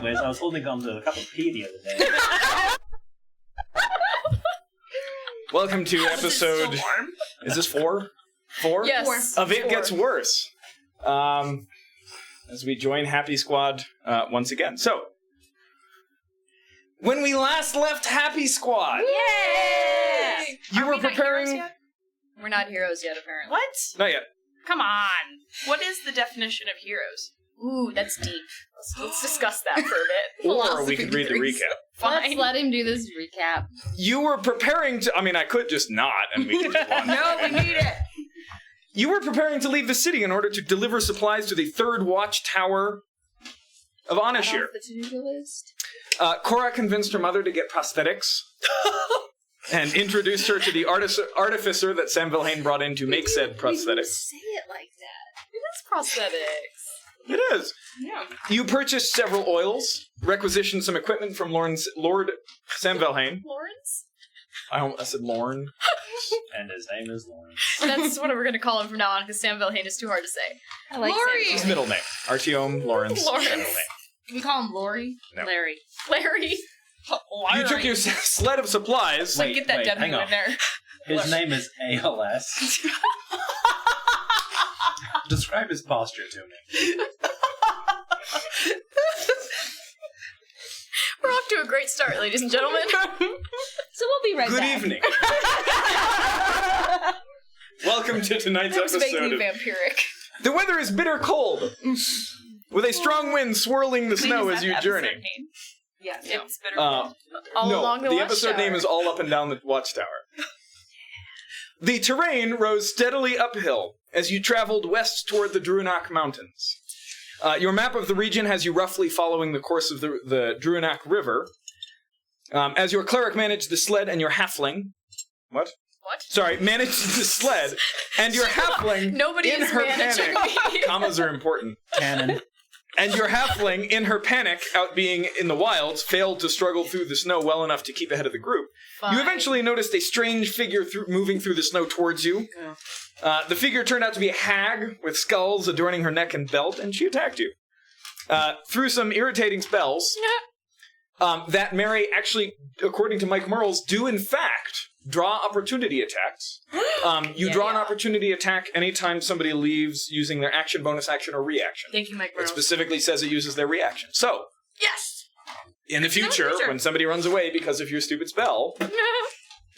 Anyways, I was holding on to a cup of pee the other day. Welcome to episode... Is this 4? 4? Yes. Of It Gets Worse. As we join Happy Squad once again. So, when we last left Happy Squad... Yay! You were preparing... We're not heroes yet, apparently. What? Not yet. Come on. What is the definition of heroes? Ooh, that's deep. Let's discuss that for a bit. Or we could read the recap. Fine. Let's let him do this recap. You were preparing to... I mean, I could just not, and we could just watch. No, we need it. You were preparing to leave the city in order to deliver supplies to the third Watchtower of Anashir. The to-do list. Cora convinced her mother to get prosthetics and introduced her to the artificer that Sam Vilhane brought in to make said prosthetics. Say it like that. It is prosthetics. It is. Yeah. You purchased several oils, requisitioned some equipment from Lord Sam Vilhane. Lawrence? I said Lorne. And his name is Lawrence. That's what we're going to call him from now on, because Sam Vilhane is too hard to say. I like Lori! His middle name. Artyom Lawrence. Lawrence. Middle name. Can we call him Lori? No. Larry. Larry. You took your sled of supplies. Like, get that wait, W hang on. in there. His name is ALS. Describe his posture to me. We're off to a great start, ladies and gentlemen. So we'll be right Good back. evening. Welcome to tonight's That was episode vaguely of... vampiric. The weather is bitter cold, with a strong wind swirling the snow as you journey. Yeah, it's better. All No, along the episode Watchtower. name is All Up and Down the Watchtower. The terrain rose steadily uphill as you traveled west toward the Druanak Mountains. Your map of the region has you roughly following the course of the Druanak River. As your cleric managed the sled and your halfling... What? What? Sorry, managed the sled and your halfling Nobody in is her managing panic. me. Commas are important. Canon. And your halfling, in her panic, out being in the wilds, failed to struggle through the snow well enough to keep ahead of the group. Fine. You eventually noticed a strange figure moving through the snow towards you. The figure turned out to be a hag with skulls adorning her neck and belt, and she attacked you. Through some irritating spells, that Mary actually, according to Mike Merles, do in fact draw opportunity attacks. You draw an opportunity attack anytime somebody leaves using their action, bonus action, or reaction. Thank you, Mike It Burrows. specifically says it uses their reaction. So, Yes! in the future, when somebody runs away because of your stupid spell,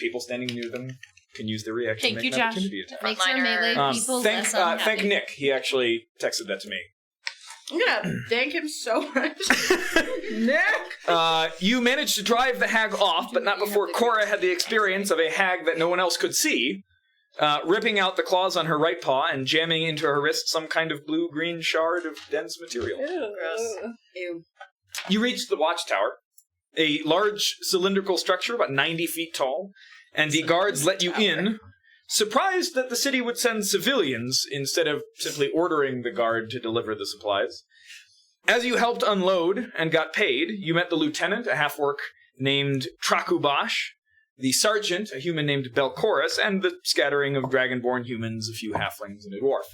people standing near them can use their reaction to Thank make you, an Josh. opportunity attack. Makes our melee people Thank less unhappy. thank Nick. He actually texted that to me. I'm gonna thank him so much. Nick! You managed to drive the hag off, but not before Cora had the experience of a hag that no one else could see, ripping out the claws on her right paw and jamming into her wrist some kind of blue-green shard of dense material. Gross. Ew. You reached the Watchtower, a large cylindrical structure about 90 feet tall, and the guards let you in, surprised that the city would send civilians instead of simply ordering the guard to deliver the supplies. As you helped unload and got paid, you met the lieutenant, a half-orc named Trakubash, the sergeant, a human named Belchorus, and the scattering of dragonborn humans, a few halflings, and a dwarf.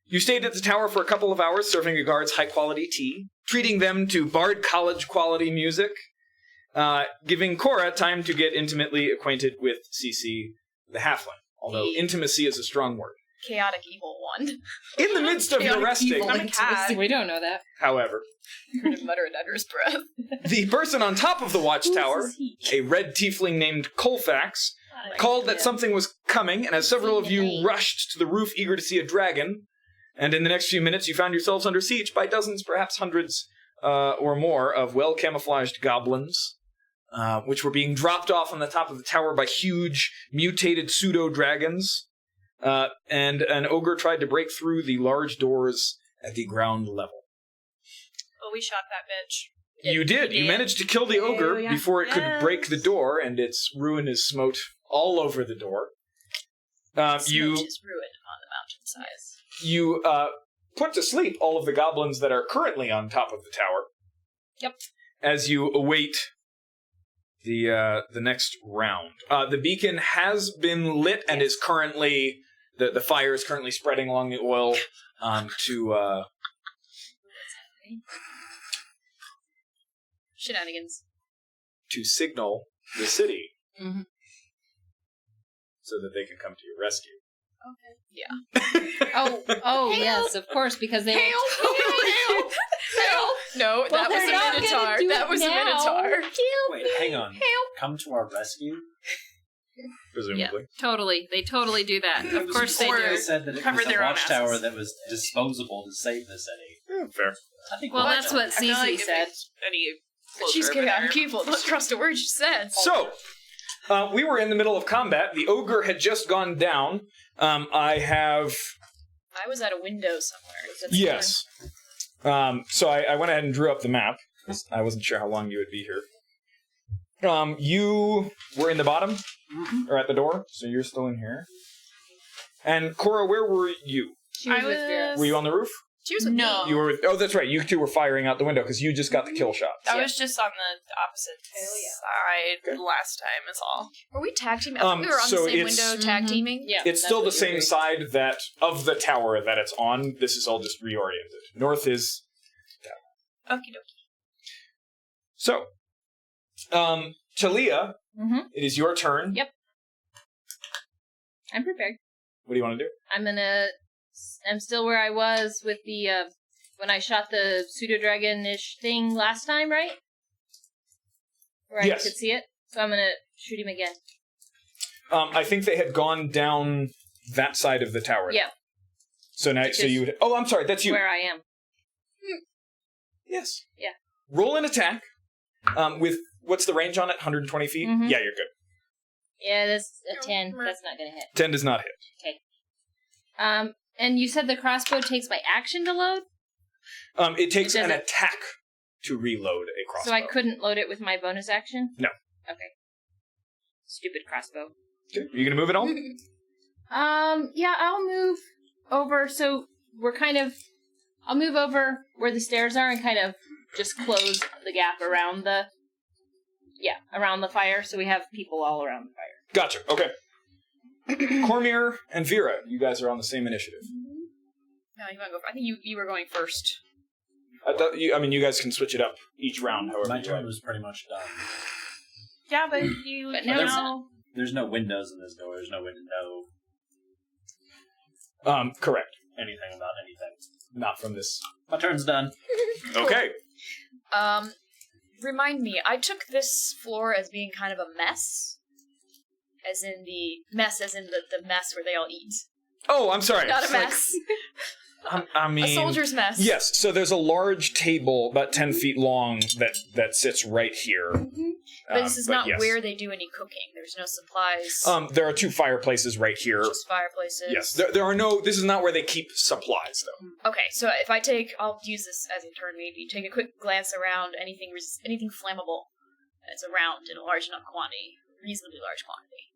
You stayed at the tower for a couple of hours, serving the guards high-quality tea, treating them to Bard College-quality music, giving Cora time to get intimately acquainted with Cece the halfling, although intimacy is a strong word. Chaotic evil one. In the midst of your resting, I'm a cat. We don't know that. however, Heard him mutter it under his breath. the person on top of the Watchtower, a red tiefling named Colfax, called that something was coming, and as several of you rushed to the roof eager to see a dragon, and in the next few minutes you found yourselves under siege by dozens, perhaps hundreds or more, of well-camouflaged goblins, which were being dropped off on the top of the tower by huge, mutated pseudo-dragons, and an ogre tried to break through the large doors at the ground level. Oh, we shot that bitch. You did. You managed to kill the ogre before it could break the door, and its ruin is smote all over the door. You is ruined on the mountainside. you put to sleep all of the goblins that are currently on top of the tower. Yep. As you await the next round. The beacon has been lit and is currently the fire is currently spreading along the oil to Shenanigans. to signal the city Mm-hmm. so that they can come to your rescue. Okay. Yeah. Oh, Hail! yes, of course, because they. Hail! Hail! No, that was they're a not gonna minotaur. do That it was a now. minotaur. Wait, hang on. Hail! Come to our rescue? Presumably. Totally. They totally do that. Of course they Or do. they said that it Cover was a their own watchtower asses. that was disposable to save the city. Yeah, fair. I think Well, we'll that's do what that. I feel like Cece if said. it's any She's closer over chaotic there. evil. Don't trust a word she said. So, we were in the middle of combat. The ogre had just gone down. I was at a window somewhere. Was it Yes. So I went ahead and drew up the map. 'Cause I wasn't sure how long you would be here. You were in the bottom, or at the door, so you're still in here. And Cora, where were you? She was I with Vera. was- Were you on the roof? She was with No. me. You were. Oh, that's right. You two were firing out the window because you just got the kill shot. I was just on the opposite side Okay. last time, is all. Were we tag teaming? I think we were on so the same it's- window tag Mhm. teaming. Yeah, It's that's still the what you same were doing. side that of the tower that it's on. This is all just reoriented. North is Okie dokie. so. Talia, Mhm. it is your turn. Yep. I'm prepared. What do you want to do? I'm still where I was with the, when I shot the pseudo-dragon-ish thing last time, right? Where Yes. I could see it. So I'm gonna shoot him again. I think they had gone down that side of the tower. Yeah. So now, Which so is you would. Oh, I'm sorry. That's you. Where I am. Yes. Yeah. Roll an attack. With what's the range on it? 120 feet. Mhm. Yeah, you're good. Yeah, that's a 10. That's not gonna hit. 10 does not hit. And you said the crossbow takes my action to load? It takes It an doesn't- attack to reload a crossbow. So I couldn't load it with my bonus action? No. Okay. Stupid crossbow. Okay. Are you gonna move at all? Yeah, I'll move over. So I'll move over where the stairs are and kind of just close the gap around around the fire, so we have people all around the fire. Gotcha. Okay. Cormier and Vera, you guys are on the same initiative. No, you want to go? I think you were going first. I mean, you guys can switch it up each round, however My you turn like. was pretty much done. Yeah, but you But now know, it's- There's no windows in this door. There's no way to know Correct. anything about anything. Not from this. My turn's done. Okay. Remind me, I took this floor as being kind of a mess. As in the mess where they all eat. Oh, I'm sorry. Not a It's like- mess. I mean, A soldier's mess. Yes, so there's a large table about 10 feet long that sits right here. But this is not yes. where they do any cooking. There's no supplies. There are two fireplaces right here. Just fireplaces. Yes, there are no. This is not where they keep supplies, though. Okay, so if I'll use this as a turn maybe. Take a quick glance around, anything flammable that's around in a large enough quantity, reasonably large quantity.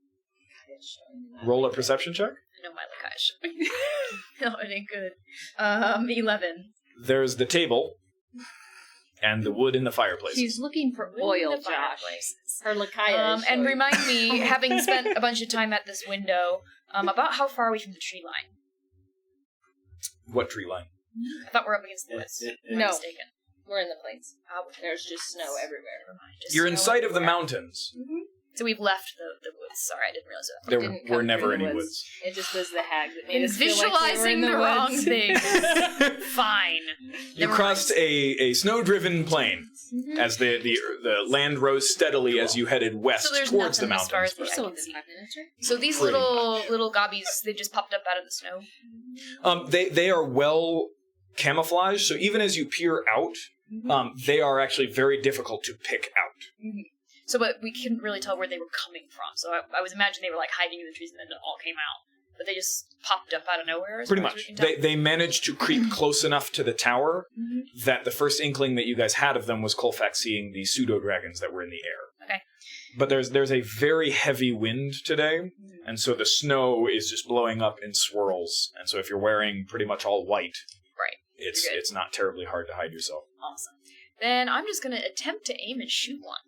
Roll a perception check. I know my Lakai is showing. No, it ain't good. 11. There's the table and the wood in the fireplace. She's looking for In oil, the Josh. fireplaces. Her Lakaya. And remind me, having spent a bunch of time at this window, about how far are we from the tree line? What tree line? I thought we're up against the woods. If I'm No. not mistaken. We're in the plains. There's just snow everywhere. Never mind, just You're in snow sight of the everywhere. mountains. So we've left the woods. Sorry, I didn't realize that. There Didn't were come never through any the woods. It just was the hag that made And us feel like we were visualizing in the wrong woods. thing. Fine. You crossed a snow-driven plain as the land rose steadily as you headed west So there's towards the nothing as far mountains. as the but- eye So can it's see. not miniature? So these Pretty little gobbies, they just popped up out of the snow. They are well camouflaged, so even as you peer out, they are actually very difficult to pick out. So, but we couldn't really tell where they were coming from. So I was imagining they were like hiding in the trees and then it all came out. But they just popped up out of nowhere. As Pretty far as we much. can tell. They managed to creep close enough to the tower that the first inkling that you guys had of them was Colfax seeing the pseudo-dragons that were in the air. Okay. But there's a very heavy wind today, and so the snow is just blowing up in swirls. And so if you're wearing pretty much all white, Right. it's You're good. it's not terribly hard to hide yourself. Awesome. Then I'm just going to attempt to aim and shoot one.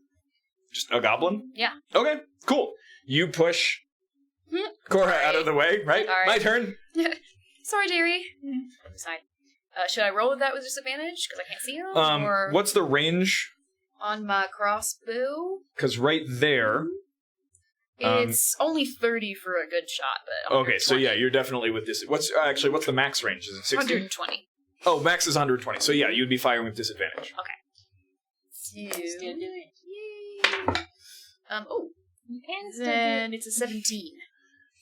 Just a goblin? Yeah. Okay, cool. You push Cora out of the way, right? All right. My turn. Sorry, dearie. Side. Should I roll with that with disadvantage because I can't see them? Or What's the range On my crossbow, Because right there... it's only 30 for a good shot, but Okay, so 120. yeah, you're definitely with this. What's the max range? Is it 60? 120. Oh, max is 120. So yeah, you'd be firing with disadvantage. Still do it. Yay. You can still do it. Then it's a 17.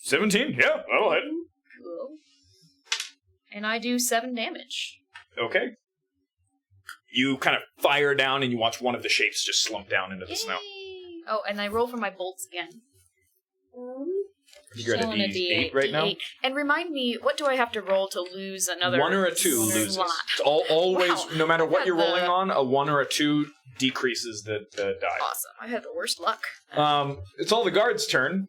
17? Yeah, that'll hit. Cool. And I do 7 damage. Okay. You kind of fire down and you watch one of the shapes just slump down into the snow. Yay. Oh, and I roll for my bolts again. You're at a Still on a D8 right now? D8. And remind me, what do I have to roll to lose another 1 or a 2 slot? loses. It's always, Wow. no matter what I you're had rolling the- on, a 1 or a 2 decreases the die. Awesome. I had the worst luck. It's all the guards' turn.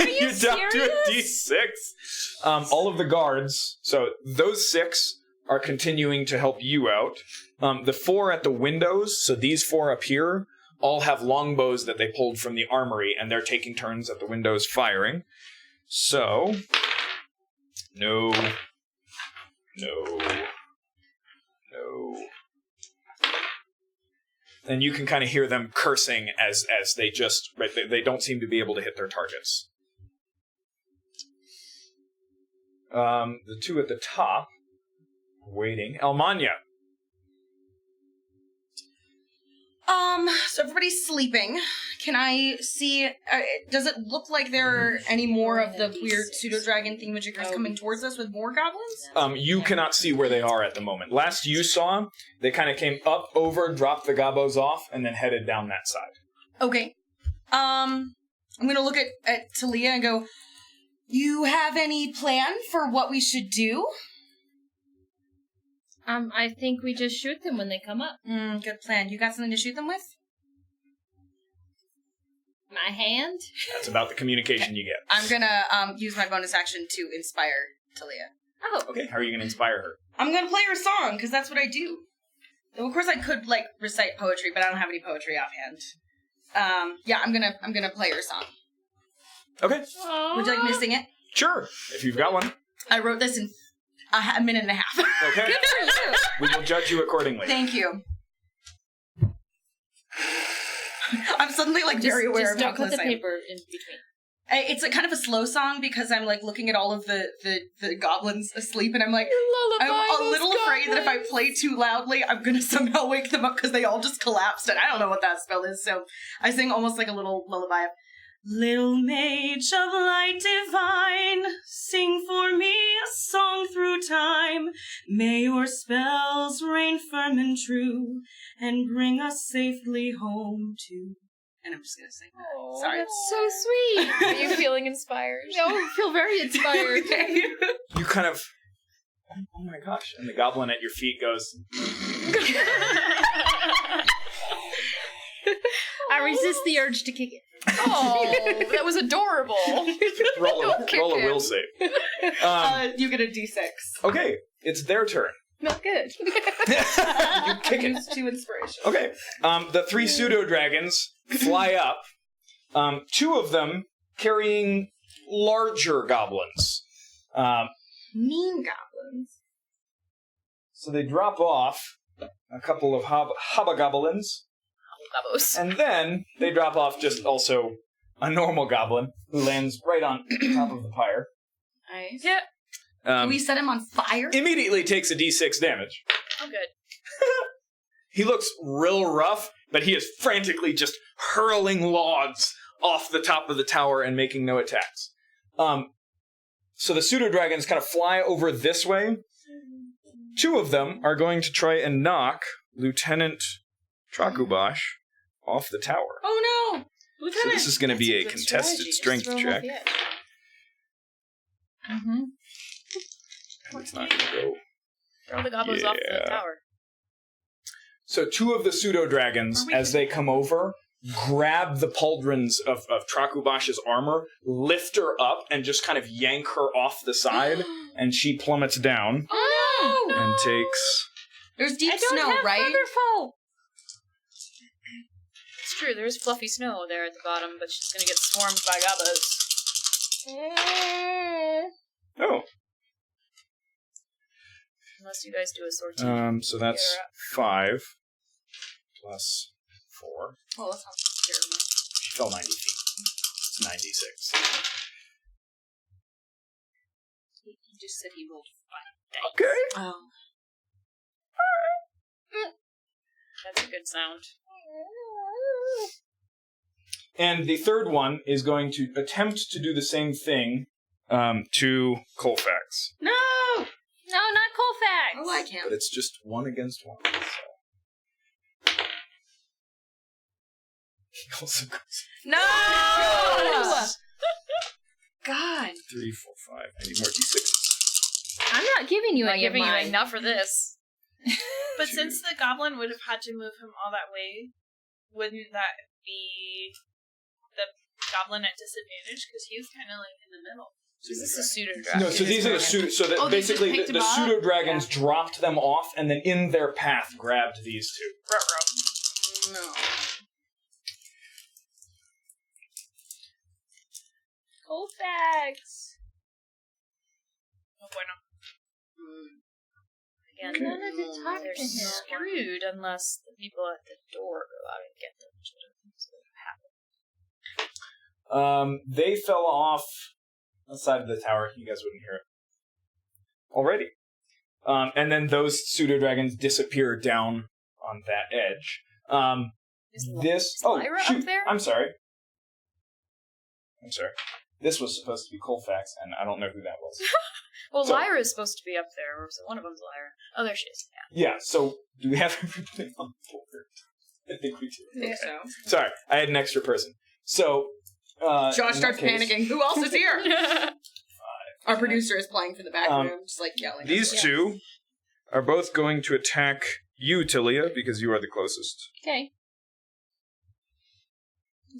You're down to a D6. All of the guards, so those 6 are continuing to help you out. The 4 at the windows, so these 4 up here, all have longbows that they pulled from the armory, and they're taking turns at the windows firing. So, no. And you can kind of hear them cursing as they just, right, they don't seem to be able to hit their targets. The 2 at the top, waiting. Elmania. So everybody's sleeping. Can I see, does it look like there are any more of the weird pseudo-dragon thingamajiggers coming towards us with more goblins? You cannot see where they are at the moment. Last you saw, they kind of came up, over, dropped the gobos off, and then headed down that side. Okay. I'm gonna look at Talia and go, you have any plan for what we should do? I think we just shoot them when they come up. Good plan. You got something to shoot them with? My hand? That's about the communication you get. I'm gonna use my bonus action to inspire Talia. Oh. Okay, how are you going to inspire her? I'm gonna play her song, because that's what I do. Of course I could, recite poetry, but I don't have any poetry offhand. Yeah, I'm gonna play her song. Okay, Would you like me to sing it? sure, if you've got one. I wrote this in a minute and a half. Okay, we will judge you accordingly. Thank you. I'm suddenly very aware Just of how don't put close the I am. paper in between. It's a kind of a slow song because I'm looking at all of the goblins asleep, and I'm I'm a little afraid that if I play too loudly, I'm gonna somehow wake them up because they all just collapsed, and I don't know what that spell is. So I sing almost like a little lullaby. Little mage of light divine, sing for me a song through time. May your spells reign firm and true, and bring us safely home to... And I'm just gonna sing that. Oh, Sorry. that's so sweet. Are you feeling inspired? No, I feel very inspired. Okay. You kind of, oh my gosh, and the goblin at your feet goes, I resist the urge to kick it. Oh, that was adorable. roll a will save. You get a d6. Okay, it's their turn. Not good. You kick it. Use 2 inspiration. Okay, the 3 pseudo-dragons fly up. 2 of them carrying larger goblins. Mean goblins. So they drop off a couple of hobgoblins, Gobos. and then they drop off just also a normal goblin who lands right on top of the pyre. Nice. Yeah. Can we set him on fire? Immediately takes a d6 damage. Oh, good. He looks real rough, but he is frantically just hurling logs off the top of the tower and making no attacks. So the pseudo-dragons kind of fly over this way. 2 of them are going to try and knock Lieutenant Trakubash off the tower. Oh no! So this is going to be a That's good contested strategy. strength Just throw 'em off check. the edge. Mm-hmm. And it's not going to go. Throw the gobos off the Yeah. tower. So 2 of the pseudo-dragons, as they come over, grab the pauldrons of Trakubash's armor, lift her up, and just kind of yank her off the side, and she plummets down Oh no! and takes... There's deep I don't snow, have right? Featherfall. It's true, there's fluffy snow there at the bottom, but she's gonna get swarmed by gobos. Oh. Unless you guys do a sortie. So that's 5 plus 4. Well, that sounds terrible. She fell 90 feet. It's 96. He just said he rolled 5 dice. Okay. Oh. That's a good sound. And the third one is going to attempt to do the same thing to Colfax. No! No, not Colfax. Oh, I can't. But it's just 1 against 1. So. He also goes No! Yes! God. 3, 4, 5. I need more d6s. I'm not giving you I'm not any giving of you mine. enough for this. But since the goblin would have had to move him all that way, wouldn't that be the goblin at disadvantage? Because he's kind of like in the middle. This is a pseudo dragon. No, so these are the pseudo. So that they just basically picked the him up? pseudo dragons dropped them off, and then in their path grabbed these two. Ruh-roh. No. Colfax. Oh, bueno. Again, Okay. None of it's hard they're to him. screwed unless the people at the door go out and get them. Which I don't think is going to happen. They fell off the side of the tower. You guys wouldn't hear it already. And then those pseudo dragons disappear down on that edge. Is This. Lyra shoot! up there? I'm sorry. This was supposed to be Colfax, and I don't know who that was. Well, So- Lyra is supposed to be up there, or one of them's Lyra. Oh, there she is. Yeah. Yeah. So do we have everybody on board? I think we do. I think so. Sorry, I had an extra person. So. Josh in that starts case, panicking. Who else is here? Our producer is playing from the back Um, room, just like yelling. These two are both going to attack you, Talia, because you are the closest. Okay.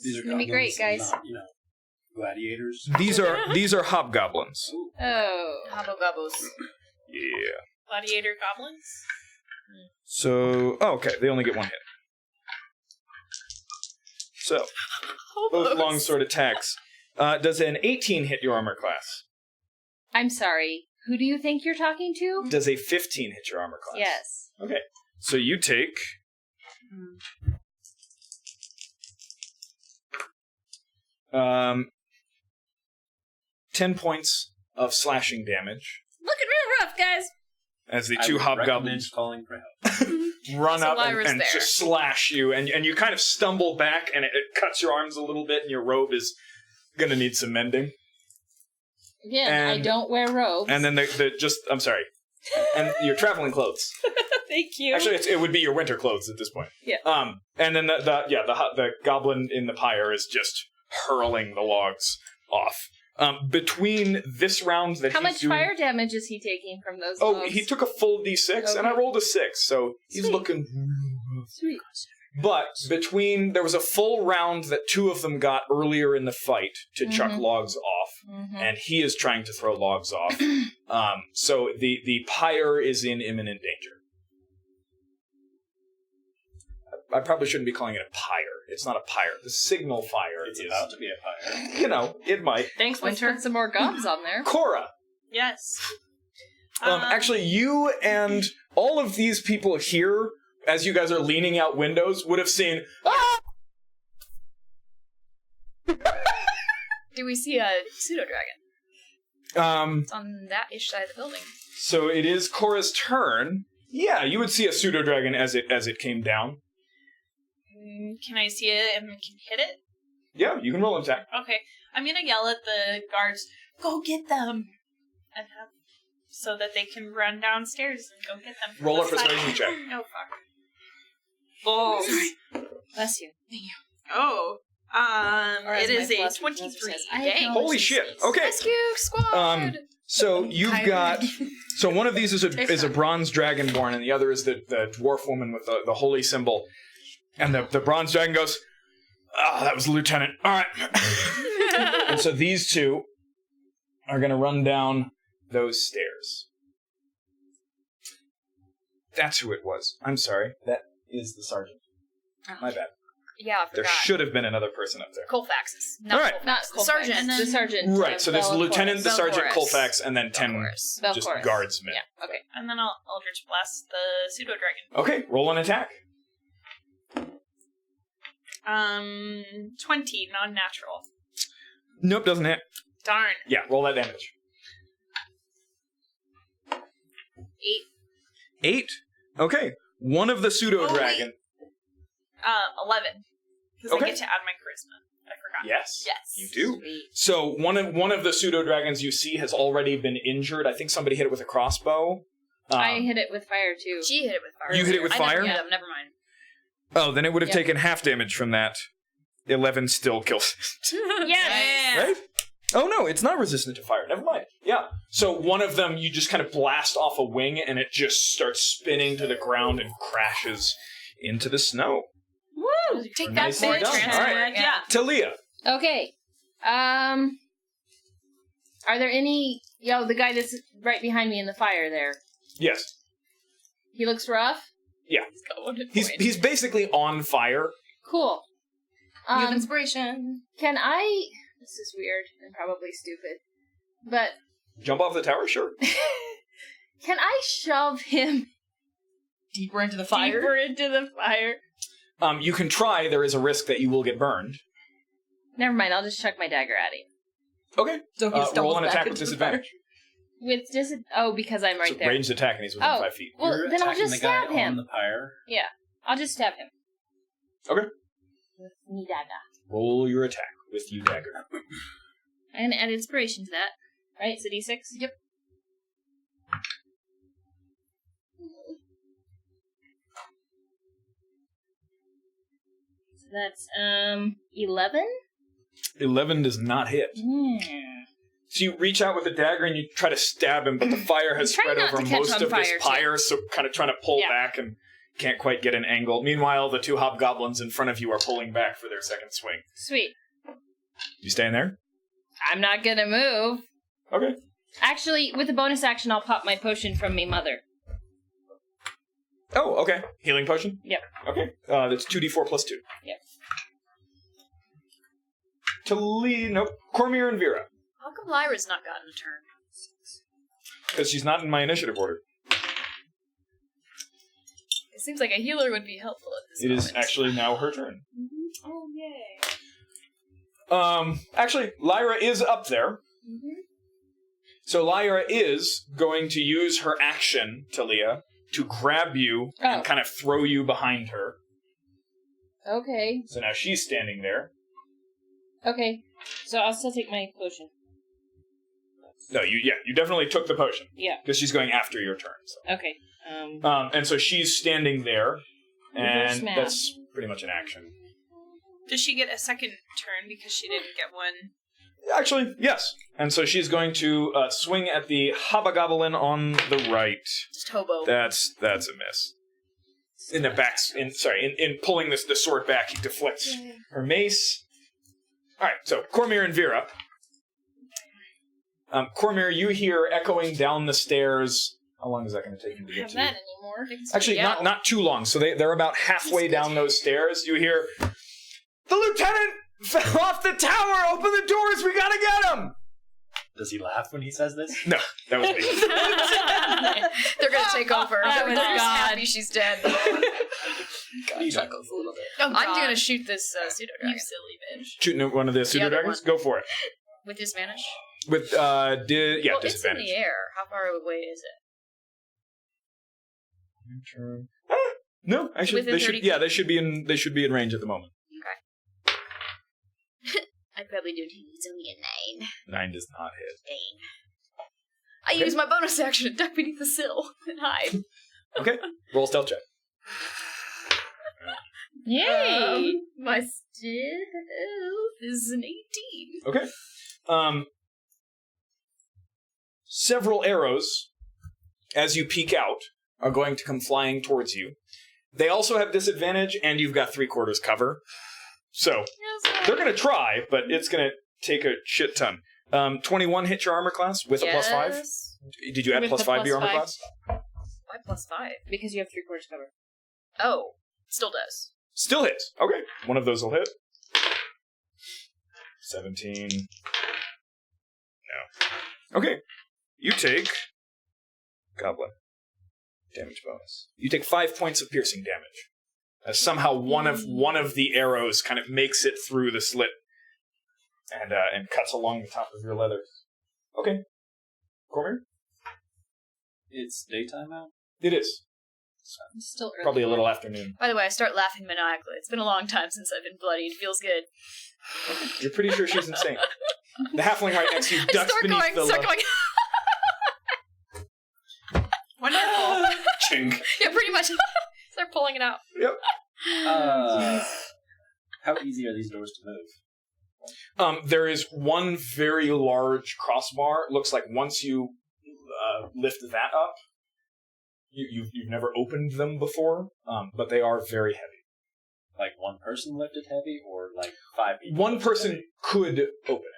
These are It's gonna be great, goblins, guys. not, gladiators. These are hobgoblins. Oh. Hobbo Gobbos. Yeah. Gladiator goblins? So, okay, they only get 1 hit. So, both longsword attacks. Does an 18 hit your armor class? I'm sorry. Who do you think you're talking to? Does a 15 hit your armor class? Yes. Okay. So you take... 10 points of slashing damage Looking real rough, guys. as the I two would hobgoblins recommend calling for help. run So up Lyra's and there. just slash you, and you kind of stumble back, and it cuts your arms a little bit, and your robe is going to need some mending. Again, I And- don't wear robes. And then I'm sorry, and your traveling clothes. Thank you. Actually, it would be your winter clothes at this point. Yeah. And then the goblin in the pyre is just hurling the logs off. Between this round that How he's much doing, fire damage is he taking from those Oh, logs? he took a full d6, and I Okay. rolled a 6, so he's Sweet. looking. Sweet. But there was a full round that 2 of them got earlier in the fight to chuck Mhm. logs off, Mm-hmm. and he is trying to throw logs off. So the pyre is in imminent danger. I probably shouldn't be calling it a pyre. It's not a pyre. The signal fire It's is, about to be a fire. it might. Thanks, Let's Winter. put some more gobs on there. Cora, Yes. actually, you and all of these people here, as you guys are leaning out windows, would have seen. Ah! Do we see a pseudo dragon? It's on that ish side of the building. So it is Cora's turn. Yeah, you would see a pseudo dragon as it came down. Can I see it and can hit it? Yeah, you can roll an attack. Okay. I'm gonna yell at the guards, go get them! And have so that they can run downstairs and go get them. from Roll the a persuasion side. check. Oh, fuck. Balls. Bless you. Oh. Or as It is my a plus 23. says, I Dang. acknowledge Holy these shit! feats. Okay, Rescue squad! so you've Pirate. got. So one of these is a bronze dragonborn, and the other is the dwarf woman with the holy symbol. And the bronze dragon goes, that was the lieutenant. All right. And so these two are going to run down those stairs. That's who it was. I'm sorry. That is the sergeant. My bad. Yeah, I There forgot. should have been another person up there. Colfaxes. All right. Not The sergeant. Colfax, the sergeant. Right, so there's Lieutenant, the Sergeant, Belchorus. Colfax, and then 10 Belchorus. just Belchorus. guardsmen. Yeah. Okay. And then I'll Eldritch Blast the pseudo dragon. Okay, roll an attack. 20, non-natural. Nope, doesn't hit. Darn. Yeah, roll that damage. 8? Okay. One of the pseudo-dragon... 11. Because Okay. I get to add my charisma. I forgot. Yes. Yes. You do. So one of the pseudo-dragons you see has already been injured. I think somebody hit it with a crossbow. I hit it with fire too. She hit it with fire. You hit it with I fire? Never, hit him, never mind. Oh, then it would have Yep. taken half damage from that. 11 still kills. Yes. Right? Oh no, it's not resistant to fire. Never mind. Yeah. So one of them, you just kind of blast off a wing, and it just starts spinning to the ground and crashes into the snow. Woo! Take Nicely that, done. bitch. All right. Yeah. Talia. Okay. Are there any? The guy that's right behind me in the fire there. Yes. He looks rough. He's basically on fire. Cool. You have inspiration. Can I? This is weird and probably stupid, but Jump off the tower, sure. can I shove him Deeper into the fire. deeper into the fire? You can try. There is a risk that you will get burned. Never mind. I'll just chuck my dagger at him. Okay. So he stumbles roll an back attack with into the disadvantage. With because I'm right It's a there. ranged attack, and he's within 5 feet. Well, You're then I'll attacking just the guy stab him. on the pyre. Yeah, I'll just stab him. Okay. With me dagger. Roll your attack with you dagger. And add inspiration to that. Right? It's a d6? Yep. So that's 11? 11 does not hit. So you reach out with the dagger and you try to stab him, but the fire has Try spread not over to catch most on of this fire, too. pyre, so kind of trying to pull Yeah. back and can't quite get an angle. Meanwhile, the 2 hobgoblins in front of you are pulling back for their second swing. Sweet. You staying there? I'm not gonna move. Okay. Actually, with the bonus action, I'll pop my potion from me mother. Oh, okay. Healing potion? Yep. Okay. That's 2d4 plus 2. Yep. Nope. Cormier and Vera. How come Lyra's not gotten a turn? Because she's not in my initiative order. It seems like a healer would be helpful at this It moment. is actually now her turn. Oh, yay. Actually, Lyra is up there. So Lyra is going to use her action, Talia, to grab you and kind of throw you behind her. Okay. So now she's standing there. Okay. So I'll still take my potion. No, you definitely took the potion. Yeah. Because she's going after your turn. So. Okay. And so she's standing there, Reverse and math. that's pretty much an action. Does she get a second turn because she didn't get one? Actually, yes. And so she's going to swing at the hobgoblin on the right. Just hobo. That's a miss. In the back, in pulling the sword back, he deflects her mace. All right, so Cormier and Vera. Cormier, you hear echoing down the stairs. How long is that going to take him to get have to? that anymore. Actually, not too long. So they're about halfway down those stairs. You hear, "The lieutenant fell off the tower! Open the doors! We gotta get him!" Does he laugh when he says this? No, that was me. They're gonna take over. That They're was just God. happy she's dead. God chuckles a little bit. I'm gonna shoot this pseudo You dragon silly bitch. Shooting one of the pseudo other dragons. one. Go for it. with disadvantage. With Well, it's in disadvantage. the air. How far away is it? No, actually, Within 30 feet? they should be in range at the moment. Okay. I probably do. It's only a 9. 9 does not hit. Dang. I use my bonus action to duck beneath the sill and hide. Okay, roll stealth check. Yay! My stealth is an 18. Okay. Several arrows, as you peek out, are going to come flying towards you. They also have disadvantage, and you've got 3/4 cover. So, they're going to try, but it's going to take a shit ton. 21 hit your armor class with a plus 5? Did you add With plus the 5 to your plus armor 5. class? Why plus 5? Because you have 3/4 cover. Oh, still does. Still hits. Okay, one of those will hit. 17. No. Okay, you take Goblin damage bonus. You take 5 points of piercing damage. As somehow one of the arrows kind of makes it through the slit and cuts along the top of your leather. Okay, Cormier. It's daytime out? It is. It's still early. Probably a little afternoon. By the way, I start laughing maniacally. It's been a long time since I've been bloodied. It feels good. You're pretty sure she's insane. The halfling right next to you I ducks start beneath the going. Wonderful. chink. Yeah, pretty much. Start pulling it out. Yep. How easy are these doors to move? There is one very large crossbar. It looks like once you lift that up, you've never opened them before, but they are very heavy. Like one person lifted heavy, or like 5 people? One person could open it.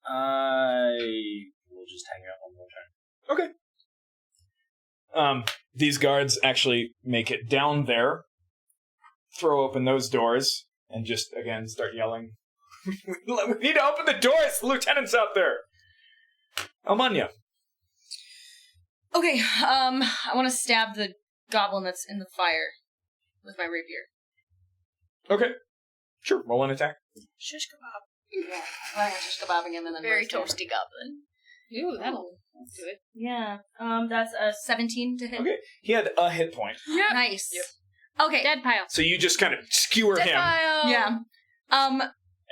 I will just hang out one more turn. Okay. These guards actually make it down there, throw open those doors, and just, again, start yelling, we need to open the doors! The lieutenant's out there! Almanya. Okay, I want to stab the goblin that's in the fire with my rapier. Okay. Sure, roll an attack. Shish kebab. Yeah, I'm just kebabbing him and then Very roast him. toasty goblin. Ooh, that'll do it. Yeah, that's a 17 to hit. Okay. He had a hit point. Nice. Yep. Okay. Dead pile. So you just kind of skewer him. Yeah.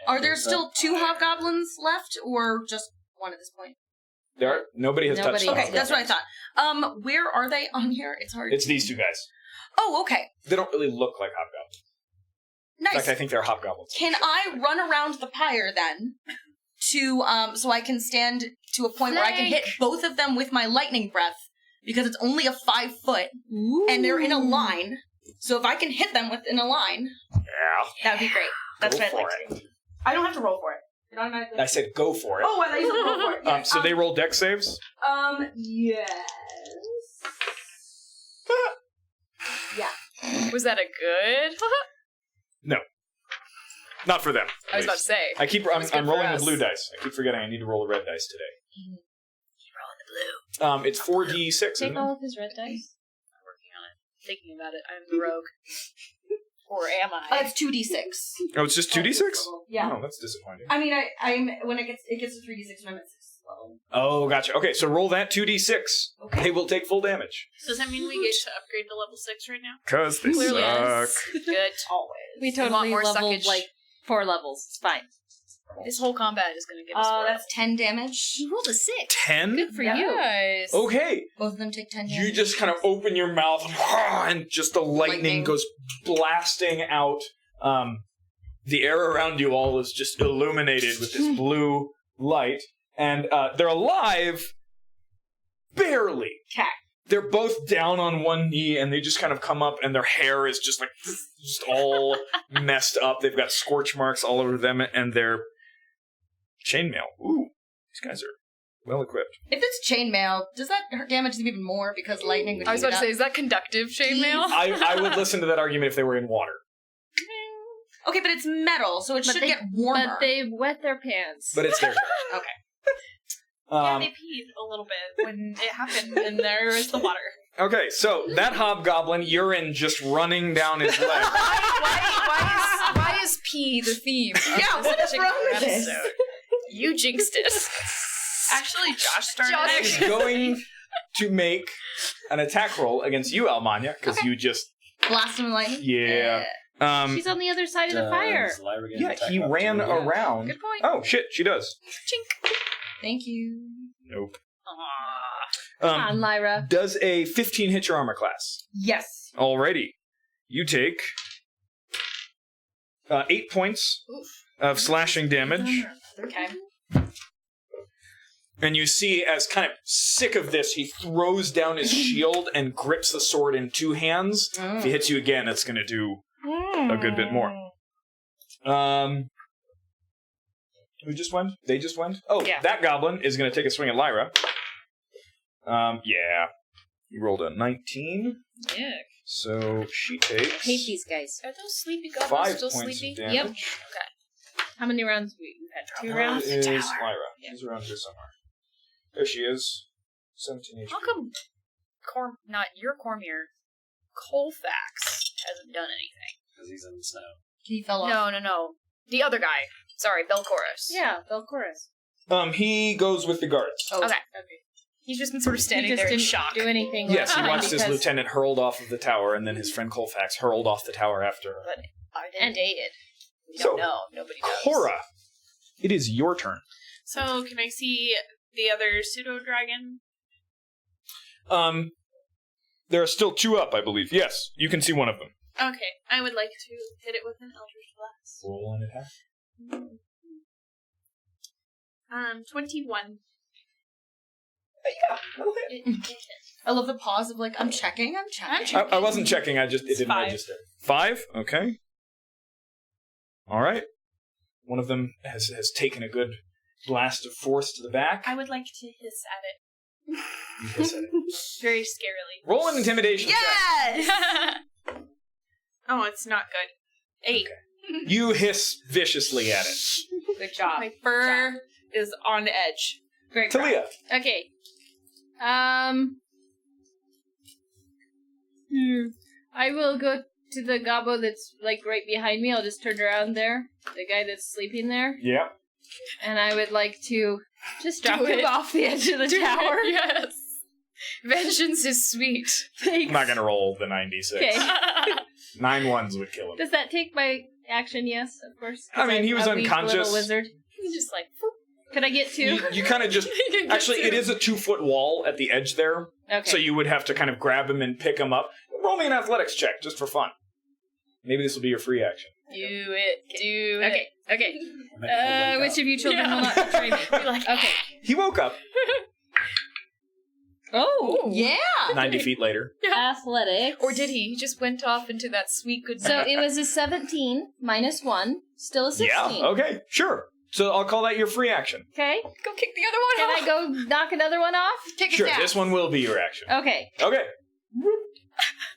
Are there still 2 hobgoblins left, or just one at this point? Nobody has touched Okay, them. that's what I thought. Where are they on here? It's hard. It's these two guys. Oh, okay. They don't really look like hobgoblins. Nice. In fact, I think they're hobgoblins. Can I run around the pyre then, to so I can stand to a point where I can hit both of them with my lightning breath, because it's only a 5 foot, and they're in a line. So if I can hit them within a line, Yeah. that would be great. That's Go what I'd like for to do. I don't have to roll for it. It automatically. I said go for it. Oh, I thought you said roll for it. Yeah. So they roll dex saves? Yes. Yeah. Was that a good? No. Not for them. I was about to say. I'm was good for rolling the us. blue dice. I keep forgetting I need to roll a red dice today. Keep rolling the blue. It's 4d6, Take isn't all it? of his red dice. I'm working on it. Thinking about it. I'm the rogue. Or am I? It's 2d6. Oh, it's just 2d6? Yeah. Oh, that's disappointing. I mean, I'm when it gets to 3d6 when I'm at 6th level. Oh, gotcha. Okay, so roll that 2d6. Okay. They will take full damage. Does that mean we get to upgrade to level 6 right now? Because they Clearly, suck. yes. Good. Always. We want totally more leveled suckage. like 4 levels. It's fine. This whole combat is going to give us 4 That's 10 damage. You rolled a 6. 10? Good for you. Nice. Okay. Both of them take 10 damage. You just kind of open your mouth and just the lightning goes blasting out. The air around you all is just illuminated with this blue light. And they're alive, barely. Okay. They're both down on one knee, and they just kind of come up, and their hair is just like just all messed up. They've got scorch marks all over them, and their chainmail. Ooh, these guys are well equipped. If it's chainmail, does that damage them even more because lightning would I was heat about to it say, is that conductive chainmail? I would listen to that argument if they were in water. up? Okay, but it's metal, so it But should they- get warmer. But they wet their pants. But it's their turn. Okay. Yeah, they peed a little bit when it happened, and there is the water. Okay, so that hobgoblin, urine just running down his leg. Why is pee the theme? Of Yeah, this what is particular wrong with this? episode? You jinxed it. Actually, Josh started Josh. it. Is going to make an attack roll against you, Almanya, because you just Blast him with lightning? yeah. She's on the other side of the fire. Does Lyra get Yeah, attack he of ran opportunity? around. Good point. Oh shit, she does. Chink. Thank you. Nope. Aww. Come on, Lyra. Does a 15 hit your armor class? Yes. Alrighty. You take 8 points of slashing damage. Okay. And you see, as kind of sick of this, he throws down his shield and grips the sword in 2 hands. If he hits you again, it's going to do a good bit more. Who just went? They just went? Oh, Yeah. that goblin is going to take a swing at Lyra. Yeah. He rolled a 19. Yeah. So she I hate takes these guys. Are those sleepy goblins 5 still points sleepy? of damage. Yep. How many rounds we've had? 2 rounds? Is Lyra. Yeah. She's around here somewhere. There she is. 17 HP. How come not your Cormier, Colfax hasn't done anything? Because he's in the snow. He fell off. No. The other guy. Sorry, Belchorus. Yeah, Belchorus. He goes with the guards. Oh, Okay. He's just been sort of standing He just there in didn't shock. do anything. Yes, last he time watched his because- lieutenant hurled off of the tower, and then his friend Colfax hurled off the tower after her. But are they And- dated? We So, don't know. Nobody knows. Cora, it is your turn. So, can I see the other pseudo-dragon? There are still 2 up, I believe. Yes, you can see one of them. Okay, I would like to hit it with an Eldritch Blast. Roll an attack. 21. I love the pause of like, I'm checking. I wasn't checking, it didn't 5. register. 5? Okay. Alright. One of them has taken a good blast of force to the back. I would like to hiss at it. You hiss at it. Very scarily. Roll an intimidation check. Yes! Oh, it's not good. 8. You hiss viciously at it. Good job. My fur is on edge. Great. Talia. Okay. I will go to the gobbo that's like right behind me. I'll just turn around there. The guy that's sleeping there. Yeah. And I would like to just drop Do him it. off the edge of the Do it, tower. Yes. Vengeance is sweet. Thanks. I'm not gonna roll the 96. Okay. 9 1s would kill him. Does that take my action? Yes, of course. I mean, he was I'm a weak unconscious. little wizard. He's just like, Could I get 2? You kind of just... Actually, it is a 2-foot wall at the edge there. Okay. So you would have to kind of grab him and pick him up. Roll me an athletics check, just for fun. Maybe this will be your free action. do it. Okay. Make him wake Which up. of you children will not betray me? You're like, Okay. He woke up Oh. Yeah! 90 feet later. Athletics. or did he? He just went off into that sweet good. So it was a 17 minus 1, still a 16. Yeah, okay, sure. So I'll call that your free action. Okay. Go kick the other one Can off. I go knock another one off? Kick Sure, his ass. this one will be your action. Okay. Okay.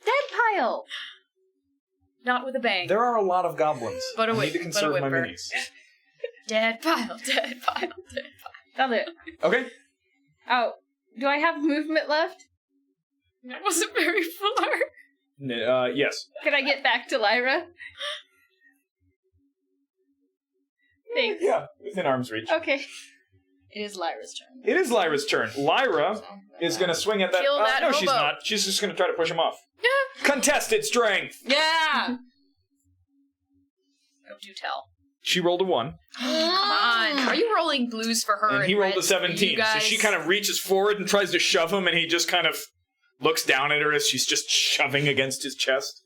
Dead pile. Not with a bang. There are a lot of goblins. But a I whip- need to but a conserve my whimper. minis. Dead pile. Dead pile. Dead pile. That'll do it. Okay. Oh, do I have movement left? That wasn't very far. Yes. Can I get back to Lyra? Thanks. Yeah, within arm's reach. Okay. It is Lyra's turn. It is Lyra's turn. Lyra So, is going to swing at that. Kill that no, she's hobo. not. She's just going to try to push him off. Contested strength. Yeah! Oh, do tell. She rolled a 1, Come on. Are you rolling blues for her? and he rolled a reds for you 17. So guys? she kind of reaches forward and tries to shove him, and he just kind of looks down at her as she's just shoving against his chest.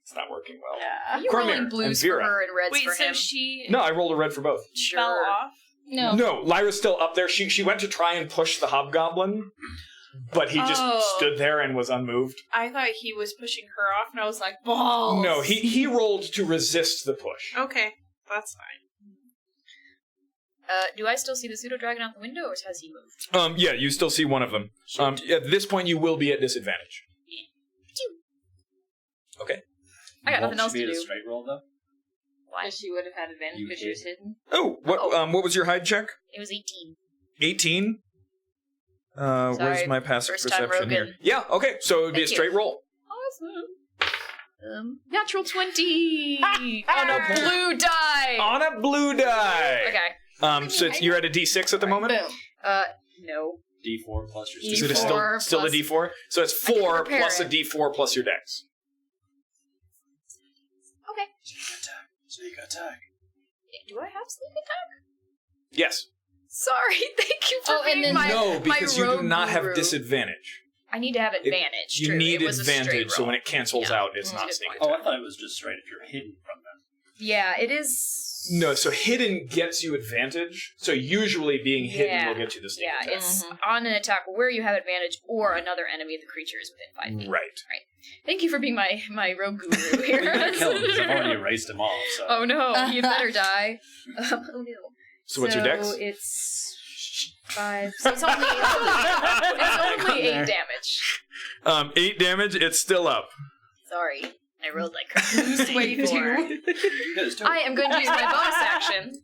It's not working well. Are you Cormier rolling blues and for Vera. her and reds Wait, for so him? she No, I rolled a red for both. Sure. fell off? No. No, Lyra's still up there. She went to try and push the hobgoblin, but he just Oh. stood there and was unmoved. I thought he was pushing her off, and I was like, balls! No, he rolled to resist the push. Okay, that's fine. Do I still see the pseudo dragon out the window, or has he moved? Yeah, you still see one of them. At this point, you will be at disadvantage. Okay. I got nothing else Should to be a do. straight roll though. Why? She would have had advantage You because she was hidden. Oh, what was your hide check? It was 18. 18. Where's Sorry, my passive first time perception here? Rogan. Yeah. Okay, so it would be a Thank you. straight roll. Awesome. Natural 20 on a blue die. On a blue die. Okay. So you're at a D6 at the moment. Boom. No. D4 plus your Is it D4 still a plus- D4? So it's I can 4 prepare plus a it. D4 plus your dex. Okay. Sneak attack. Do I have sleep attack? Yes. Sorry. Thank you for Oh, and being then- my No, my because you do rogue not have guru. disadvantage. I need to have advantage. You true. need It was a straight advantage, so roll. when it cancels Yeah. out, it's That's a not good sneak point. attack. Oh, I thought it was just straight if you're hidden from them. Yeah, it is. No, so hidden gets you advantage. So usually being hidden Yeah. will get you the sneak Yeah, attack. it's on an attack where you have advantage or another enemy of the creature is within 5 feet. Right. Thank you for being my rogue guru Well, here. you gotta kill him because I've already erased them all. So. Oh no, you better die. Oh no. So what's your dex? So it's 5. So it's only 8 damage. 8 damage, it's still up. Sorry, I rolled like crazy. Wait, too. I am going to use my bonus action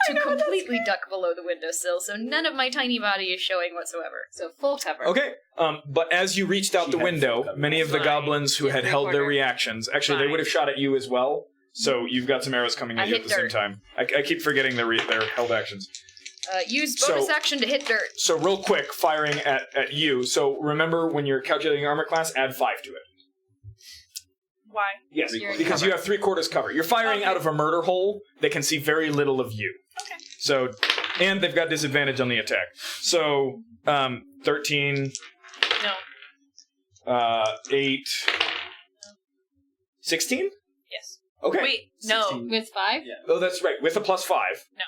to completely duck below the windowsill, so none of my tiny body is showing whatsoever. So full cover. Okay, but as you reached out the window, many of the Fine. goblins who had held their Three-quarter. reactions, actually they Fine. would have shot at you as well, so you've got some arrows coming at I you hit at the same dirt. time. I keep forgetting their held actions. Use bonus So- action to hit dirt. So real quick, firing at you. So remember, when you're calculating armor class, add 5 to it. Why? Yes, You're in because cover. you have 3/4 cover. You're firing Okay. out of a murder hole. They can see very little of you. Okay. So, and they've got disadvantage on the attack. So, 13, No. 8, 16? Yes. Okay. Wait, no. 16. With 5? Yeah. Oh, that's right. With a +5. No.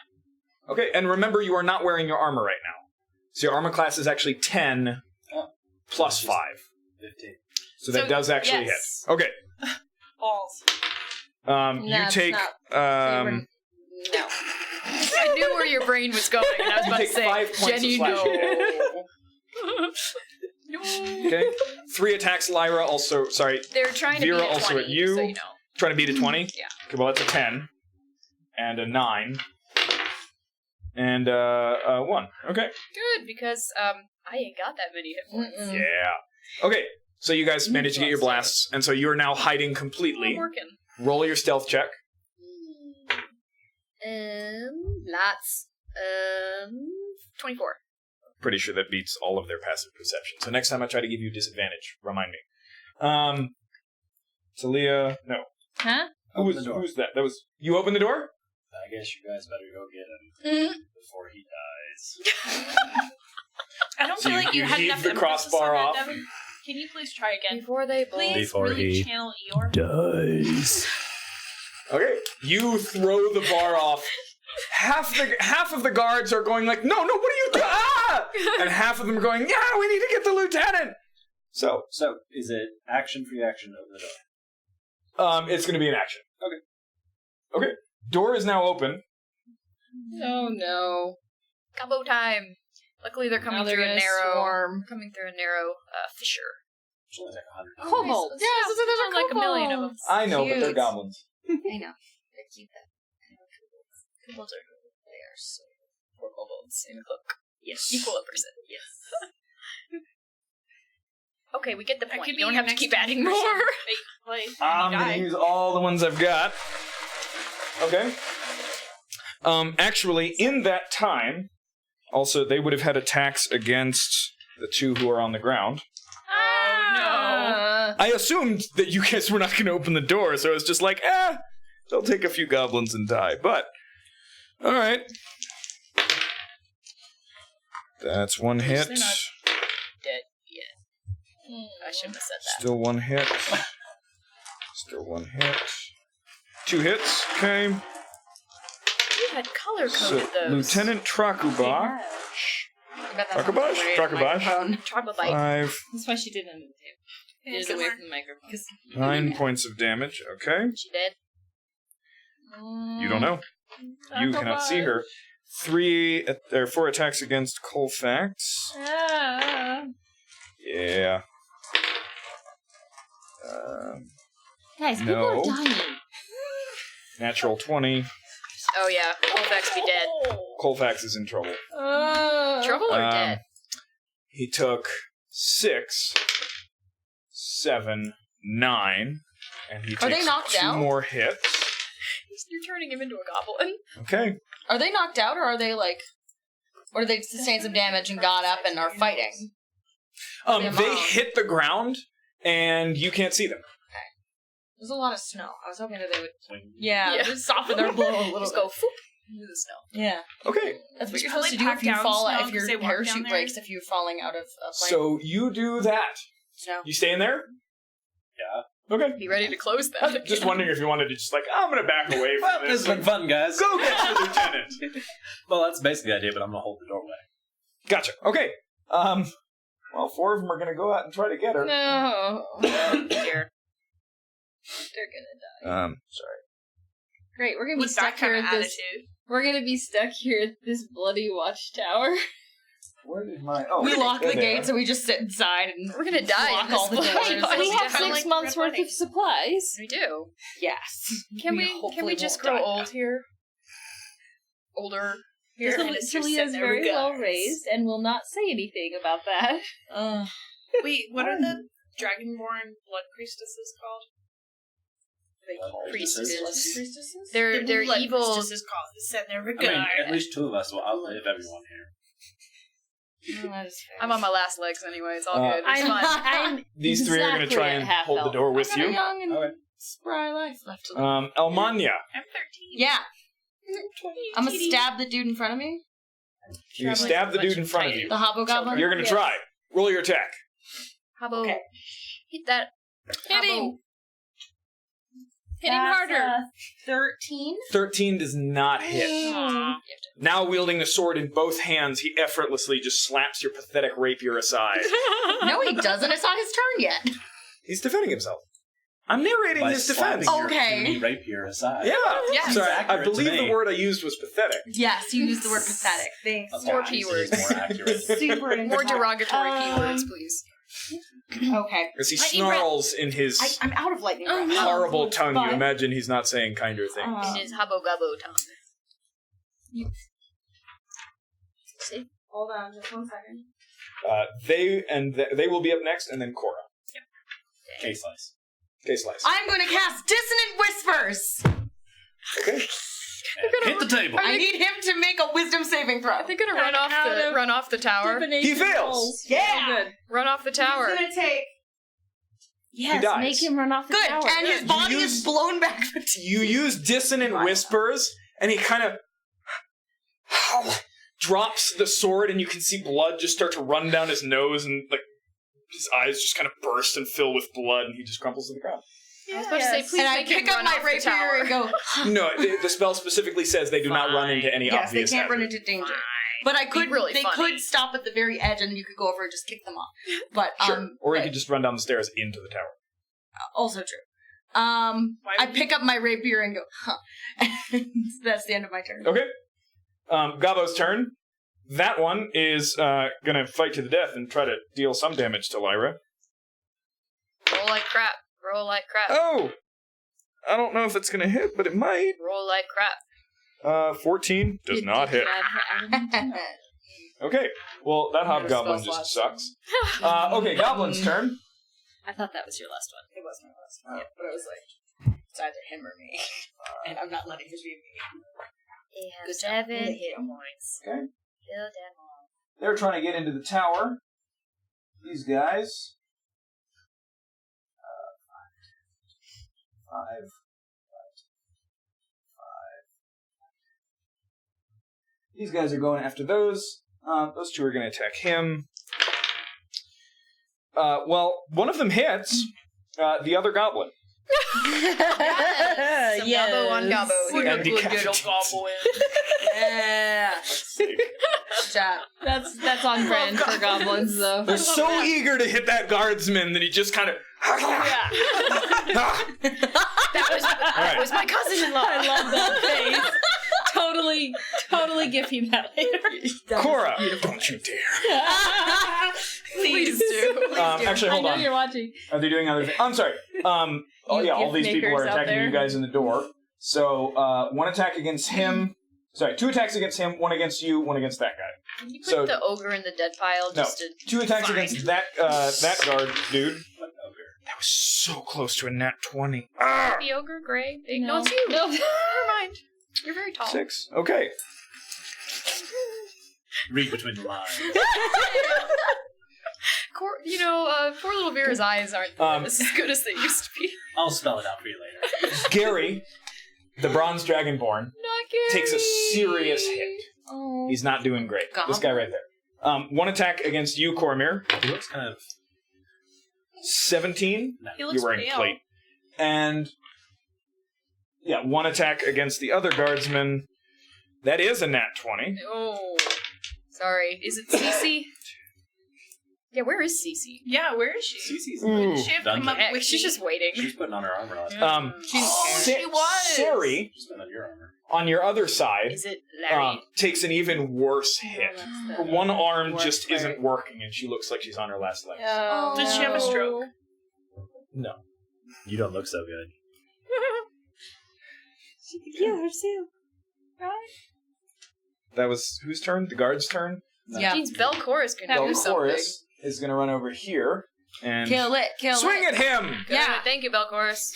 Okay, and remember, you are not wearing your armor right now. So your armor class is actually 10 Oh. plus 5. 15. So that So, does actually yes. hit. Okay. Balls. You it's take not. No. I knew where your brain was going, and I was You about to take say, 5 points Jenny, of no. slashing Okay. 3 attacks, Lyra. Also, sorry, They're trying to Vera beat a also 20, at you. so you know. trying to beat a 20. Yeah. Okay, well that's a 10 and a 9 and 1. Okay. Good, because I ain't got that many hit points. Mm-mm. Yeah. Okay. So you guys managed to get your blasts, and so you are now hiding I'm completely. working. Roll your stealth check. Lots. 24. Pretty sure that beats all of their passive perception. So next time I try to give you disadvantage, remind me. Talia, no. Huh? Open the door. Who's that? That was you. Open the door. I guess you guys better go get him before he dies. I don't So feel you- like you you had heave enough the emphasis crossbar on off? that, Devin. Can you please try again? Before they blow. Please Before really he channel Eeyore. Dies. Okay. You throw the bar off. Half of the guards are going like, no, what are you doing? Ah! And half of them are going, yeah, we need to get the lieutenant. So, So, is it action free action to open the door? it's going to be an action. Okay. Door is now open. Oh no. Combo time. Luckily, they're coming Now they're through a gonna narrow, swarm. fissure. It's only like 100. Kobolds. Yeah, Yes, there's there's like a million of them. I know, but they're Cute. goblins. I know. They're cute. Kobolds are. They are so. Poor kobolds in a cloak. Yes. Equal a person. Yes. Okay, we get the That point. could You be don't your have to next keep adding person more. that you play when I'm you going die. to use all the ones I've got. Okay. Actually, in that time, also, they would have had attacks against the 2 who are on the ground. Oh I assumed that you guys were not going to open the door, so it's just like, they'll take a few goblins and die. But, all right. That's 1 hit. They're not dead yet. I shouldn't have said that. Still 1 hit. Still 1 hit. 2 hits. Okay. You had color So, coded those. Lieutenant Trakuba. Trakabash? Trakabash. Troglodyte. 5, That's why she did it on the table. Get it away from the microphone. 9 points of damage. Okay. She dead. You don't know. You cannot see her. 4 attacks against Colfax. Yeah. Guys, people No. are dying. Natural 20. Oh yeah, Colfax be dead. Colfax is in trouble. Trouble or Um, dead? He took 6, 7, 9, and he Are they takes knocked 2 out? more hits. You're turning him into a goblin. Okay. Are they knocked out, or are they like, or did they sustain some damage and got up and are fighting? They hit the ground, and you can't see them. There's a lot of snow. I was hoping that they would, Yeah. just soften their blow a little Just bit. go foop into the snow. Yeah, Okay. that's what It's you're supposed to probably do if packed you down fall. snow If your 'cause they walk down parachute there. breaks, if you're falling out of a plane. So you do that. Snow. You stay in there? Yeah. Okay. Be ready to close that. Just wondering if you wanted to just like, I'm going to back away Well, from this this. has been fun, guys. Go get the lieutenant. Well, that's basically the idea, but I'm going to hold the doorway. Gotcha. Okay. Well, 4 of them are going to go out and try to get her. No. Dear. They're gonna die. Sorry. Great, we're gonna be With stuck that kind here of at this. attitude. We're gonna be stuck here at this bloody watchtower. Where did my... Oh, We lock the there they gates are. and we just sit inside and We're gonna die lock in this all the place. doors. We have Kinda 6 like months Red worth Wedding. of supplies. We do. Yes. Can we hopefully just won't grow die. old here? Older here? and it's just Talia sitting is there very with well guns. raised and will not say anything about that. Wait, what are the Dragonborn blood priestesses called? Priestesses. They're The blood evil. priestesses called. Send their I mean, regard. at least 2 of us will outlive everyone here. I'm on my last legs anyway. It's all good. It's fine. I'm These 3 are going to exactly try at and half hold the health. door with I've got a you. young and Okay. spry life left to live. Elmania, I'm 13. Yeah. I'm gonna stab the dude in front of me. you stab the dude in front of you. The hobgoblin. You're going to try. Roll your attack. How about Okay. hit that? Hit him. Hit him That's, harder. 13. 13 does not hit. Aw. Now wielding the sword in both hands, he effortlessly just slaps your pathetic rapier aside. No, he doesn't. It's not his turn yet. He's defending himself. I'm narrating By his defense. slapping your Okay. puny rapier aside. Yeah. Yes. Sorry, I Accurate to believe me. the word I used was pathetic. Yes, you used the word pathetic. Thanks. More Apologies, P it is words. more accurate. Super More derogatory Um, keywords, please. Okay. As he Lightning breath. snarls in his I'm out of lightning breath. horrible tongue, you fine. imagine he's not saying kinder things. In his habo gabo tongue. See? Hold on, just 1 second. They will be up next, and then Cora. K-slice. K-Slice. I'm going to cast Dissonant Whispers. Okay. Hit the table. I need him to make a wisdom saving throw. Are they gonna I'm out of run off the tower? He fails. Yeah. Good. Run off the tower. He's going to take... Yes, dies. make him run off the Good, tower. and his body You is use- blown back. You use dissonant whispers, and he kind of drops the sword, and you can see blood just start to run down his nose, and like his eyes just kind of burst and fill with blood, and he just crumples to the ground. I was about to say, please And I make him pick up run my off the rapier tower. and go, No, the spell specifically says they do not run into any yes, they obvious can't run hazard. into danger. But I could, really they funny. could stop at the very edge and you could go over and just kick them off. But, Sure. Or you but- could just run down the stairs into the tower. also true. I pick up my rapier and go, huh. And that's the end of my turn. Okay. Gabo's turn. That one is gonna fight to the death and try to deal some damage to Lyra. Roll like crap. Roll like crap. Oh! I don't know if it's gonna hit, but it might. Roll like crap. 14 does not hit. Okay. Well, that hobgoblin just sucks. Okay, Goblin's turn. I thought that was your last one. It was my last one. Yeah, but I was like, it's either him or me. And I'm not letting it be me. He has Good job. 7 Thank hit you. points. Okay. Kill them all. They're trying to get into the tower. These guys. 5. These guys are going after those. Those 2 are going to attack him. Well, one of them hits the other goblin. Some gobbo on gobbo. And Here. decapitates. Yeah. Good job. That's on brand for goblins, though. They're so eager to hit that guardsman that he just kind of... That was my cousin-in-law. I love that face. Totally give you that later. Cora, don't you dare. Please do. Actually, I hold know on. you're watching. Are they doing other things? I'm sorry. Oh You yeah, all gift these people are makers out attacking there. you guys in the door. So, 1 attack against him. Sorry, 2 attacks against him, 1 against you, 1 against that guy. Can you put So- the ogre in the dead pile No, just to 2 attacks Fine. against that guard dude. That was so close to a nat 20. Ah! the ogre, Gray? No, No. it's you. No. Never mind. You're very tall. 6. Okay. Read between the lines. Poor little Vera's eyes aren't as good as they used to be. I'll spell it out for you later. Gary, the bronze dragonborn, Not Gary. takes a serious hit. Oh. He's not doing great. This guy right there. 1 attack against you, Cormir. He looks kind of... 17. He looks You're wearing pale. plate. And 1 attack against the other guardsman. That is a nat 20. Oh. Sorry. Is it Cece? Yeah, where is Cece? Yeah, where is she? Cece's Ooh. She have to come up Heck, with she's me. just waiting. She's putting on her armor last time. She was. Sari, She's putting on your armor. on your other side, Is it Larry? takes an even worse hit. Her one arm just isn't working, and she looks like she's on her last legs. Did she have a stroke? No. You don't look so good. She could kill herself. That was whose turn? The guard's turn? Yeah. Means Belchorus can do something. Belchorus is going to run over here and Kill it. swing at him! Good. Yeah. Thank you, Belchorus.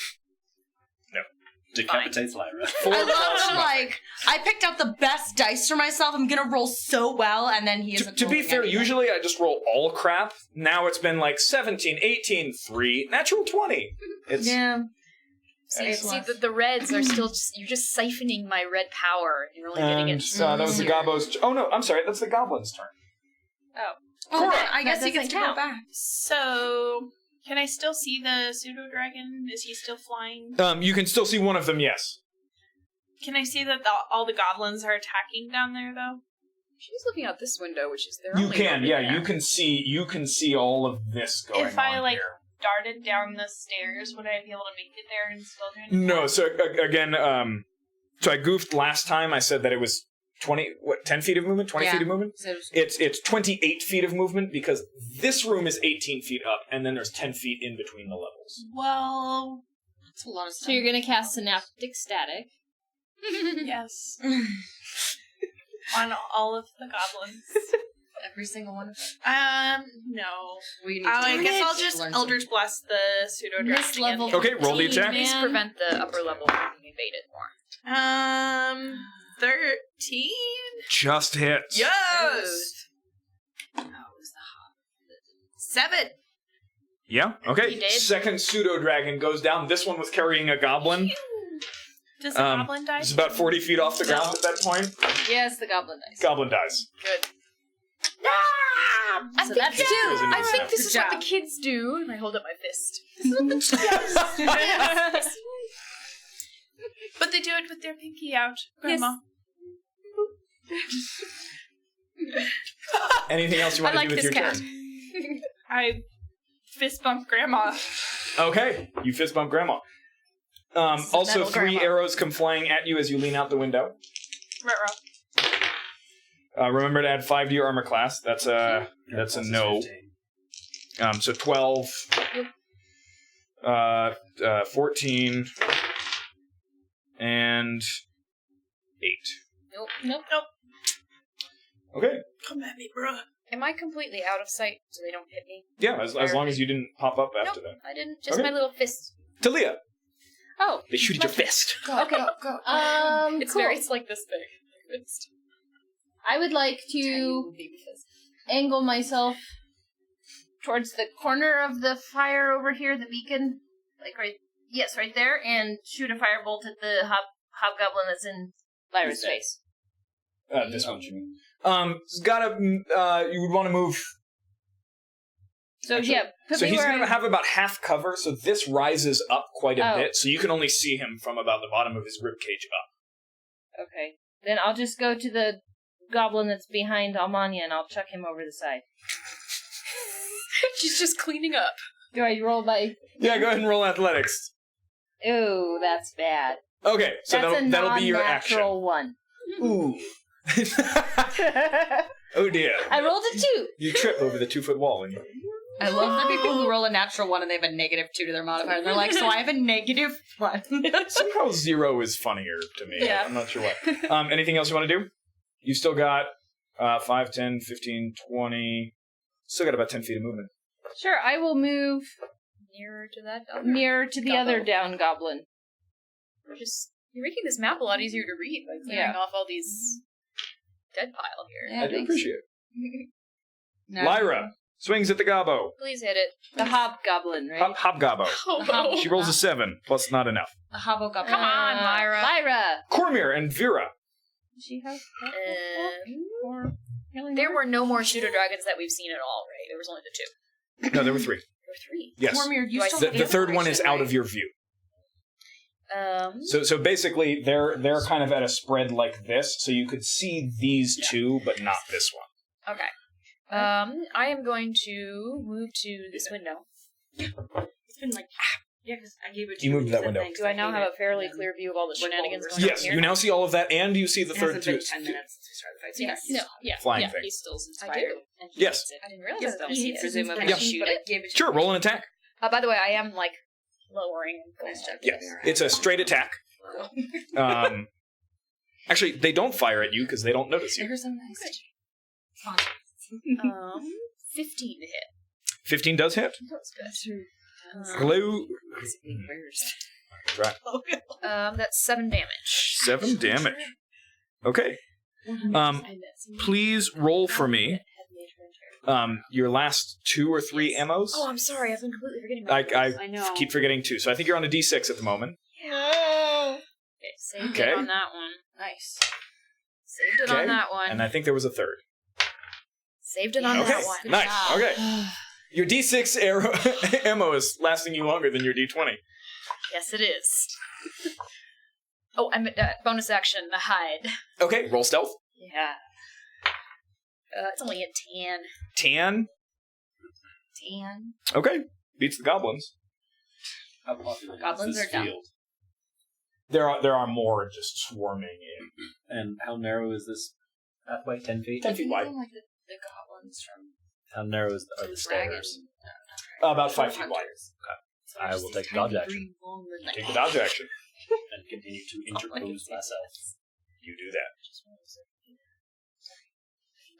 Decapitates Lyra. I love like I picked out the best dice for myself. I'm gonna roll so well, and then he isn't. To be rolling fair, anything. usually I just roll all crap. Now it's been like 17, 18, 3, natural 20. It's Yeah. See, the reds are still just, you're just siphoning my red power. And you're only getting and it. that was the Gobbo's. Oh no, I'm sorry. That's the Goblin's turn. Oh, then I that guess he gets doesn't to go count. back. So, can I still see the pseudo dragon? Is he still flying? You can still see one of them. Yes. Can I see that all the goblins are attacking down there, though? She's looking out this window, which is their You only can. window Yeah, there. you can see all of this going If I, on like, here. darted down the stairs, would I be able to make it there and still do anything? No. So again, so I goofed last time. I said that it was 10 feet of movement, 20 Yeah. feet of movement. So It's 28 feet of movement because this room is 18 feet up, and then there's 10 feet in between the levels. Well, that's a lot of So stuff. you're gonna cast Synaptic Static. yes. On all of the goblins. Every single one of them. No. We need I guess I'll to just learn Eldritch Blast the pseudo dragon Miss again. level Okay, roll the 15, attack. Please man. prevent the upper level from being invaded more. 13? Just hits. Yes! 7! Yeah. He Okay. did. Second pseudo dragon goes down. This one was carrying a goblin. Does the goblin die? It's about 40 feet off the ground at that point. Yes, the goblin dice. Goblin dies. Good. So that's two. I think this Good is what job. the kids do. And I hold up my fist. But they do it with their pinky out, Grandma. Anything else you want I to like do with this your cat. turn? I fist bump Grandma. Okay. You fist bump Grandma. Also, metal 3 grandma. arrows come flying at you as you lean out the window. Ruh-roh. Remember to add 5 to your armor class. That's a no. 15. So 12, 14, and 8. Nope. Okay. Come at me, bruh. Am I completely out of sight so they don't hit me? Yeah, as long as you didn't pop up after Nope, that. I didn't. Just Okay. my little fist. Talia. Oh, They shoot at your fist. okay. It's Cool. it's like this big. Fist. I would like to angle myself towards the corner of the fire over here, the beacon, like right there, and shoot a firebolt at the hobgoblin that's in Lyra's face. This one, you mean. You would want to move. So Actually, yeah, put So me he's where going to have about half cover, so this rises up quite a Oh. bit, so you can only see him from about the bottom of his ribcage up. Okay, then I'll just go to the goblin that's behind Almania, and I'll chuck him over the side. She's just cleaning up. Do I roll by? Yeah, go ahead and roll athletics. Ooh, that's bad. Okay, so That's that'll be your action. non-natural one. Ooh. Oh dear. I rolled a 2. You trip over the 2-foot wall and you... I love the people who roll a natural 1 and they have a -2 to their modifier. They're like, so I have a -1. Somehow 0 is funnier to me. Yeah. I'm not sure why. Anything else you want to do? You still got 5, 10, 15, 20... Still got about 10 feet of movement. Sure, I will move Nearer to that. Other. nearer to the other down goblin. You're making this map a lot easier to read by clearing off all these dead pile here. Yeah, I do thanks. appreciate it. No. Lyra swings at the gobbo. Please hit it. The hobgoblin, right? Hobgobbo. Oh, She rolls a 7, plus not enough. The hobgoblin. Come on, Lyra. Lyra! Cormir and Vera. Does she have Or there were no more pseudo dragons that we've seen at all, right? There was only the 2. No, there were 3. There were 3. Yes. Cormier, you Do I still see have The third one is inspiration, out right? of your view. Um. So basically, they're kind of at a spread like this, so you could see these two, but not this one. Okay. I am going to move to this window. It's been like Yeah, because I gave it to You you. moved that window. Do I now have a fairly clear view of all the shenanigans going on Yes, here? you now see all of that, and you see the It third hasn't two been 10 minutes since we started the fight. So Yes. No, yeah. flying yeah. thing. He still's I inspired. do. And he Yes. hates it. I didn't realize Yes, that. He hates his Presumably. Yeah. inspiration, But I but gave it to Sure, you. roll an attack. By the way, I am like lowering. Nice job. Yes, it's a straight attack. Actually, they don't fire at you because they don't notice you. There's some nice. 15 to hit. 15 does hit. That's good. Hello. Right. That's 7 damage. 7 damage. Okay. Please roll for me. Your last 2 or 3 ammos. Oh, I'm sorry. I've been completely forgetting about this. I know. keep forgetting 2, so I think you're on a D6 at the moment. Okay, saved Okay. it on that one. Nice. Saved it Okay. on that one. And I think there was a third. Saved it on Okay, that one. nice. Okay. Your D6 ammo is lasting you longer than your D20. Yes, it is. Oh, I'm bonus action, the hide. Okay, roll stealth. Yeah. It's only a 10. 10. 10. Okay, beats the goblins. How popular Goblins is this are dumb. field? There are more just swarming in. And how narrow is this pathway? 10 feet? 10 feet wide. Like the goblins from How narrow are the Dragon. stairs? About 5 feet wide. I will take dodge action Take the dodge action. and continue to interpose myself. You do that.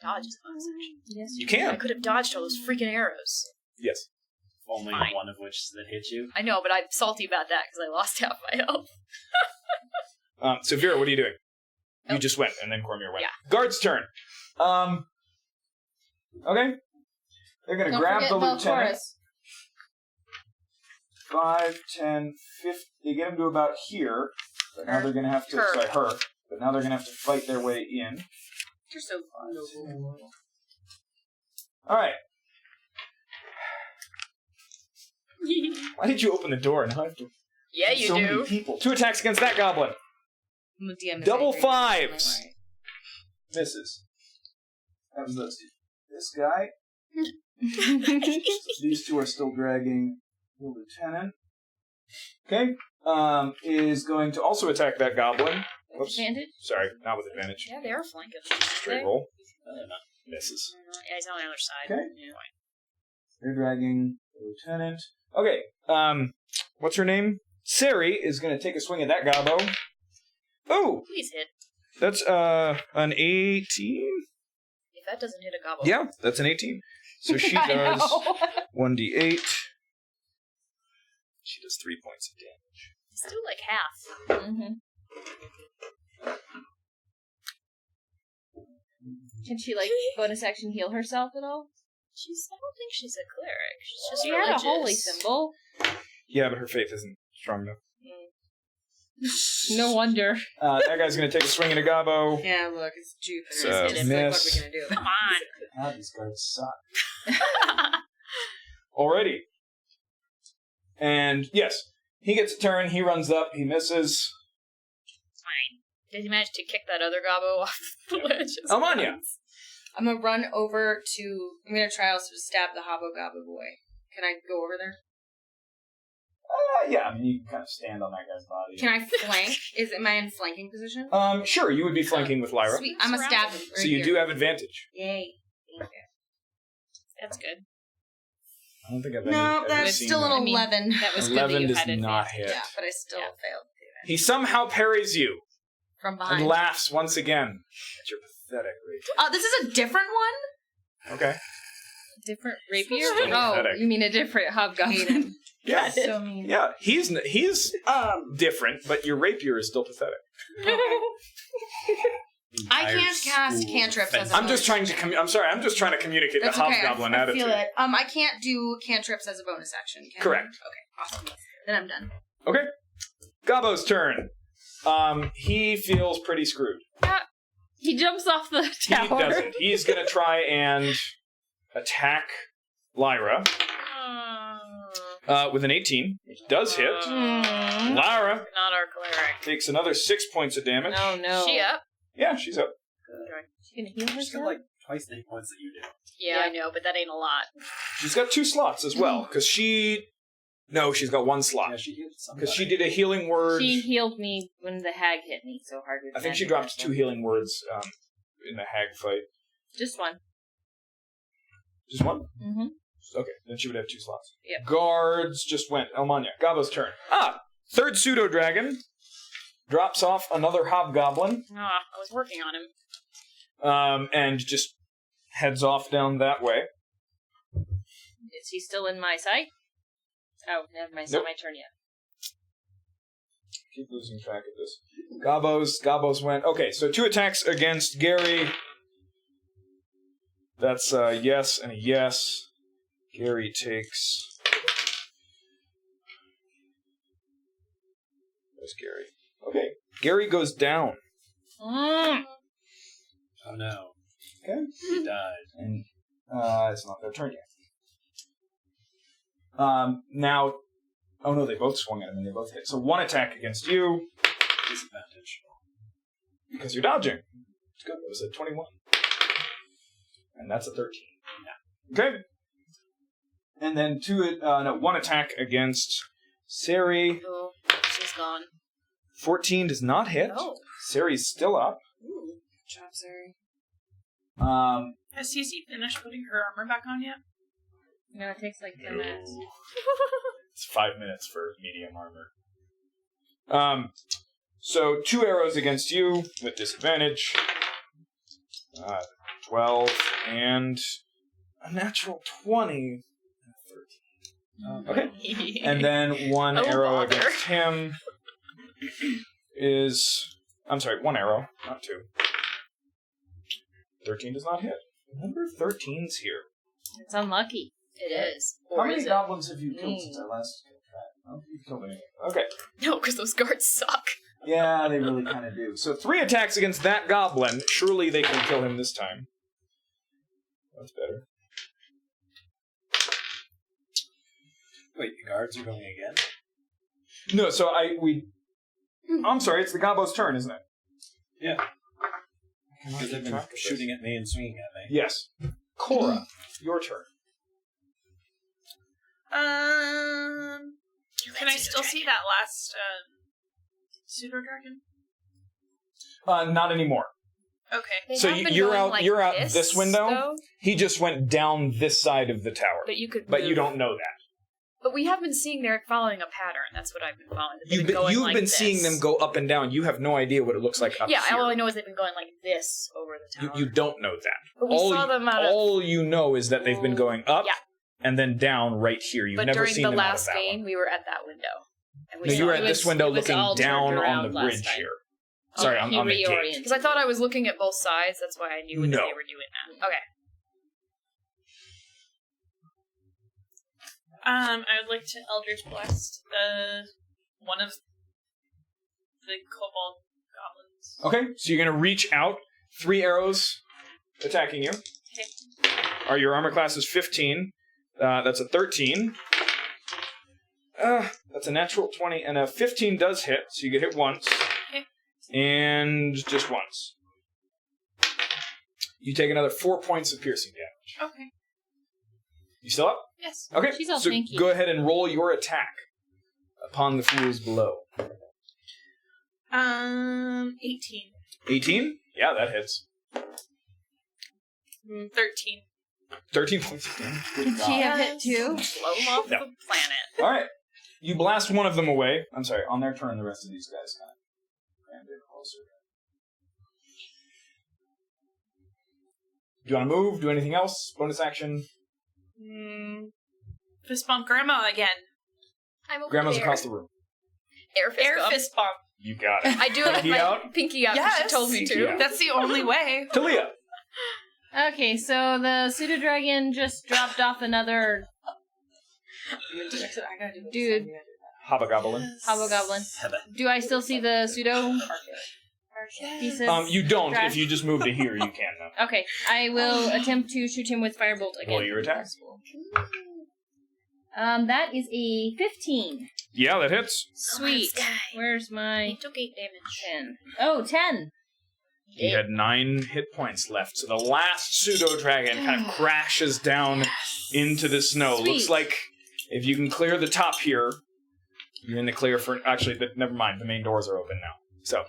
Dodge is bonus action. Yes. You I can. could have dodged all those freaking arrows. Yes. Only Fine. one of which that hit you. I know, but I'm salty about that because I lost half my health. So Vera, what are you doing? You Oh. just went, and then Cormier went. Yeah. Guard's turn. Okay. They're gonna Don't grab forget the lieutenant. Valcoris. 5, 10, 50. They get him to about here. But now they're gonna have to. Her. Sorry, her. But now they're gonna have to fight their way in. You're so fun. All right. Why did you open the door? Now I have to. Yeah, you so do. many people. 2 attacks against that goblin. Double 5s. Misses. That was this guy. These 2 are still dragging the lieutenant. Okay. Is going to also attack that goblin. Whoops. Advantage? Sorry, not with advantage. Yeah, they are flanking. Straight roll. Misses. Yeah, he's on the other side. Okay. Yeah. They're dragging the lieutenant. Okay. What's her name? Sari is going to take a swing at that gobbo. Oh, Please hit. that's an 18. If that doesn't hit a gobble. Yeah, that's an 18. So she I does know. 1d8. She does 3 points of damage. It's still like half. Mhm. Can she like bonus action heal herself at all? I don't think she's a cleric. She's just She religious. had a holy symbol. Yeah, but her faith isn't strong enough. No wonder. That guy's going to take a swing at a gobbo. Yeah, look, it's Jupiter. So, It's like, miss. what are we gonna do? Come on. God, these guards suck. Alrighty. And yes, he gets a turn. He runs up. He misses. Fine. Did he manage to kick that other gobbo off the ledge? Almania. I'm gonna run over to. I'm gonna try also to stab the Hobbo Gobbo boy. Can I go over there? Yeah, I mean, you can kind of stand on that guy's body. Can I flank? Am I in flanking position? Sure, you would be flanking with Lyra. Sweet. I'm a stab him. So you do have advantage. Yay. Thank you. That's good. I don't think I've No, ever that's seen still that. an 11. That was good that 11 you does had not advantage. hit. Yeah, but I still failed. He somehow parries you From and behind. laughs once again at your pathetic rapier. This is a different one? Okay. Different rapier? Still Oh, pathetic. you mean a different hobgoblin? Yeah. So mean. Yeah, he's different, but your rapier is still pathetic. I can't cast cantrips as a I'm just trying to I'm just trying to communicate That's the okay. hobgoblin I attitude. feel it. I can't do cantrips as a bonus action. Can I? Correct. Okay, awesome. Then I'm done. Okay. Gobbo's turn. He feels pretty screwed. He jumps off the tower. He doesn't. He's gonna try and attack Lyra with an 18. It does hit. Mm. Lyra Not our cleric. takes another 6 points of damage. Oh no. She up? Yeah, she's up. She gonna heal She's got herself? like twice the hit points that you do. Yeah, I know, but that ain't a lot. She's got 2 slots as well, because she No, she's got one slot. Yeah, she healed somebody. Because she did a healing word. She healed me when the hag hit me so hard. With I think she magic dropped missile. 2 healing words in the hag fight. Just one. Just one? Mm-hmm. Okay, then she would have 2 slots. Yep. Guards just went. Elmania. Gabo's turn. Third pseudo-dragon. Drops off another hobgoblin. I was working on him. And just heads off down that way. Is he still in my sight? Oh, never mind. It's Nope. not my turn yet. Keep losing track of this. Gabos went. Okay, so 2 attacks against Gary. That's a yes and a yes. Gary takes... Where's Gary? Okay, Gary goes down. Mm. Oh no. Okay. He died. And it's not their turn yet. Now... Oh no, they both swung at him and they both hit. So 1 attack against you. Disadvantage. Because you're dodging. It's good. It was a 21. And that's a 13. Yeah. Okay. And then 1 attack against Sari. Oh, she's gone. 14 does not hit. Oh. Sari's still up. Ooh. Good job, Sari. Has Cece finished putting her armor back on yet? No, it takes like 10 minutes. It's 5 minutes for medium armor. So 2 arrows against you with disadvantage. 12 and a natural 20. 13. Okay. And then 1 Oh, arrow bother. against him is... I'm sorry, 1 arrow, not 2. 13 does not hit. Number 13's here. It's unlucky. It is. How Or many is it? goblins have you killed since I last kept track? I don't think you've killed any. Okay. No, because those guards suck. Yeah, they really kind of do. So 3 attacks against that goblin. Surely they can kill him this time. That's better. Wait, the guards are going again? No, so I'm sorry, it's the Gabo's turn, isn't it? Yeah. Can I Because they've keep been track of this? shooting at me and swinging at me. Yes. Cora, your turn. Can I still see that last pseudo dragon? Not anymore. Okay. They So have been you're going out. like You're out this window. though, He just went down this side of the tower, but you could. but you move. don't know that. But we have been seeing they're following a pattern. That's what I've been following. They've been going You've like been this. seeing them go up and down. You have no idea what it looks like up Yeah, here. all I know is they've been going like this over the tower. You don't know that. But we saw them out of. all you know is that they've been going up Yeah. and then down right here. You've But never during seen the them out of last that game, one. we were at that window. And we No, saw you were it at was- this window it was looking all down turned on around the last bridge time. here. Sorry, Oh, on he the gate. reoriented. Because I thought I was looking at both sides. That's why I knew that No. they were doing that. Okay. I would like to Eldritch Blast one of the kobold goblins. Okay, so you're going to reach out. 3 arrows attacking you. Okay. Your armor class is 15. That's a 13. That's a natural 20, and a 15 does hit, so you get hit once. Okay. And just once. You take another 4 points of piercing damage. Okay. You still up? Yes. Okay, She's all so stinky. go ahead and roll your attack upon the fools below. 18. 18? Yeah, that hits. 13. 13 points of damage. Good Did God. she have hit too? Blow them off No. the planet. All right. You blast one of them away. I'm sorry, on their turn, the rest of these guys kind of crammed in closer. Do you want to move? Do anything else? Bonus action? Fist bump grandma again. I'm over Grandma's there. across the room. Air fist Air bump. fist bump. You got it. I do it with Pinky my out? pinky out because Yes. she told me Pinky to. out. That's the only way. Talia. Okay, so the pseudo dragon just dropped off another dude, Hobgoblin. hobgoblin. Do I still see the pseudo pieces? You don't. Trash. If you just move to here, you can now. Okay, I will attempt to shoot him with firebolt again. Roll your attack. That is a 15. Yeah, that hits. Sweet. Guy. Where's my He took 8 damage. 10? Oh, 10. He had 9 hit points left, so the last pseudo dragon kind of crashes down into the snow. Sweet. Looks like If you can clear the top here, you're in the clear for... Actually, never mind. The main doors are open now. So...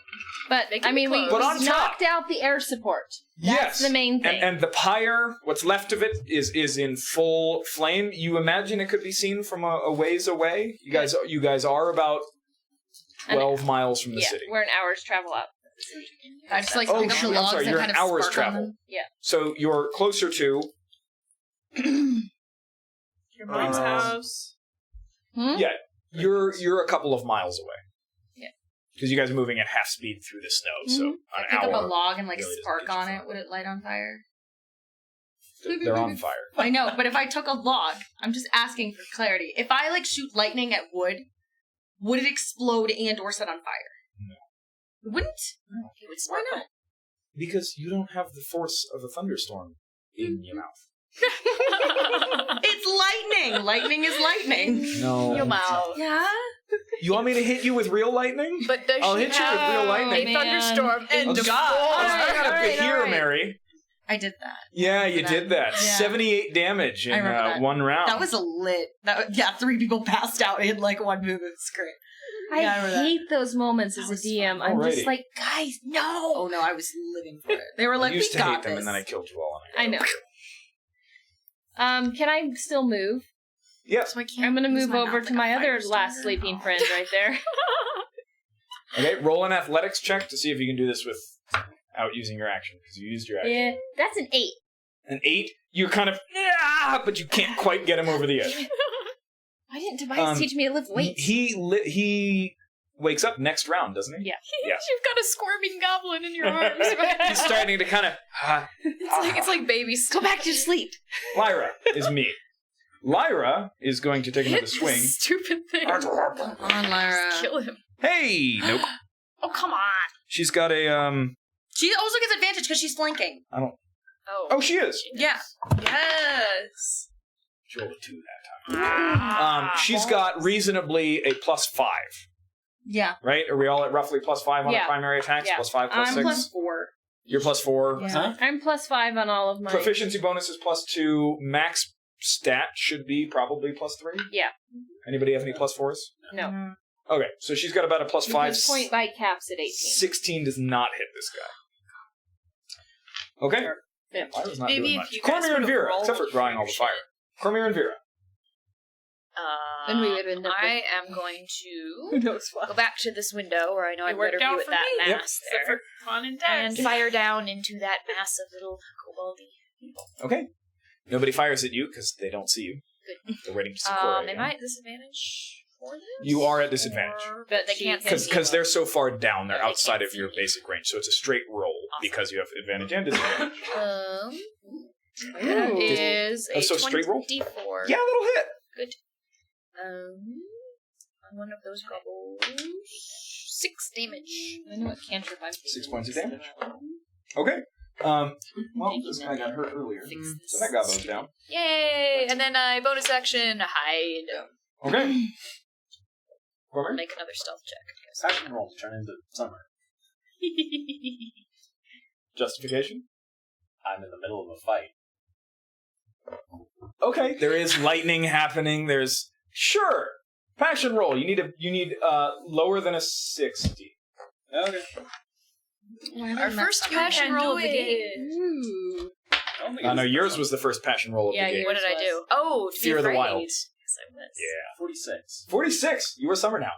But, I mean, we But on knocked top- out the air support. Yes. That's the main thing. And the pyre, what's left of it, is in full flame. You imagine it could be seen from a ways away? You guys are about 12 miles from the city. We're an hour's travel out. I just like Oh, pick up the shoot, I'm logs sorry, and you're kind an of hour's spark on travel. them. So you're closer to... Your mom's house. Yeah, you're a couple of miles away. Yeah. Because you guys are moving at half speed through the snow, so an Pick hour. up a log and like really doesn't spark get you on far. it. Would it light on fire? They're on fire. I know, but if I took a log, I'm just asking for clarity. If I like shoot lightning at wood, would it explode and or set on fire? No. It wouldn't? It would Why sparkle. not? Because you don't have the force of a thunderstorm in your mouth. It's lightning. Lightning is lightning. No. Your mouth. Yeah. You want me to hit you with real lightning? But does I'll she hit you with have real a lightning. thunderstorm I'll and just- God? I got a Alright, bit here, alright. Mary. I did that. Yeah, you that. did that. Yeah. 78 damage in I remember that. one round. That was a lit. Yeah, 3 people passed out in like one move. It was great. I Yeah, I remember that. hate those moments as That a was DM. I'm Alrighty. just like, guys, no! Oh no, I was living for it. They were like, I used we to got hate them, this. and then I killed you all. I know. Can I still move? Yes. So I can't I'm gonna use move my over mouth to like my a other fire last starter. sleeping friend right there. Okay, roll an athletics check to see if you can do this without using your action, because you used your action. Yeah, that's an 8. An 8, you're kind of, but you can't quite get him over the edge. Why didn't Tobias teach me to lift weights? He wakes up next round, doesn't he? Yeah. Yeah. You've got a squirming goblin in your arms. He's starting to kind of... it's like baby Go back to sleep. Lyra is me. Lyra is going to take another swing. Stupid thing. Come on, Lyra. Kill him. Hey! Nope. Oh, come on. She's got a, She also gets advantage because she's flanking. Oh, she is. Yeah. Yes. She rolled a 2 that time. She's got reasonably a +5, Yeah. right? Are we all at roughly +5 on Yeah. the primary attacks? Yeah. +5, +6? I'm +4. You're +4. Yeah. Huh? I'm +5 on all of my... Proficiency bonus is +2. Max stat should be probably +3. Yeah. Anybody have any +4s? No. Okay, so she's got about a +5. Because point by caps at 18. 16 does not hit this guy. Okay. Yeah. Lyra's not Maybe doing if much. you guys Cormier and would've Vera, rolled except for drawing all the fire. Cormier and Vera. Then we would end up I am going Who to knows what? go back to this window where I know It I better worked view out at for that me. mass Except there. for Quan and And Dex. fire down into that mass of little koboldy people. Okay. Nobody fires at you because they don't see you. Good. They're waiting to score. Am I at disadvantage for this? You are at disadvantage. Or- But they can't see Because me. they're so far down, they're Yeah, they outside can't of your see me. basic range. So it's a straight roll because you have advantage and disadvantage. That is a so straight roll? 24. Yeah, that'll hit. Good. On one of those gobbles, 6 damage. I know what cantrip I'm 6 points of damage. Okay. Well, this guy got hurt earlier, so that guy goes down. Yay! And then I bonus action hide. Okay. I'll Cormier? make another stealth check. Action roll to turn into summer. Justification? I'm in the middle of a fight. Okay. There is lightning happening. There's sure passion roll. You need lower than a 60. Okay. Our first passion roll of the game. Ooh. I don't think No, it's- yours was the first passion roll of Yeah, the game. What did I do? Oh, to be Fear of the afraid. Wilds. Yes, I was. Yeah. 46. 46. You are summer now.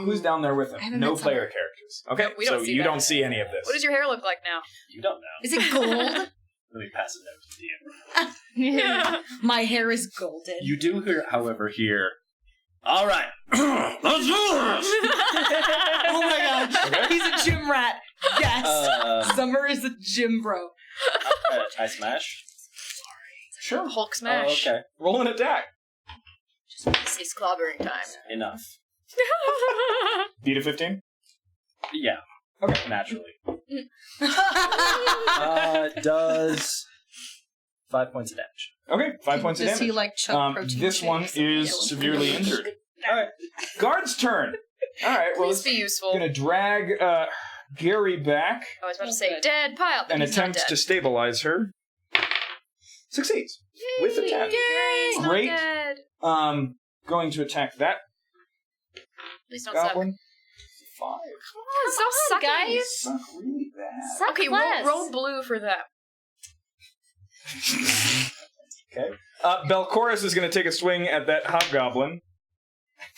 Who's down there with I him? haven't No met player characters. Okay, No, we don't so see you that. don't see any of this. What does your hair look like now? You don't know. Is it gold? Let me pass it over to the DM. My hair is golden. You do, however, hear. All right, let's do this. Oh my gosh. Okay. He's a gym rat. Yes. Summer is a gym bro. I smash. Sure. Hulk smash. Oh, okay. Roll an attack. Just want to say clobbering time. Enough. Beat a 15? Yeah. Okay. Naturally. Does 5 points of damage. Okay, 5 points of Does damage. he like chuck protein This one shakes? is severely injured. Alright. Guard's turn. Alright, well, Please it's be useful. gonna drag Gary back I was about to say dead pile. but and he's not attempt dead. to stabilize her. Succeeds. With a 10. He's not Great. dead. Going to attack that Please don't suck. goblin. 5. Come on, stop sucking. guys. Suck really bad. Suck Okay, less. roll blue for that. Okay. Belchorus is going to take a swing at that hobgoblin.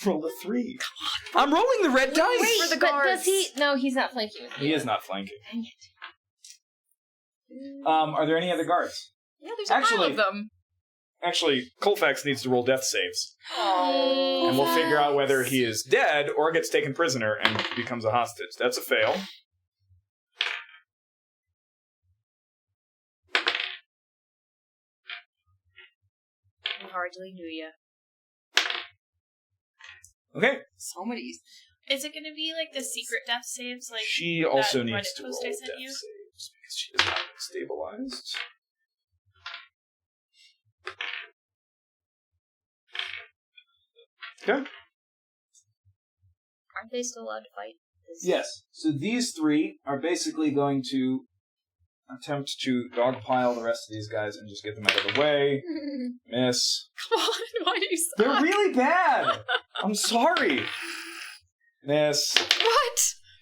Roll a 3. Come on. I'm rolling the red dice. Wait, for the But guards. does he? No, he's not flanking. He is not flanking. Dang it. Are there any other guards? Yeah, there's a pile of them. Actually, Colfax needs to roll death saves. Oh. And we'll figure out whether he is dead or gets taken prisoner and becomes a hostage. That's a fail. I hardly knew you. Okay. So many. Is it going to be like the secret death saves? Like She also that needs Reddit to roll post I death sent you? saves because she is not stabilized. Okay. Aren't they still allowed to fight? Yes. So these three are basically going to attempt to dogpile the rest of these guys and just get them out of the way. Miss. Come on, why do you suck? They're really bad. I'm sorry. Miss. What?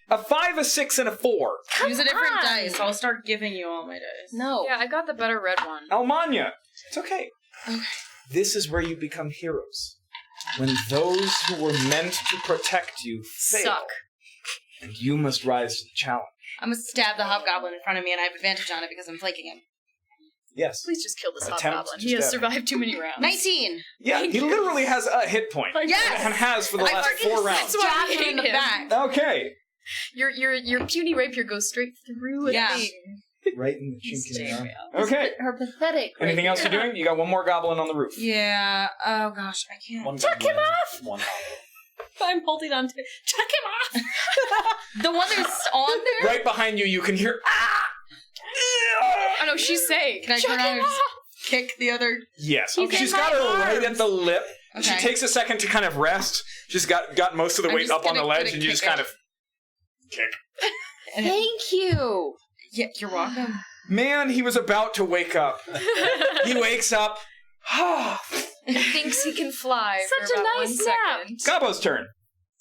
A 5, a 6, and a 4. Use a different on. dice. I'll start giving you all my dice. No. Yeah, I got the better red one. Almanya. It's okay. This is where you become heroes. When those who were meant to protect you fail. Suck. And you must rise to the challenge. I'm gonna stab the hobgoblin in front of me, and I have advantage on it because I'm flanking him. Yes. Please just kill this Attempt hobgoblin. to He has stab survived too many rounds. 19! Yeah, he literally has a hit point. Yes! And has for the I last freaking 4 rounds. That's why we Stabbed him in hate the him. back. Okay. Your puny rapier goes straight through a Yeah. thing. Right in the chink in the arm. Stereo. Okay. Her pathetic. Anything else you're doing? You got one more goblin on the roof. Yeah. Oh gosh, I can't. One Chuck him goblin, off! One hollow. I'm holding on to it. Chuck him off! The one that's on there? Right behind you, you can hear. Oh no, she's safe. Can I turn around and just kick the other? Yes. He's She's in got my her right arms. at the lip. Okay. She takes a second to kind of rest. She's got most of the I'm weight just up on the gonna- ledge, gonna and you just kick kind it. of kick. Thank you. Yeah, you're welcome. Man, he was about to wake up. He wakes up. He thinks he can fly Such for a about nice 1 second. Gobbo's turn.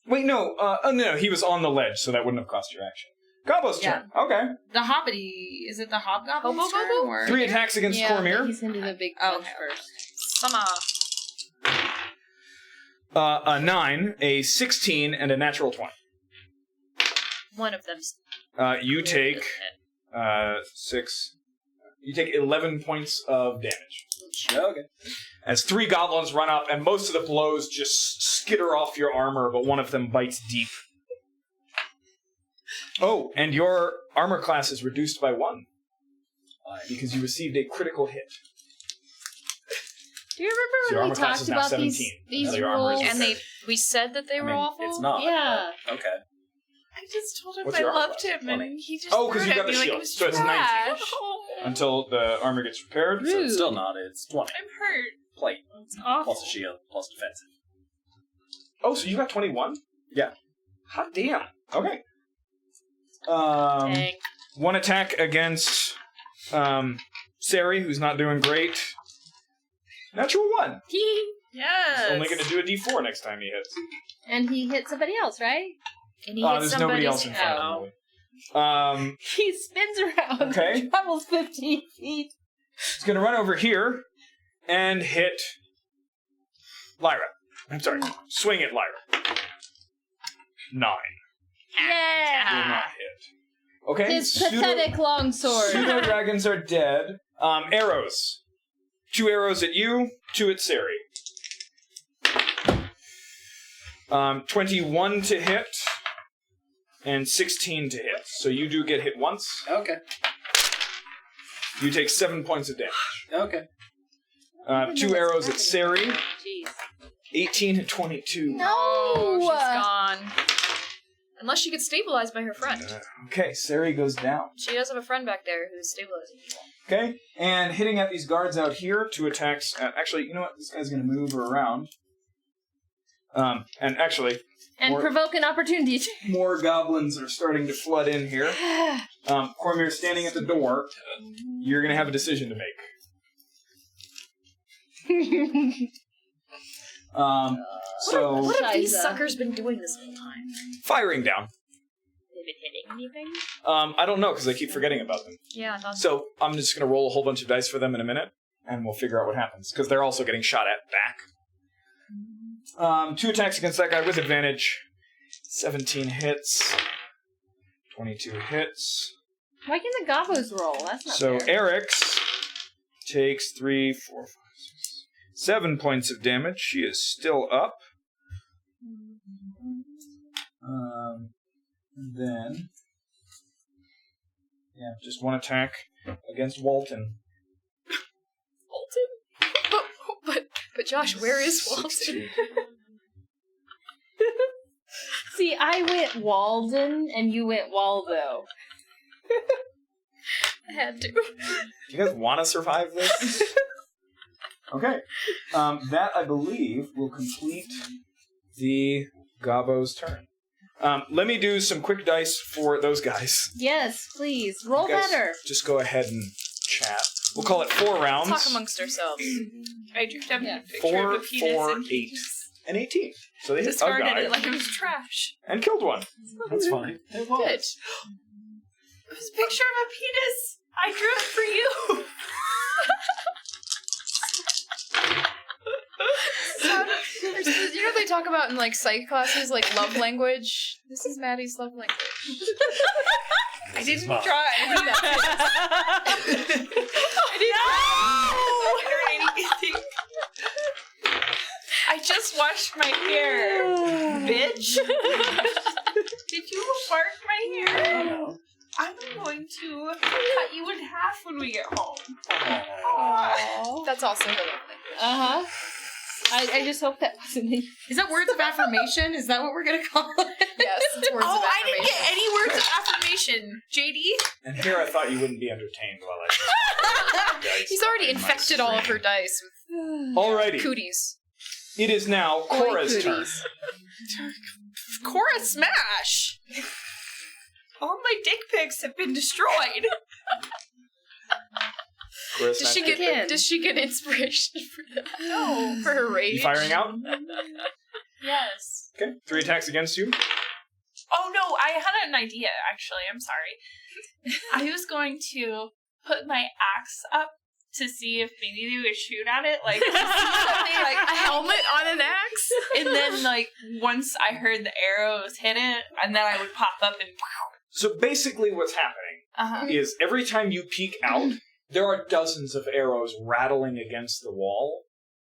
Wait, no. No, he was on the ledge, so that wouldn't have cost your action. Gobbo's Yeah. turn. Okay. The hoppity, is it the hobgoblin's Hobo turn? Bobo? Or... 3 attacks against Yeah, Cormir. but he's into the big Oh, punch okay. first. Summer. A 9, a 16, and a natural 20. One of them's You take 6. You take 11 points of damage. Okay. As 3 goblins run up, and most of the blows just skitter off your armor, but one of them bites deep. Oh, and your armor class is reduced by 1 because you received a critical hit. Do you So your remember when armor we class talked is now about 17. these So your armor is rules? And we said that they were awful. It's not. Yeah. but Okay. I just told him What's I your armor loved class? him, and 20. he just Oh, 'cause threw you it got at the me like shield, it was so it's 19. trash. Until the armor gets repaired. So Rude. it's still not. It's 20. I'm hurt. Plate. It's awful. Plus a shield. Plus defensive. Oh, so you got 21? Yeah. Hot damn. Okay. Dang. 1 attack against Sari, who's not doing great. Natural 1. Yes. Only going to do a D4 next time he hits. And he hit somebody else, right? And he hit There's nobody somebody's else in front elbow. of him. He spins around. Okay. And travels 15 feet. He's going to run over here and hit Lyra. I'm sorry. Swing at Lyra. 9. Will Yeah. not hit. Okay. His pathetic longsword. Pseudo dragons are dead. Arrows. 2 arrows at you, 2 at Sari. 21 to hit, and 16 to hit. So you do get hit once. Okay. You take 7 points of damage. Okay. 2 arrows at Sari. Jeez. 18 and 22. Oh, she's No. gone. Unless she gets stabilized by her friend. Okay, Sari goes down. She does have a friend back there who's stabilizing people. Okay, and hitting at these guards out here, 2 attacks. Actually, you know what? This guy's going to move her around. And actually, And More- provoke an opportunity. more goblins are starting to flood in here. Cormier's standing at the door. You're going to have a decision to make. So What have these Shiza. suckers been doing this whole time? firing down. They've been hitting anything? I don't know because I keep forgetting about them. Yeah, I thought So I'm just going to roll a whole bunch of dice for them in a minute, and we'll figure out what happens because they're also getting shot at back. 2 attacks against that guy with advantage. 17 hits. 22 hits. Why can the Gobos roll? That's not So fair. Eric's takes 3, 4, 5, 6, 7 points of damage. She is still up. Then, yeah, just 1 attack against Walton. Walton? But Josh, where is Walton? See, I went Walden and you went Waldo. I had to. Do you guys want to survive this? Okay. That, I believe, will complete the Gobbo's turn. Let me do some quick dice for those guys. Yes, please. Roll You guys better. Just go ahead and chat. We'll call it 4 rounds. Talk amongst ourselves. I drew down Yeah. a picture 4, of a penis 4, and 8, and 18. So they hit a discarded guy it like it was trash. and killed one. That's fine. Good. It was a picture of a penis. I drew it for you. You know they talk about in like psych classes, like love language. This is Maddie's love language. I didn't mine. try. I didn't anything. I just washed my hair, bitch. Did you bark my hair? I'm going to cut you in half when we get home. That's also her love language. Uh-huh. I just hope that wasn't me. Is that words of affirmation? Is that what we're gonna call it? Yes, it's words of I didn't affirmation. get any words of affirmation. JD? And here I thought you wouldn't be entertained while I just He's already infected all of her dice with Alrighty. cooties. It is now Cora's turn. Cora smash! All my dick pics have been destroyed. Cora's Does she turn. Again. Does she get inspiration for that? No. For her rage? You firing out? Yes. Okay. 3 attacks against you. Oh no, I had an idea actually. I'm sorry. I was going to put my axe up to see if maybe they would shoot at it, like to see something like A helmet on an axe? and then like once I heard the arrows hit it, and then I would pop up and. So basically what's happening Uh-huh. is every time you peek out, there are dozens of arrows rattling against the wall,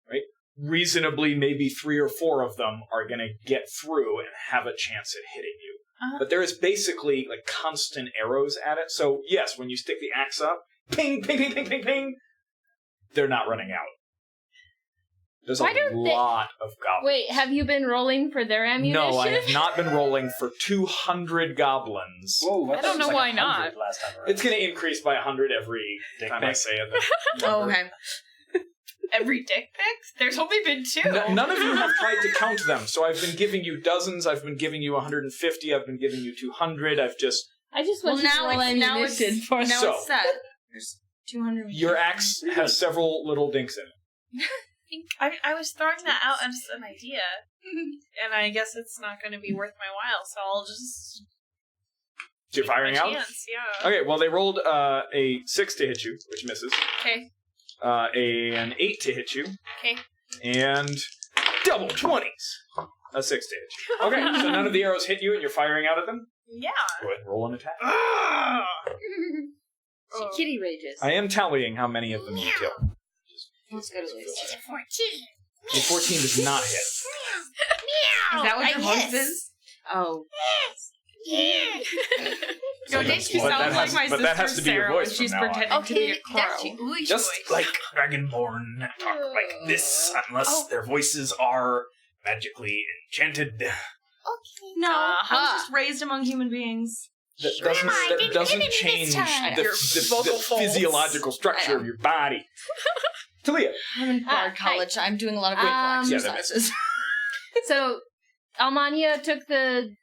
right? Reasonably, maybe 3 or 4 of them are going to get through and have a chance at hitting you. Uh-huh. But there is basically like constant arrows at it. So yes, when you stick the axe up, ping, ping, ping, ping, ping, ping, they're not running out. There's Why a don't they- lot of goblins. Wait, have you been rolling for their ammunition? No, I have not been rolling for 200 goblins. Whoa, I don't know why not. Last time around. It's going to increase by 100 every Dick time I pic. say it. Oh, okay. Every dick pic? There's only been 2. None of you have tried to count them, so I've been giving you dozens, I've been giving you 150, I've been giving you 200, I just Well, want you to now roll it's ammunition for now So- it's set. There's 200. Your axe has several little dinks in it. I was throwing that out as an idea, and I guess it's not going to be worth my while, so I'll just. So you're firing my out? chance, yeah. Okay, well, they rolled a 6 to hit you, which misses. Okay. An 8 to hit you. Okay. And double 20s. A 6 to hit you. Okay, so none of the arrows hit you and you're firing out at them? Yeah. Go ahead and roll an attack. She kitty rages. I am tallying how many of them you kill. Let's go to this. 14. A 14 does not hit. Is that what your voice is? Oh. No, didn't you But sound that like has- my but that has sister to be your Sarah voice when she's from now on. pretending to be a crow? that's your Just voice. like Dragonborn talk like this, unless their voices are magically enchanted. No, I Uh-huh. was just raised among human beings. That doesn't change the Your vocal folds. physiological structure of your body. Talia. I'm in bard hi. college. I'm doing a lot of vocal Yeah, that exercises. So, Almania took the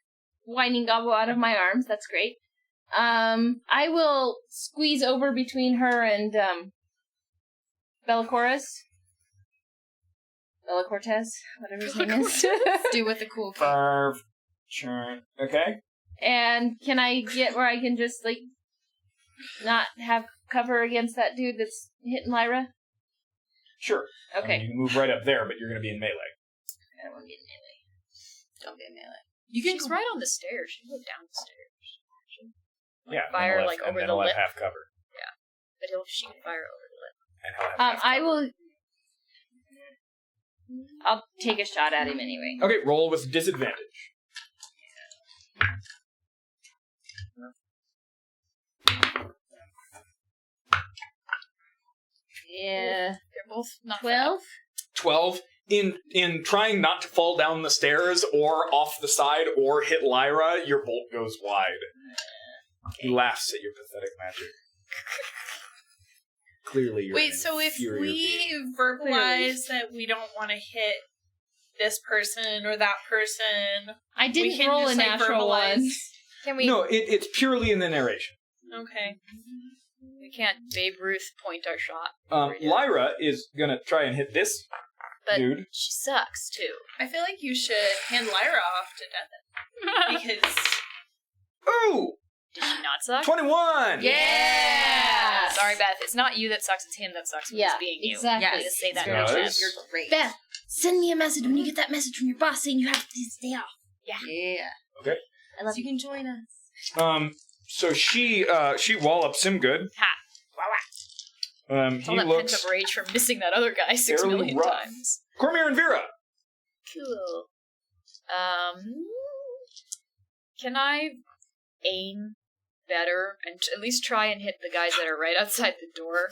whining gobble out of my arms. That's great. I will squeeze over between her and Bellacoris Bella Cortez, whatever his name is. Do with the cool. Ferv. Sure. Okay. And can I get where I can just, like, not have cover against that dude that's hitting Lyra? Sure. Okay. You can move right up there, but you're going to be in melee. I don't want to be in melee. Don't be in melee. You can She's right on the stairs. She can go down the stairs. Yeah. Fire, then like, and over then the he'll have lip. half cover. But she can fire over the lip. And he'll have half I cover. will... I'll take a shot at him anyway. Okay, roll with disadvantage. Yeah. They're both not 12? 12. In trying not to fall down the stairs or off the side or hit Lyra, your bolt goes wide. He laughs at your pathetic magic. Clearly, you're Wait, an so if inferior we being. verbalize that we don't want to hit this person or that person, I we didn't can roll just, a like, natural verbalize. one. Can we? No, it's purely in the narration. Okay. We can't Babe Ruth point our shot. Lyra is gonna try and hit this But dude. she sucks too. I feel like you should hand Lyra off to death because Ooh! Did she not suck? 21! Yeah! Sorry, Beth. It's not you that sucks, it's him that sucks. Yeah, It's being you. exactly. Just say that No, in the chat. it's- You're great. Beth, send me a message when you get that message from your boss saying you have to stay off. Yeah. Okay. I love So you can join us. So she wallops him good. Ha! He All that looks... pent-up rage from missing that other guy 6 fairly million rough. times. Cormier and Vera! Cool. Can I aim better and at least try and hit the guys that are right outside the door?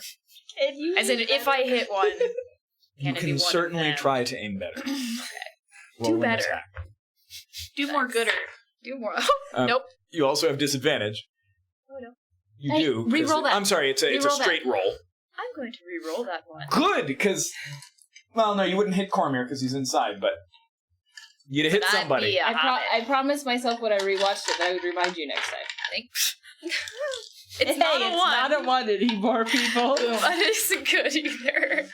As in, if I hit one, You it be can one of certainly them? try to aim better. Do Roll an better. attack. do more gooder. Do more. Um, Nope. You also have disadvantage. Oh no. You Hey, do. 'cause re-roll that. I'm sorry, it's a Re-roll that. straight roll. I'm going to re-roll that one. Good, because... Well, no, you wouldn't hit Cormier because he's inside, but... You'd hit That'd somebody. be a I habit. promised myself when I rewatched it that I would remind you next time. Thanks. It's not a one. not a one anymore, people. That isn't good either.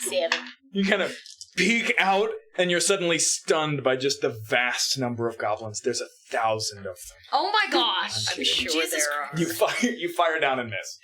7. You kind of peek out, and you're suddenly stunned by just the vast number of goblins. There's 1,000 of them. Oh my gosh. I'm sure Jesus there are. You fire down and miss.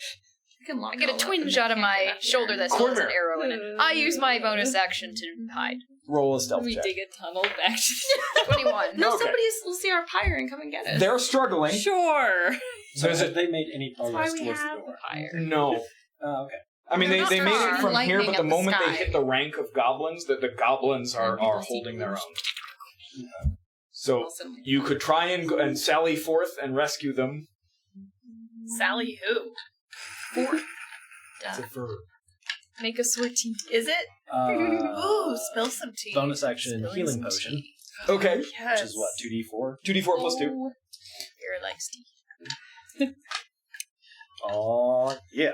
I get a twinge out of my shoulder that still has an arrow in it. I use my bonus action to hide. Roll a stealth We check. dig a tunnel back to 21. No, Okay. somebody will see our pyre and come and get us. They're struggling. Sure. So There's have they made any progress why we towards the have door? No. Oh, okay. I mean, They're they not made it strong. from here, Lightning but at the the moment they sky. hit the rank of goblins, the goblins are holding their own. So you could try and go and sally forth and rescue them. Sally who? It's a verb. Make a sortie. Is it? Ooh, spill some tea. Bonus action Spilling healing some potion, tea. Okay. Yes. which is what, 2d4? 2d4 plus 2. Vera likes tea. Oh, yeah.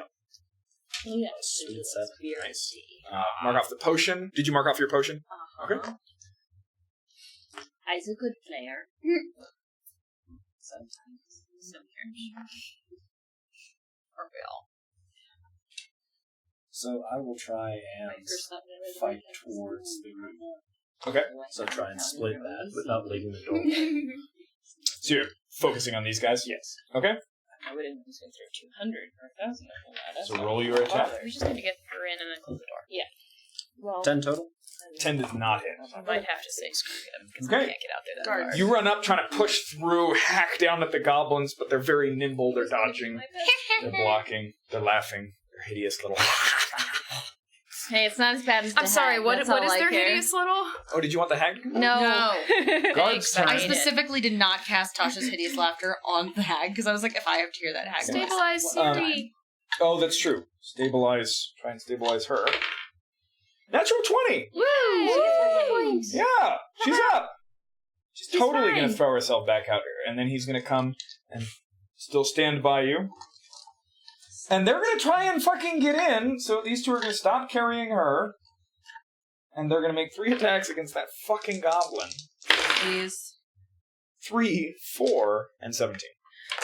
Yeah. Sweet 7. Nice. Mark off the potion. Did you mark off your potion? Okay. I's a good player. Sometimes. Sometimes. Or we all. So I will try and fight towards the group. Okay. So try and split that without leaving the door. So you're focusing on these guys? Yes. Okay. I would have just been through 200 or 1,000 of that. So roll your attack. We just need to get her in and then close the door. Well, 10 total? 10 does not hit. I might have to say screw him because Okay. I can't get out there that hard. You run up trying to push through, hack down at the goblins, but they're very nimble. They're dodging. They're blocking. They're laughing. They're hideous little... hey, it's not as bad as the I'm sorry, hag, what that's is all I their care. hideous little? Oh, did you want the hag? No. Guards Thanks, turn. I hate it. specifically did not cast Tasha's hideous laughter on the hag because I was like, if I have to hear that hag voice. Stabilize CD. Oh, that's true. Stabilize. Try and stabilize her. Natural 20! Woo! Yeah! She's up! She's totally fine. gonna throw herself back out here. And then he's gonna come and still stand by you. And they're gonna try and fucking get in, so these two are gonna stop carrying her. And they're gonna make 3 attacks against that fucking goblin. Please. 3, 4, and 17.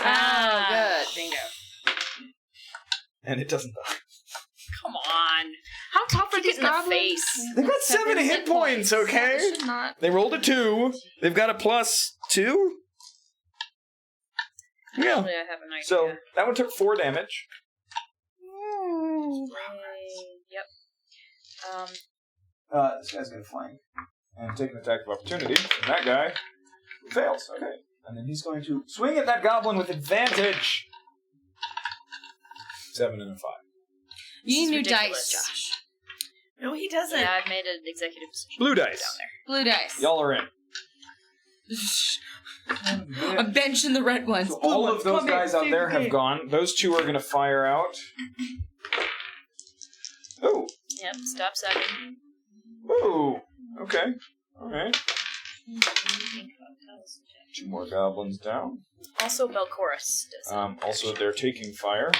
Oh, good. Bingo. And it doesn't die. Come on. How tough are these in the goblins? face. They've got 7 hit points, okay? Should not. They rolled a 2. They've got a +2. Yeah. Actually, I have an idea. So that one took 4 damage. Yep. This guy's gonna flank and take an attack of opportunity from that guy who fails. Okay. And then he's going to swing at that goblin with advantage. 7 and a 5. You need new ridiculous. dice, Josh. No, he doesn't. Yeah, I've made an executive decision. Blue dice. Down there. Blue dice. Y'all are in. I'm benching the red ones. So Blue all ones, of those come guys in, out save there the have game. gone. Those 2 are going to fire out. Oh. Yep, stop sucking. Oh. Okay. All right. 2 more goblins down. Also, Belchorus does that. Also, they're taking fire.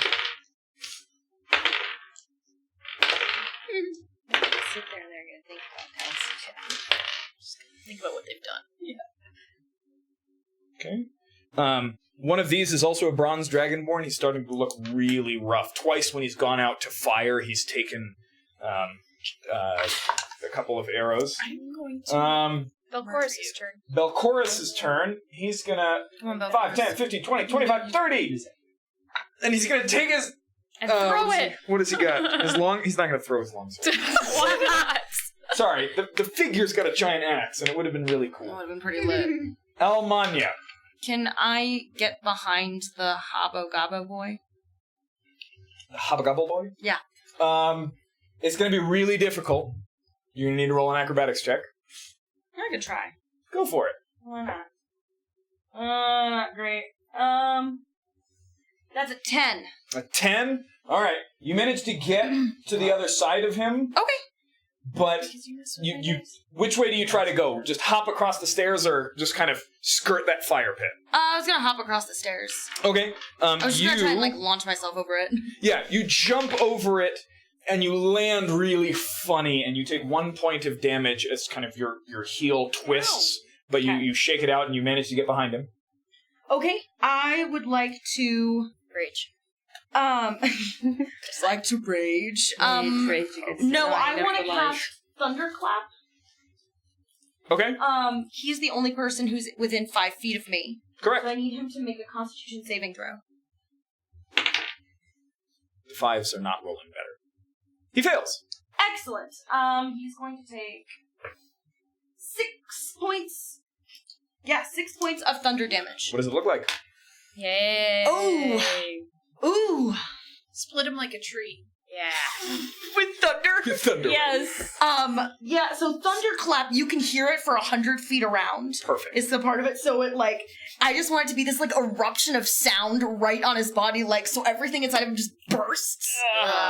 Sit there and they're going to think about Constitution. Just gonna think about what they've done. Okay. One of these is also a bronze dragonborn. He's starting to look really rough. Twice when he's gone out to fire, he's taken a couple of arrows. I'm going to... Belchorus' turn. Belchorus' turn. He's gonna... Come on, 5, 10, 15, 20, 25, 30! And he's gonna take his... And throw it! What has he got? His long... He's not gonna throw his long sword. Why not? Sorry, the figure's got a giant axe, and it would have been really That cool. would have been pretty lit. Almanya. Can I get behind the Habo Gabo boy? The Hobgobble boy? Yeah. It's gonna be really difficult. You're gonna need to roll an acrobatics check. I could try. Go for it. Why not? Not great. That's a 10. A 10? Alright. You managed to get to the other side of him, Okay. but you which way do you try to go? Just hop across the stairs or just kind of skirt that fire pit? I was gonna hop across the stairs. Okay. I was just gonna try and like launch myself over it. Yeah, you jump over it and you land really funny and you take 1 point of damage as kind of your heel twists, but you shake it out and you manage to get behind him. Okay. I would like to Rage. just like to rage. No, I want to cast Thunderclap. Okay, He's the only person who's within 5 feet of me. correct. So I need him to make a Constitution saving throw. The 5s are not rolling better. He fails. Excellent. He's going to take 6 points. Yeah, 6 points of thunder damage. What does it look like? Yay! Oh. Ooh. Split him like a tree. Yeah. With thunder. Thunder. Yes. Yeah, so thunderclap, you can hear it for 100 feet around. Perfect. Is the part of it. So it like, I just want it to be this like eruption of sound right on his body, like so everything inside of him just bursts.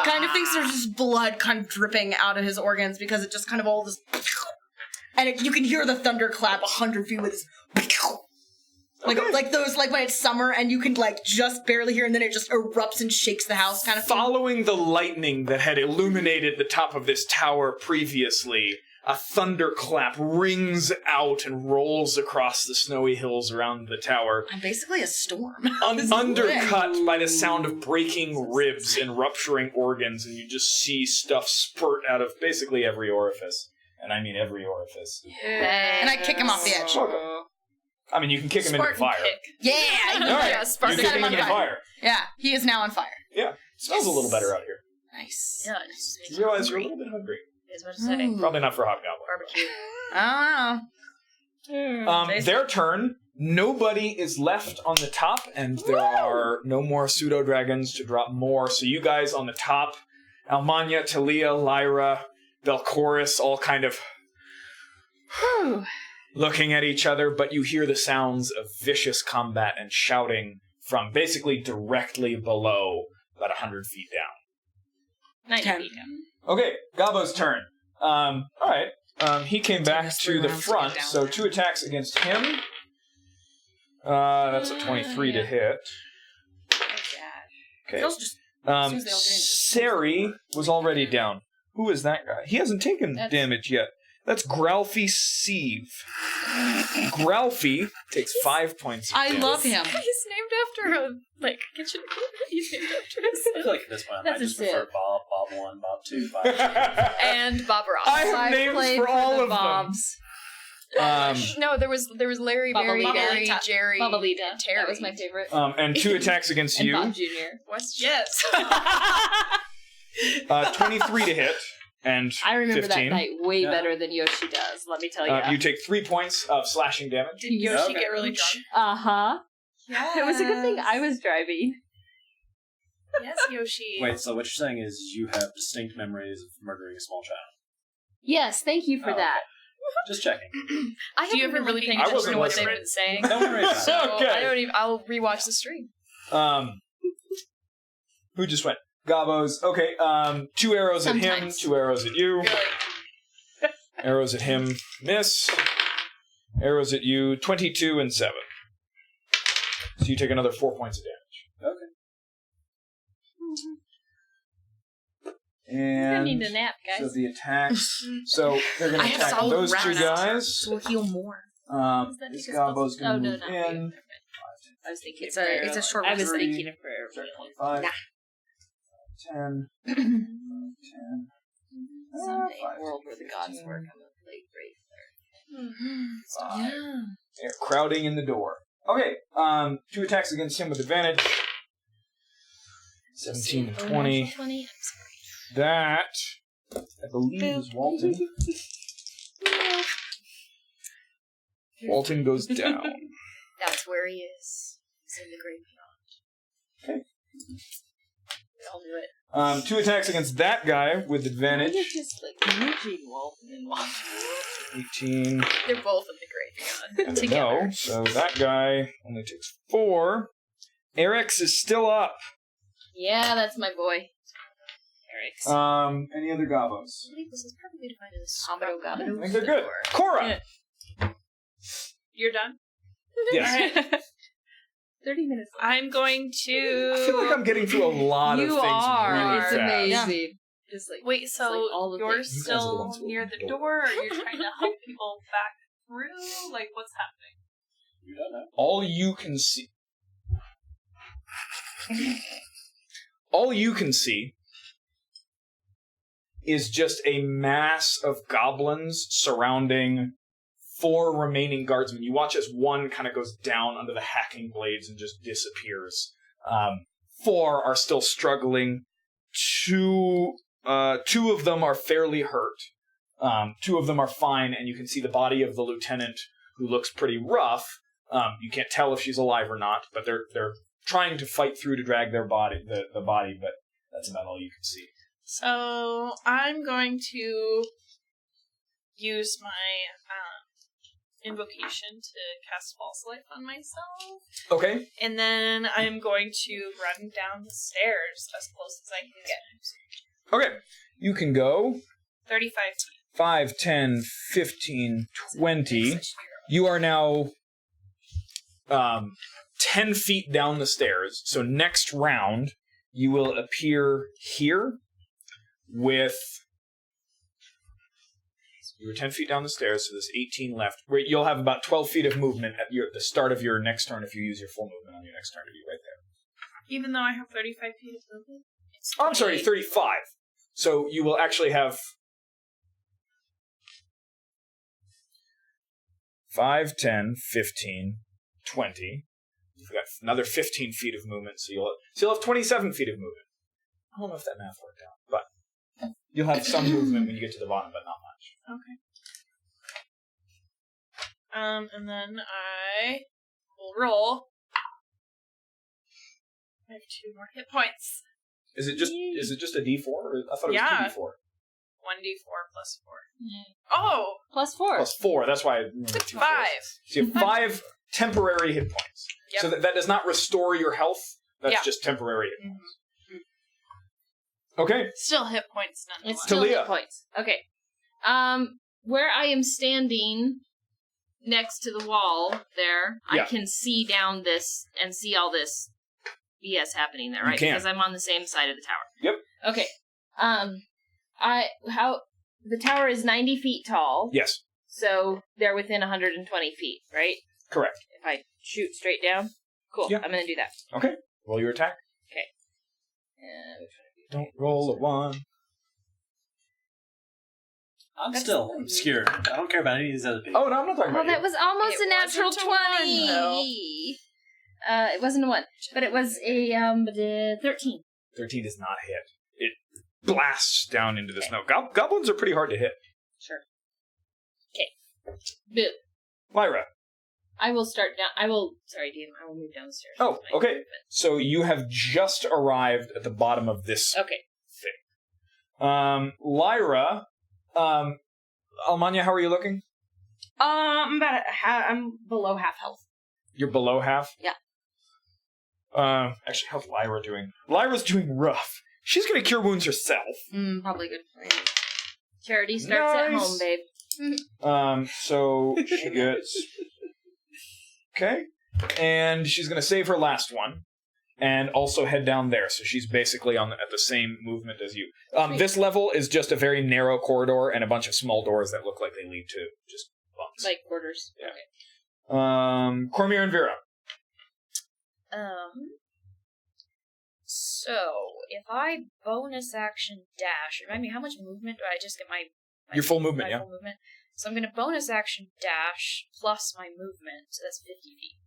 Kind of thing, so there's just blood kind of dripping out of his organs because it just kind of all this. And you can hear the thunderclap 100 feet with this. Like those, like when it's summer and you can like just barely hear and then it just erupts and shakes the house kind of thing. Following the lightning that had illuminated the top of this tower previously, a thunderclap rings out and rolls across the snowy hills around the tower, I'm basically a storm. undercut by the sound of breaking ribs and rupturing organs, and you just see stuff spurt out of basically every orifice. And I mean every orifice. And I kick him off the edge. Welcome. I mean, you can kick him into the fire. Yeah! All right, Yeah, you Spartan kick him on into the fire. fire. Yeah, he is now on fire. Yeah, it smells a little better out here. Nice. Yeah, it just makes You realize you're a hungry. little bit hungry. Is what I'm saying. Probably not for Hobgoblin. Barbecue. I don't know. Their turn. Nobody is left on the top, and there are no more pseudo-dragons to drop more. So you guys on the top, Almanya, Talia, Lyra, Belchorus, all kind of looking at each other, but you hear the sounds of vicious combat and shouting from basically directly below, about 100 feet down. 90 10. feet down. Okay, Gabbo's turn. All right. He came back to the front, so 2 attacks against him. That's a 23 to hit. Okay. Those just, as soon as they all get in, just- Sari was already down. Who is that guy? He hasn't taken damage yet. That's Gralfy Sieve. Gralfy takes 5 points of I damage. love him. He's named after a kitchen equipment. He's named after I feel like at this point I might That's a just prefer sip. Bob Bob 1, Bob 2, Bob 3. And Bob Ross. I have names played for all the of Bobs. them. No, there was Larry, Barry, Gary, Babalita. Jerry, Babalita. and Terry. That was my favorite. And 2 attacks against And you. Bob Jr. What's Yes. 23 to hit. And I remember 15. that night way Yeah. better than Yoshi does, let me tell you. You take 3 points of slashing damage. Did Yoshi Okay. get really drunk? Uh-huh. Yes. It was a good thing I was driving. Yes, Yoshi. Wait, so what you're saying is you have distinct memories of murdering a small child. Yes, thank you for Oh, that. Just checking. I Do you haven't been ever really look paying at- I attention to wasn't what they've listening. been saying. Don't worry about it. So Okay. I don't even. I'll rewatch the stream. Who just went? Gabos. Okay, 2 arrows at him, Sometimes. 2 arrows at you. Really. Arrows at him, miss. Arrows at you, 22 and 7. So you take another 4 points of damage. Okay. I need And a nap, so guys. the attacks. So they're going I to have attack solid those 2 rest. guys. So we'll heal more. Does that This make us Gabo's going to oh, move no, in. I was thinking It's of prayer. a short I was rest. thinking of prayer. 5, Nah. 10, 10. Someday, 5, world where the gods 15, work, I'm gonna play great. 5. They're crowding in the door. Okay, 2 attacks against him with advantage. 17 and 20. 20. That, I believe, is Walton. Walton goes down. That's where he is. He's in the great beyond. Okay. We all knew it. 2 attacks against that guy with advantage. You're just like Eugene Walton and Walton. 18. They're both in the great beyond And together. no, so that guy only takes 4. Eric's is still up. Yeah, that's my boy. Eric's. Any other gobos? I believe this is probably to find this Homido Gobbo. I think they're good. Cora! You're done? Yes. Alright. 30 minutes. I'm going to... I feel like I'm getting through a lot of You things are. really It's fast. amazing. Just like Wait, so like all the you're things. You guys are the still ones who near opened the the door. door, or you're trying to help people back through? Like, what's happening? You don't know. All you can see is just a mass of goblins surrounding 4 remaining guardsmen. You watch as one kind of goes down under the hacking blades and just disappears. 4 are still struggling. 2 of them are fairly hurt. 2 of them are fine, and you can see the body of the lieutenant, who looks pretty rough. You can't tell if she's alive or not, but they're trying to fight through to drag their body, the body, but that's about all you can see. So, I'm going to use my invocation to cast False Life on myself. Okay. And then I'm going to run down the stairs as close as I can get. Okay. You can go 35 feet. 5, 10, 15, 20. You are now 10 feet down the stairs. So next round, you will appear here with... You were 10 feet down the stairs, so there's 18 left. Where you'll have about 12 feet of movement at the start of your next turn if you use your full movement on your next turn to be right there. Even though I have 35 feet of movement? It's Oh, I'm sorry, 28. 35. So you will actually have 5, 10, 15, 20. You've got another 15 feet of movement, so you'll have 27 feet of movement. I don't know if that math worked out, but you'll have some movement when you get to the bottom, but not much. Okay. And then I will roll. I have 2 more hit points. Is it just a D4? Or I thought it was Yeah. 2D4. 1d4 plus 4. Oh! Plus 4. Plus 4. That's why I remember 2 5. fours. So you have 5 temporary hit points. Yep. So that does not restore your health. That's Yeah. just temporary hit points. Okay. Still hit points It's nonetheless. still Talia. hit points. Okay. Where I am standing next to the wall there, Yeah. I can see down this and see all this BS happening there, You right? can. Because I'm on the same side of the tower. Yep. Okay. The tower is 90 feet tall, Yes. so they're within 120 feet, right? Correct. If I shoot straight down? Cool. Yeah. I'm gonna do that. Okay. Roll your attack. Which one? Don't roll a 1. I'm still obscured. I don't care about any of these other people. Oh, no, I'm not talking Oh, about that you. was almost It a natural wasn't a 1, 20. It wasn't a 1, but it was a 13. 13 does not hit. It blasts down into the snow. Goblins are pretty hard to hit. Sure. Okay. Boo. Lyra. I will start down. Sorry, Dean. I will move down the stairs. Oh, with my okay. movement. So you have just arrived at the bottom of this Okay. thing. Lyra, Almanya, how are you looking? I'm I'm below half health. You're below half? Yeah. Actually, how's Lyra doing? Lyra's doing rough. She's gonna cure wounds herself. Probably good. Charity starts at Nice. home, babe. So she gets... Okay. And she's gonna save her last one. And also head down there. So she's basically at the same movement as you. This level is just a very narrow corridor and a bunch of small doors that look like they lead to just bunks. Like quarters. Yeah. Okay. Cormier and Vera. So, if I bonus action dash, remind me, how much movement do I just get my Your full movement, yeah. full movement? So I'm going to bonus action dash plus my movement, so that's 50 feet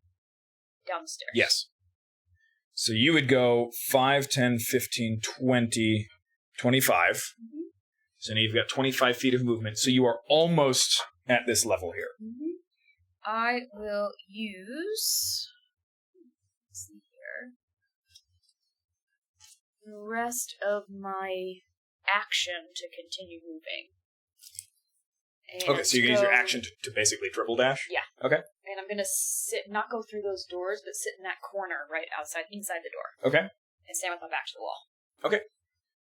down the stairs. Yes. So you would go 5, 10, 15, 20, 25. Mm-hmm. So now you've got 25 feet of movement. So you are almost at this level here. Mm-hmm. I will use... Let's see here. The rest of my action to continue moving. And Okay, so you're going to use your go- action to basically triple dash? Yeah. Okay. And I'm gonna not go through those doors, but sit in that corner right inside the door, Okay. and stand with my back to the wall.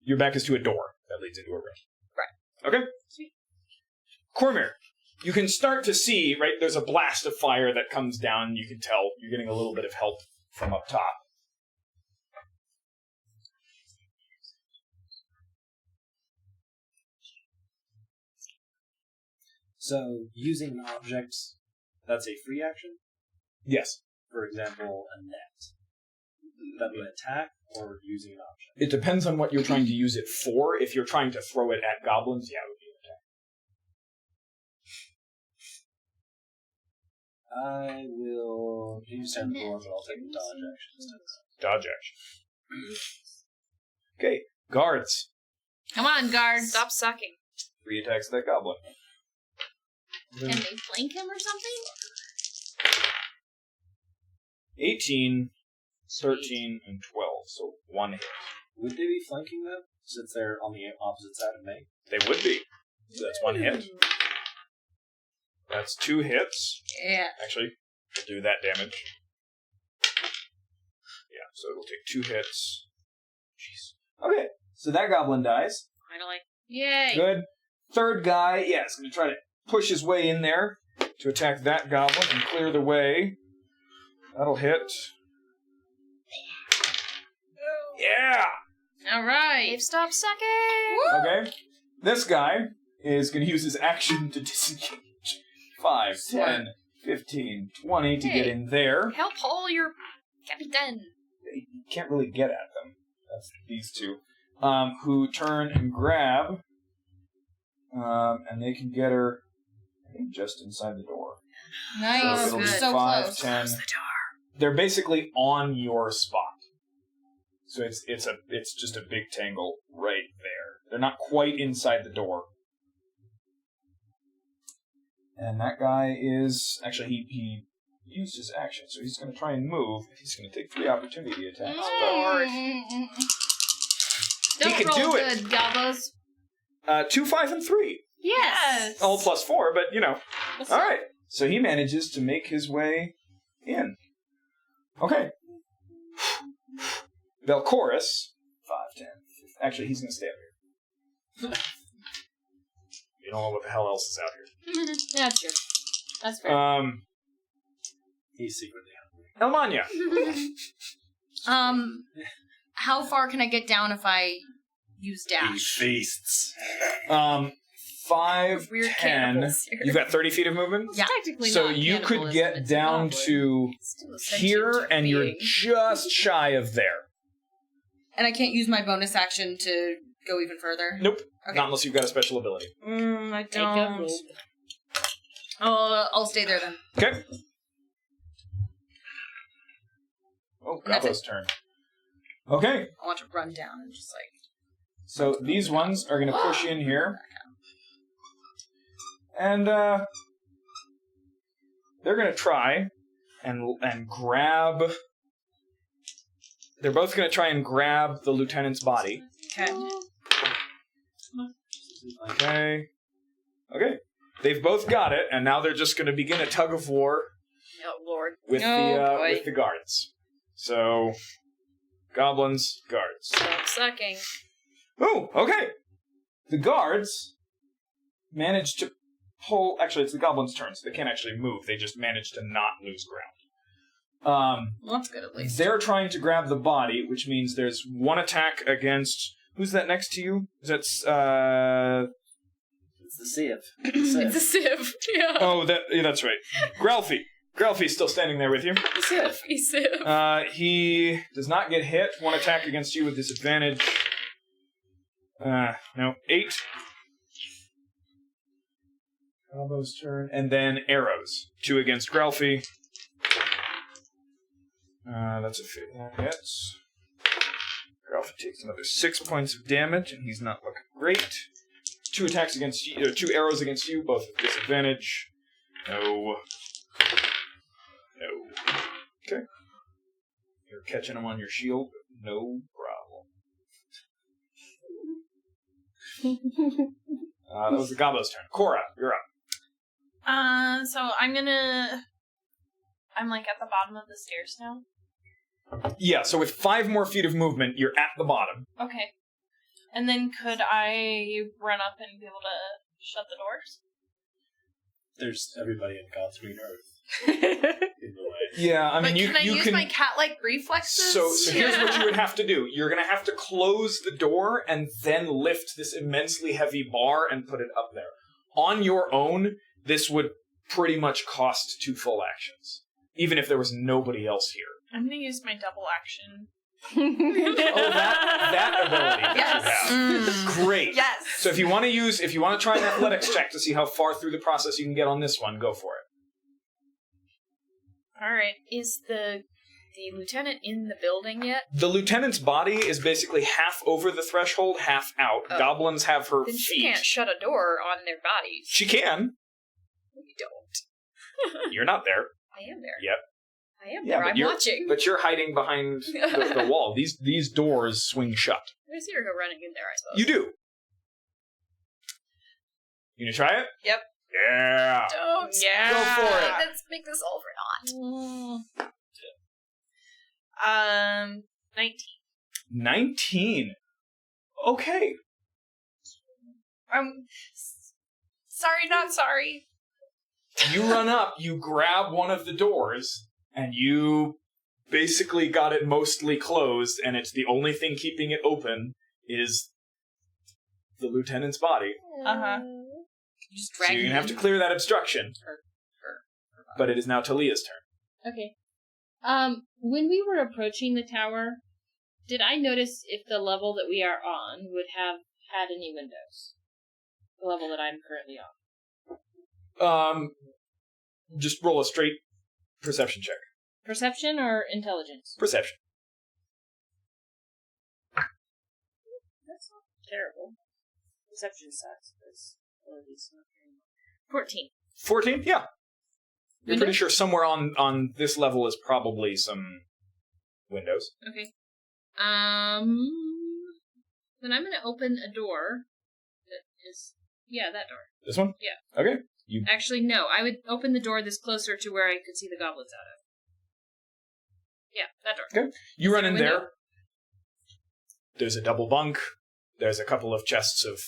Your back is to a door that leads into a room. Right. Okay. Sweet. Cormier, you can start to see, right, there's a blast of fire that comes down. You can tell you're getting a little bit of help from up top. So, using an object, that's a free action? Yes. For example, a net. That would attack or using an object? It depends on what you're trying to use it for. If you're trying to throw it at goblins, yeah, it would be an attack. I will use stand the door, but I'll take the dodge action instead. Dodge action. Okay, guards. Come on, guards. Stop sucking. 3 attacks at that goblin. Can they flank him or something? 18, 13, and 12, so 1 hit. Would they be flanking them, since they're on the opposite side of me? They would be. So that's 1 hit. That's 2 hits. Yeah. Actually, we'll do that damage. Yeah, so it'll take 2 hits. Jeez. Okay, so that goblin dies. Finally. Yay. Good. Third guy, yeah, is going to try to push his way in there to attack that goblin and clear the way. That'll hit. Yeah! All right. Dave, stop sucking! Okay. This guy is going to use his action to disengage. 5, 10, 15, 20 to get in there. Help haul your Captain! You can't really get at them. That's these two. Who turn and grab. And they can get her, I think, just inside the door. Nice. So it'll be So 5, close. 10. They're basically on your spot. So it's just a big tangle right there. They're not quite inside the door. And that guy is actually he used his action, so he's going to try and move. He's going to take 3 opportunity attacks. Don't He can roll do it. good, Gobos. 2, 5, and 3. Yes. All plus 4, but you know. What's All up? right. So he manages to make his way in. Okay. Belchorus. 5, 10. Actually, he's going to stay up here. You don't know what the hell else is out here. That's true. That's fair. He's secretly hungry. Elmania. How far can I get down if I use He dash? feasts. 5, Weird 10. cannibals here. You've got 30 feet of movement? Yeah. Technically So not you could cannibalism, get it's down goblin. to Still a sentient here, and you're being. just shy of there. And I can't use my bonus action to go even further? Nope. Okay. Not unless you've got a special ability. I Take a roll. I'll stay there then. Okay. Oh, And that's Gabbo's turn. Okay. I want to run down and just like. So these ones are going to push in here. And they're going to try and grab... They're both going to try and grab the lieutenant's body. Okay. Okay. Okay. They've both got it, and now they're just going to begin a tug of war Oh, Lord. with boy. with the guards. So, goblins, guards. Stop sucking. Oh, okay. The guards managed to pull... Actually, it's the goblins' turn, so they can't actually move. They just managed to not lose ground. Well, that's good at least. They're trying to grab the body, which means there's one attack against... Who's that next to you? That's, It's the sieve. It's a sieve. Yeah. Oh, that's right. Gralfy. Gralfy's still standing there with you. Sieve. He does not get hit. One attack against you with disadvantage. No. 8. Combo's turn. And then arrows. 2 against Gralfy. That's a that hits. Gralfy takes another 6 points of damage, and he's not looking great. 2 attacks against you, 2 arrows against you, both with disadvantage. No. Okay. You're catching them on your shield. No problem. That was the Gobbo's turn. Cora, you're up. So I'm like at the bottom of the stairs now. Yeah, so with 5 more feet of movement, you're at the bottom. Okay. And then could I run up and be able to shut the doors? There's everybody in God's green earth. In the way. Yeah, I mean, But you can I use my cat-like reflexes? So here's what you would have to do. You're going to have to close the door and then lift this immensely heavy bar and put it up there. On your own, this would pretty much cost 2 full actions, even if there was nobody else here. I'm gonna use my double action. Oh, that ability that Yes. you have. Great. Yes. So if you want to try an athletics check to see how far through the process you can get on this one, go for it. Alright. Is the lieutenant in the building yet? The lieutenant's body is basically half over the threshold, half out. Oh. Goblins have her Then feet. she can't shut a door on their bodies. She can. You don't. You're not there. I am there. Yep. I am Yeah, there. but I'm you're watching. But you're hiding behind the wall. These doors swing shut. I see her go running in there, I suppose. You do. You gonna try it? Yep. Yeah. Don't. Yeah. Go for it. Let's make this all for naught. 19. 19. Okay. Sorry, not sorry. You run up, you grab one of the doors, and you basically got it mostly closed, and it's the only thing keeping it open is the lieutenant's body. Uh-huh. Just So drag you're me gonna have to in. clear that obstruction. But it is now Talia's turn. Okay. When we were approaching the tower, did I notice if the level that we are on would have had any windows? The level that I'm currently on. Just roll a straight perception check. Perception or intelligence? Perception. That's not terrible. Perception sucks, because ability's not very much. 14. 14? Yeah. You're Windows? pretty sure somewhere on this level is probably some windows. Okay. Then I'm gonna open a door that is... Yeah, that door. This one? Yeah. Okay. Actually, no. I would open the door that's closer to where I could see the goblins out of. Yeah, that door. Okay. You run in Window? there. There's a double bunk. There's a couple of chests of...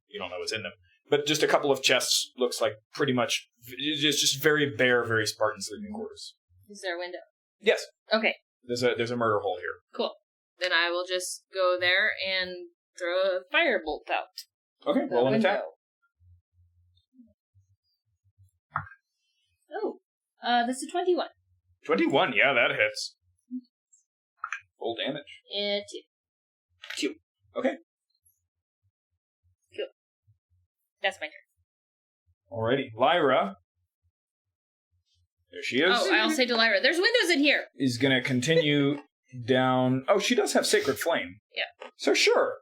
you don't know what's in them. But just a couple of chests looks like pretty much... It's just very bare, very Spartan sleeping quarters. Is there a window? Yes. Okay, There's a murder hole here. cool. Then I will just go there and throw a firebolt out. Okay, roll an attack. Oh, that's a 21. 21, yeah, that hits. Full damage. 2. Okay. Cool. That's my turn. Alrighty. Lyra. There she is. Oh, I'll say to Lyra, there's windows in here. Is going to continue down. Oh, she does have Sacred Flame. Yeah. So sure.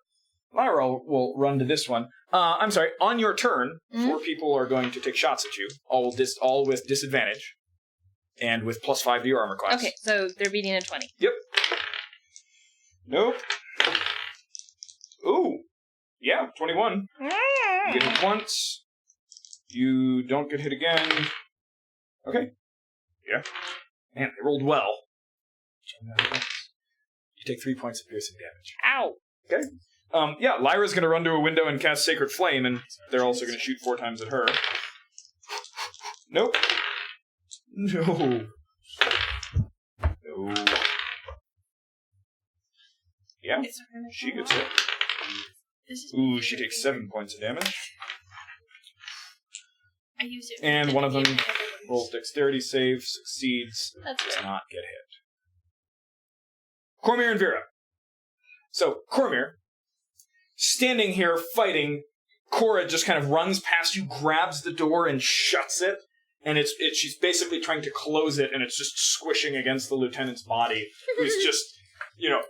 Lyra will run to this one. I'm sorry. On your turn, 4 people are going to take shots at you, all with disadvantage, and with +5 to your armor class. Okay, so they're beating a 20. Yep. Nope. Ooh. Yeah, 21. You get hit once. You don't get hit again. Okay. Yeah. Man, they rolled well. You take 3 points of piercing damage. Ow. Okay. Yeah, Lyra's going to run to a window and cast Sacred Flame, and they're also going to shoot 4 times at her. Nope. No. No. Yeah, she gets hit. Ooh, she takes 7 points of damage. I use it. And one of them rolls dexterity save, succeeds, does not get hit. Cormir and Vera. So, Cormir, standing here fighting, Cora just kind of runs past you, grabs the door, and shuts it. And she's basically trying to close it, and it's just squishing against the lieutenant's body, who's just,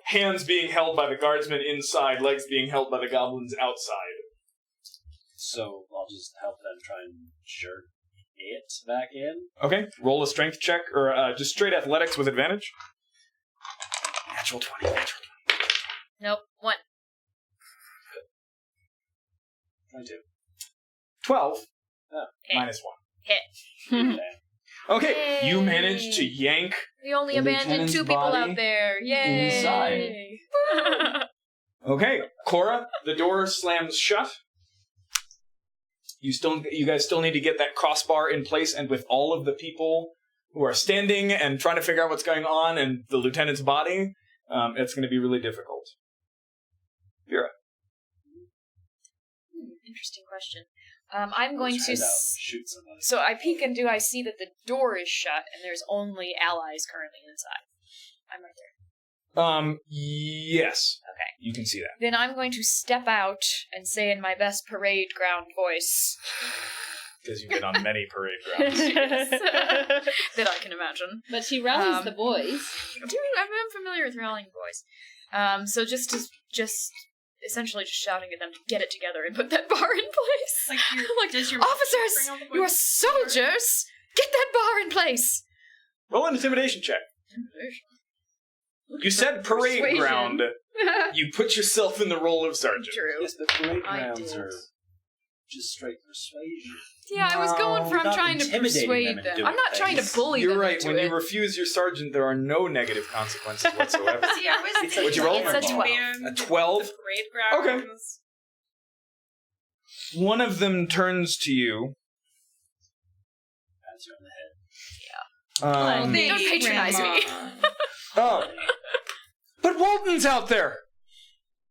hands being held by the guardsmen inside, legs being held by the goblins outside. So I'll just help them try and jerk it back in. Okay, roll a strength check, or just straight athletics with advantage. Natural 20. Nope. 1. 22. 12. Okay. Minus 1. Hit. Okay, Yay. you managed to yank. We only The abandoned lieutenant's 2 people body out there. Yay! inside. Okay, Cora, the door slams shut. You guys still need to get that crossbar in place, and with all of the people who are standing and trying to figure out what's going on and the lieutenant's body, it's going to be really difficult. Vera. Interesting question. I'm going to... shoot somebody. So I peek and do I see that the door is shut and there's only allies currently inside? I'm right there. Yes. Okay. You can see that. Then I'm going to step out and say in my best parade ground voice Because you've been on many parade grounds. that I can imagine. But she rallies the boys. I'm familiar with rallying boys. So just essentially just shouting at them to get it together and put that bar in place. Does your officers, bring all the boys you are to soldiers. Get that bar in place. Roll an intimidation check. You said parade Persuasion. ground. You put yourself in the role of sergeant. True. Yes, the parade I grounds did. are just straight persuasion. Yeah, I was going for. I'm not trying to intimidating persuade them into them. doing I'm not trying to things. bully You're them right. into When it. you refuse your sergeant, there are no negative consequences whatsoever. See, I was It's a What'd you roll? It's a 12. A 12? The parade grounds. Okay. One of them turns to you. Pats you on the head. Don't patronize me. Oh. But Walton's out there!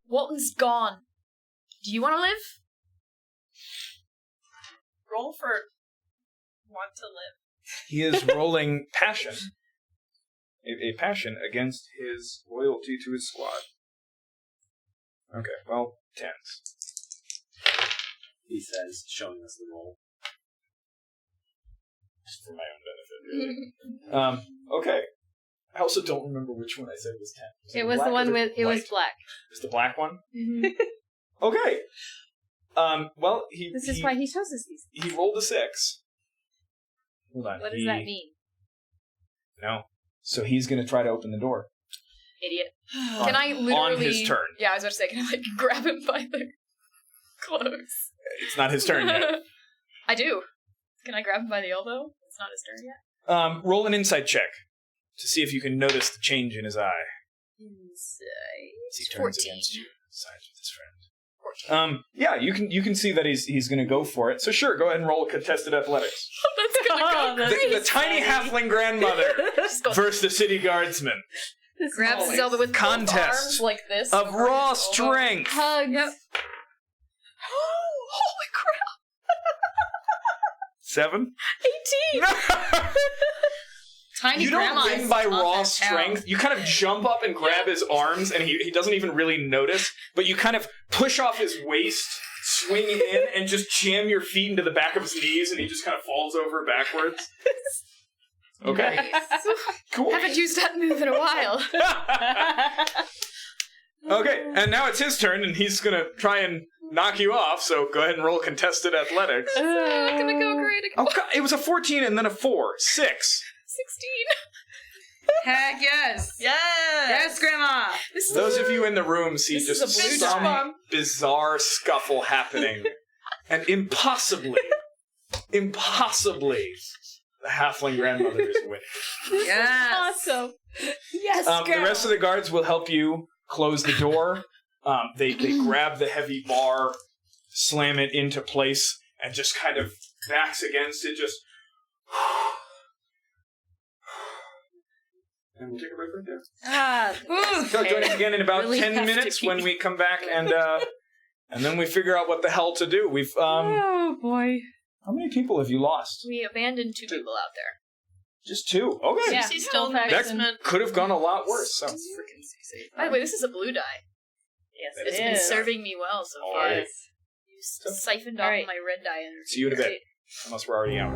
Walton's gone. Do you want to live? Roll for want to live. He is rolling passion. A passion against his loyalty to his squad. Okay, well, 10s. He says, showing us the roll. Just for my own benefit, really. Okay. I also don't remember which one I said was 10. It was the one with... It was black. It's the black one? Okay. Well, This is why he shows us these. he rolled a 6. Hold on. What does that mean? No. So he's going to try to open the door. Idiot. On- Can I literally... on his turn. Yeah, I was about to say, can I grab him by the clothes? It's not his turn yet. I do. Can I grab him by the elbow? It's not his turn yet. Roll an insight check to see if you can notice the change in his eye. Insight. As he turns 14. against you, sides with his friend. Yeah, you can see that he's going to go for it. So sure, go ahead and roll a contested athletics. That's gonna go crazy. The tiny halfling grandmother versus the city guardsman. Grabs Zelda with both Contest arms like this. of over raw his elbow. strength. Hugs. Yep. Holy crap! 7? 18! Tiny You don't grandma win is by tough raw as hell. strength. You kind of jump up and grab his arms, and he doesn't even really notice, but you kind of push off his waist, swing in, and just jam your feet into the back of his knees, and he just kind of falls over backwards. Okay. Cool. Haven't used that move in a while. Okay, and now it's his turn, and he's gonna try and knock you off, so go ahead and roll contested athletics. Not gonna go great again. Oh, God, it was a 14 and then a 4. 6. 16. Heck yes. Yes, Grandma. This is Those of you in the room see This is just a blue some die. bizarre scuffle happening. And impossibly, the halfling grandmother is winning. Yes. Awesome. Yes, The rest of the guards will help you close the door. They grab the heavy bar, slam it into place, and just kind of backs against it, just... And we'll take a break right there. So join us again in about Really 10 have to minutes pee. when we come back, and then we figure out what the hell to do. We've Oh boy. how many people have you lost? We abandoned 2 people out there. Just 2. Okay. Yeah. He's still in the Halifax basement. Could have gone a lot worse. So. By the way, this is a blue die. Yes, It's it been is. serving me well so All far. right. You siphoned off Alright. my red die energy. See you in a bit. Great. Unless we're already out.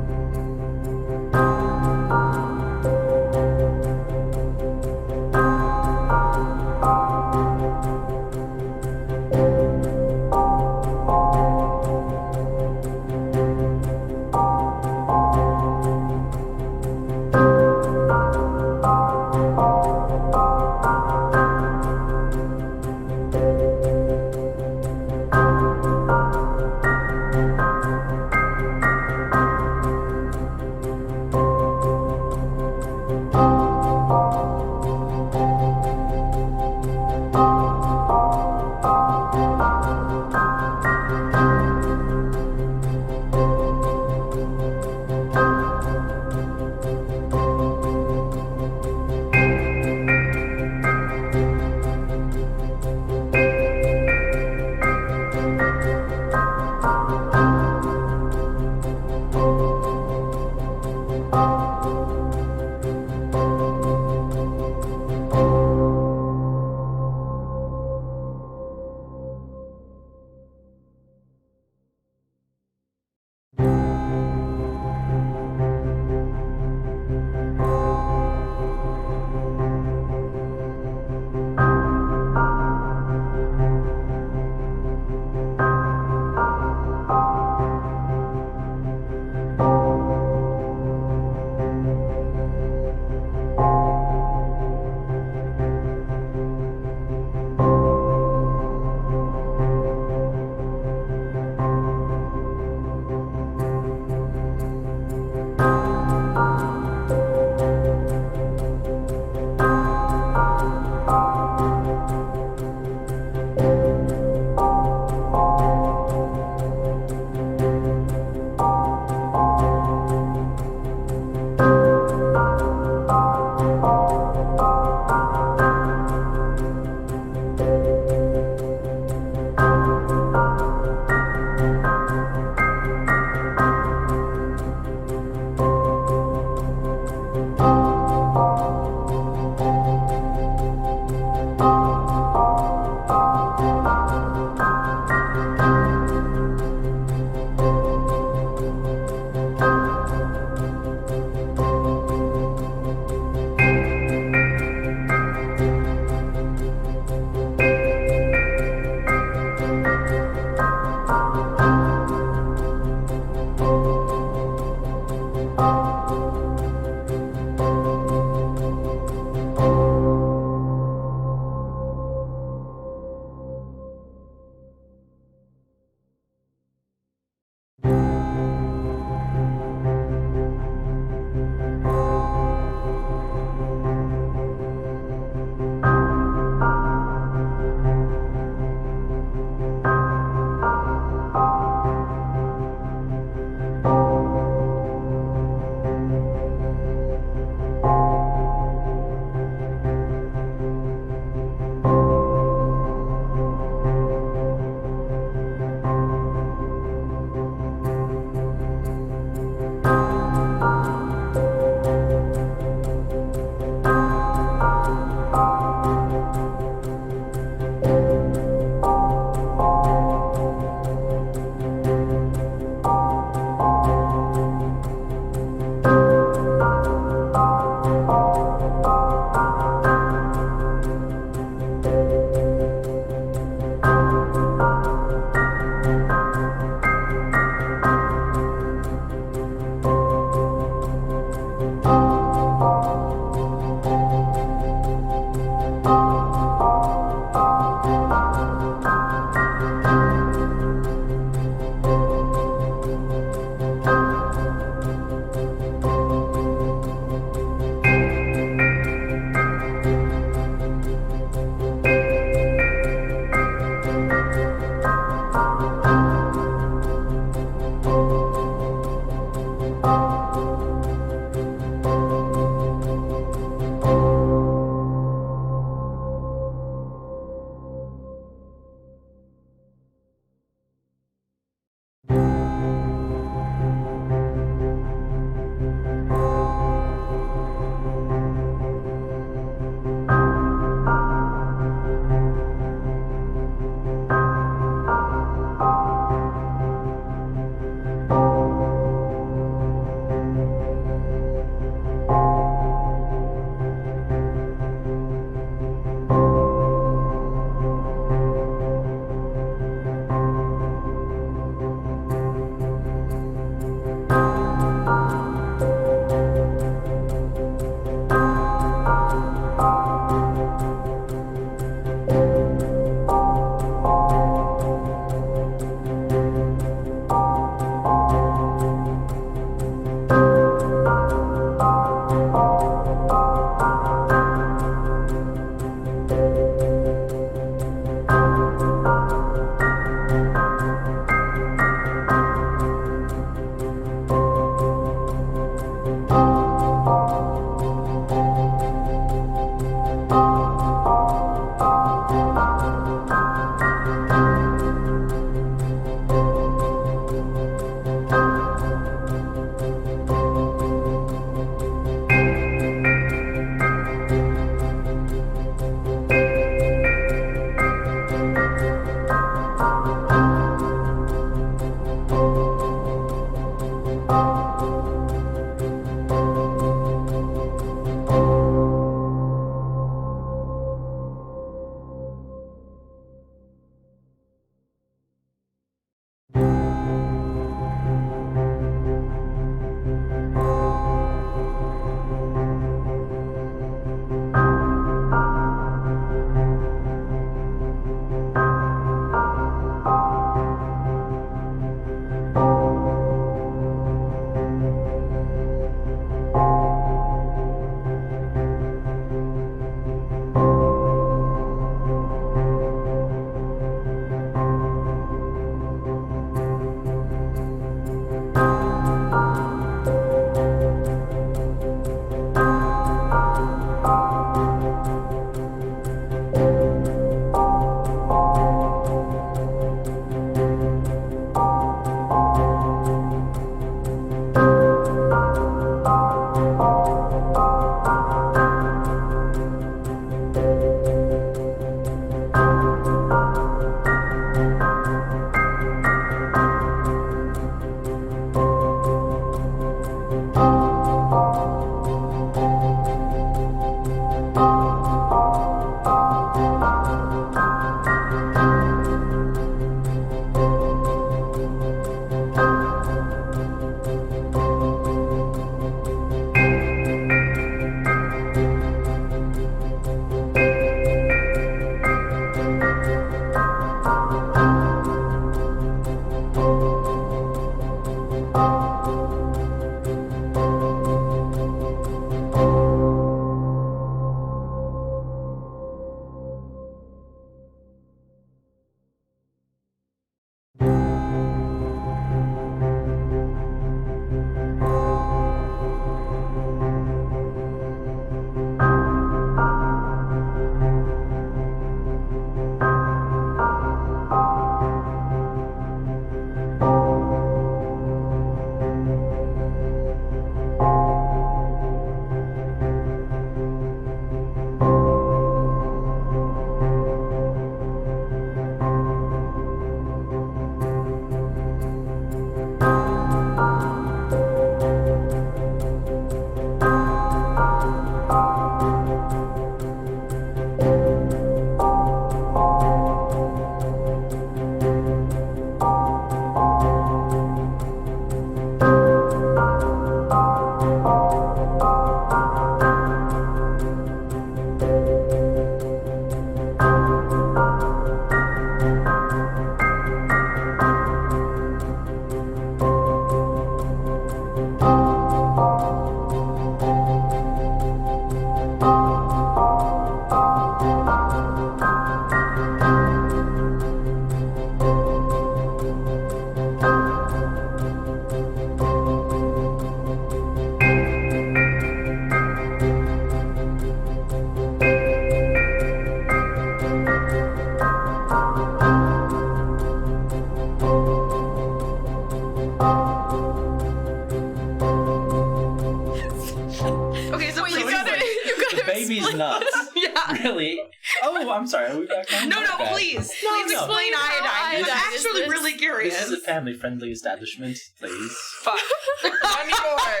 Oh, I'm sorry. Are we back on? No, Bad. please No. explain iodine. I'm iodine is actually this? really curious. This is a family-friendly establishment, please. Fine. Anymore.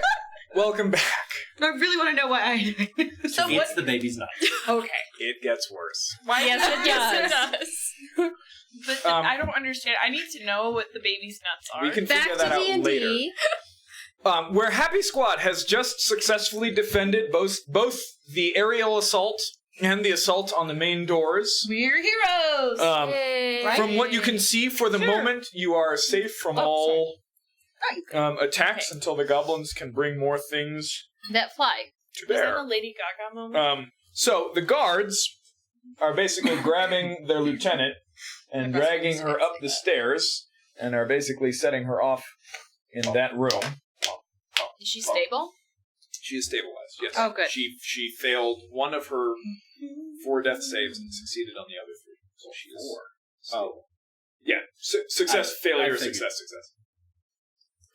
Welcome back. I really want to know why iodine. So Eats what? the baby's nut. Okay. It gets worse. Why? Yes, it does. But I don't understand. I need to know what the baby's nuts are. We can Back figure to that out D&D. later. Where Happy Squad has just successfully defended both the aerial assault and the assault on the main doors. We're heroes. Yay. From what you can see for the moment, you are safe from all attacks until the goblins can bring more things That fly. to Is that bear. a Lady Gaga moment? So the guards are basically grabbing their lieutenant and dragging her up the stairs and are basically setting her off in that room. Is she stable? She is stabilized, yes. Oh, good. She failed one of her 4 death saves and succeeded on the other 3. So she is... 4. Oh. Yeah, success, failure, I figured. success.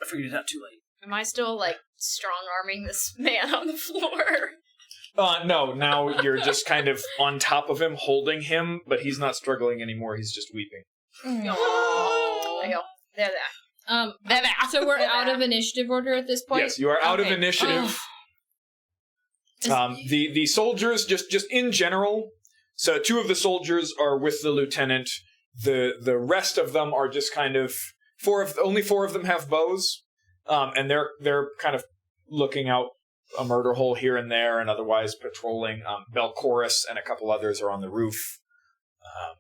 I figured it out too late. Am I still, like, strong-arming this man on the floor? No, now you're just kind of on top of him, holding him, but he's not struggling anymore, he's just weeping. Oh. There you go. There. So we're out of initiative order at this point? Yes, you are out of Okay. initiative. The soldiers, just in general, so 2 of the soldiers are with the lieutenant. The rest of them are just kind of only 4 of them have bows, and they're kind of looking out a murder hole here and there, and otherwise patrolling. Belchorus and a couple others are on the roof.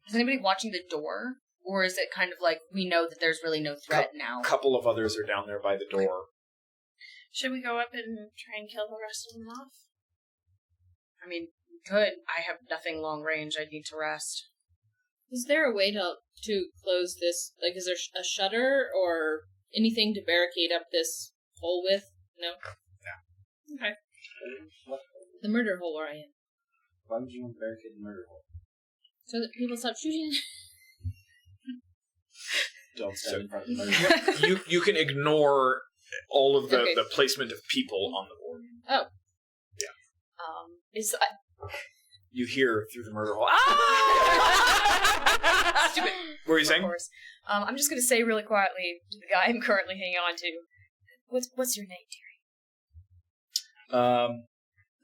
Is anybody watching the door? Or is it kind of like we know that there's really no threat now? A couple of others are down there by the door. Should we go up and try and kill the rest of them off? I mean, we could. I have nothing long range. I need to rest. Is there a way to close this? Like, is there a shutter or anything to barricade up this hole with? No? Okay. What? The murder hole where I am. Why would you want to barricade the murder hole? So that people stop shooting? Don't stand in front of the So murder hole. you can ignore all of Okay. the placement of people on the board. You hear through the murder hole. Ah! Stupid. What were you Of saying? course. I'm just gonna say really quietly to the guy I'm currently hanging on to. What's your name, dearie?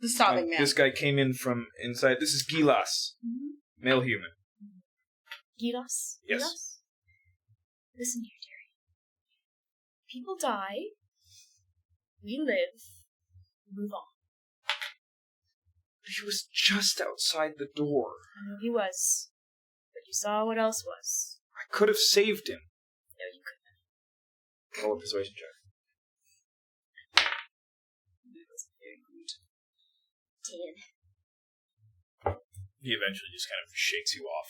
The sobbing man. This guy came in from inside. This is Gilas, male human. Gilas? Yes. Gilas? Listen here, dearie. People die. We live. Move on. He was just outside the door. I know he was. But you saw what else was. I could have saved him. No, you couldn't. Roll a persuasion check. That wasn't very good. 10. He eventually just kind of shakes you off.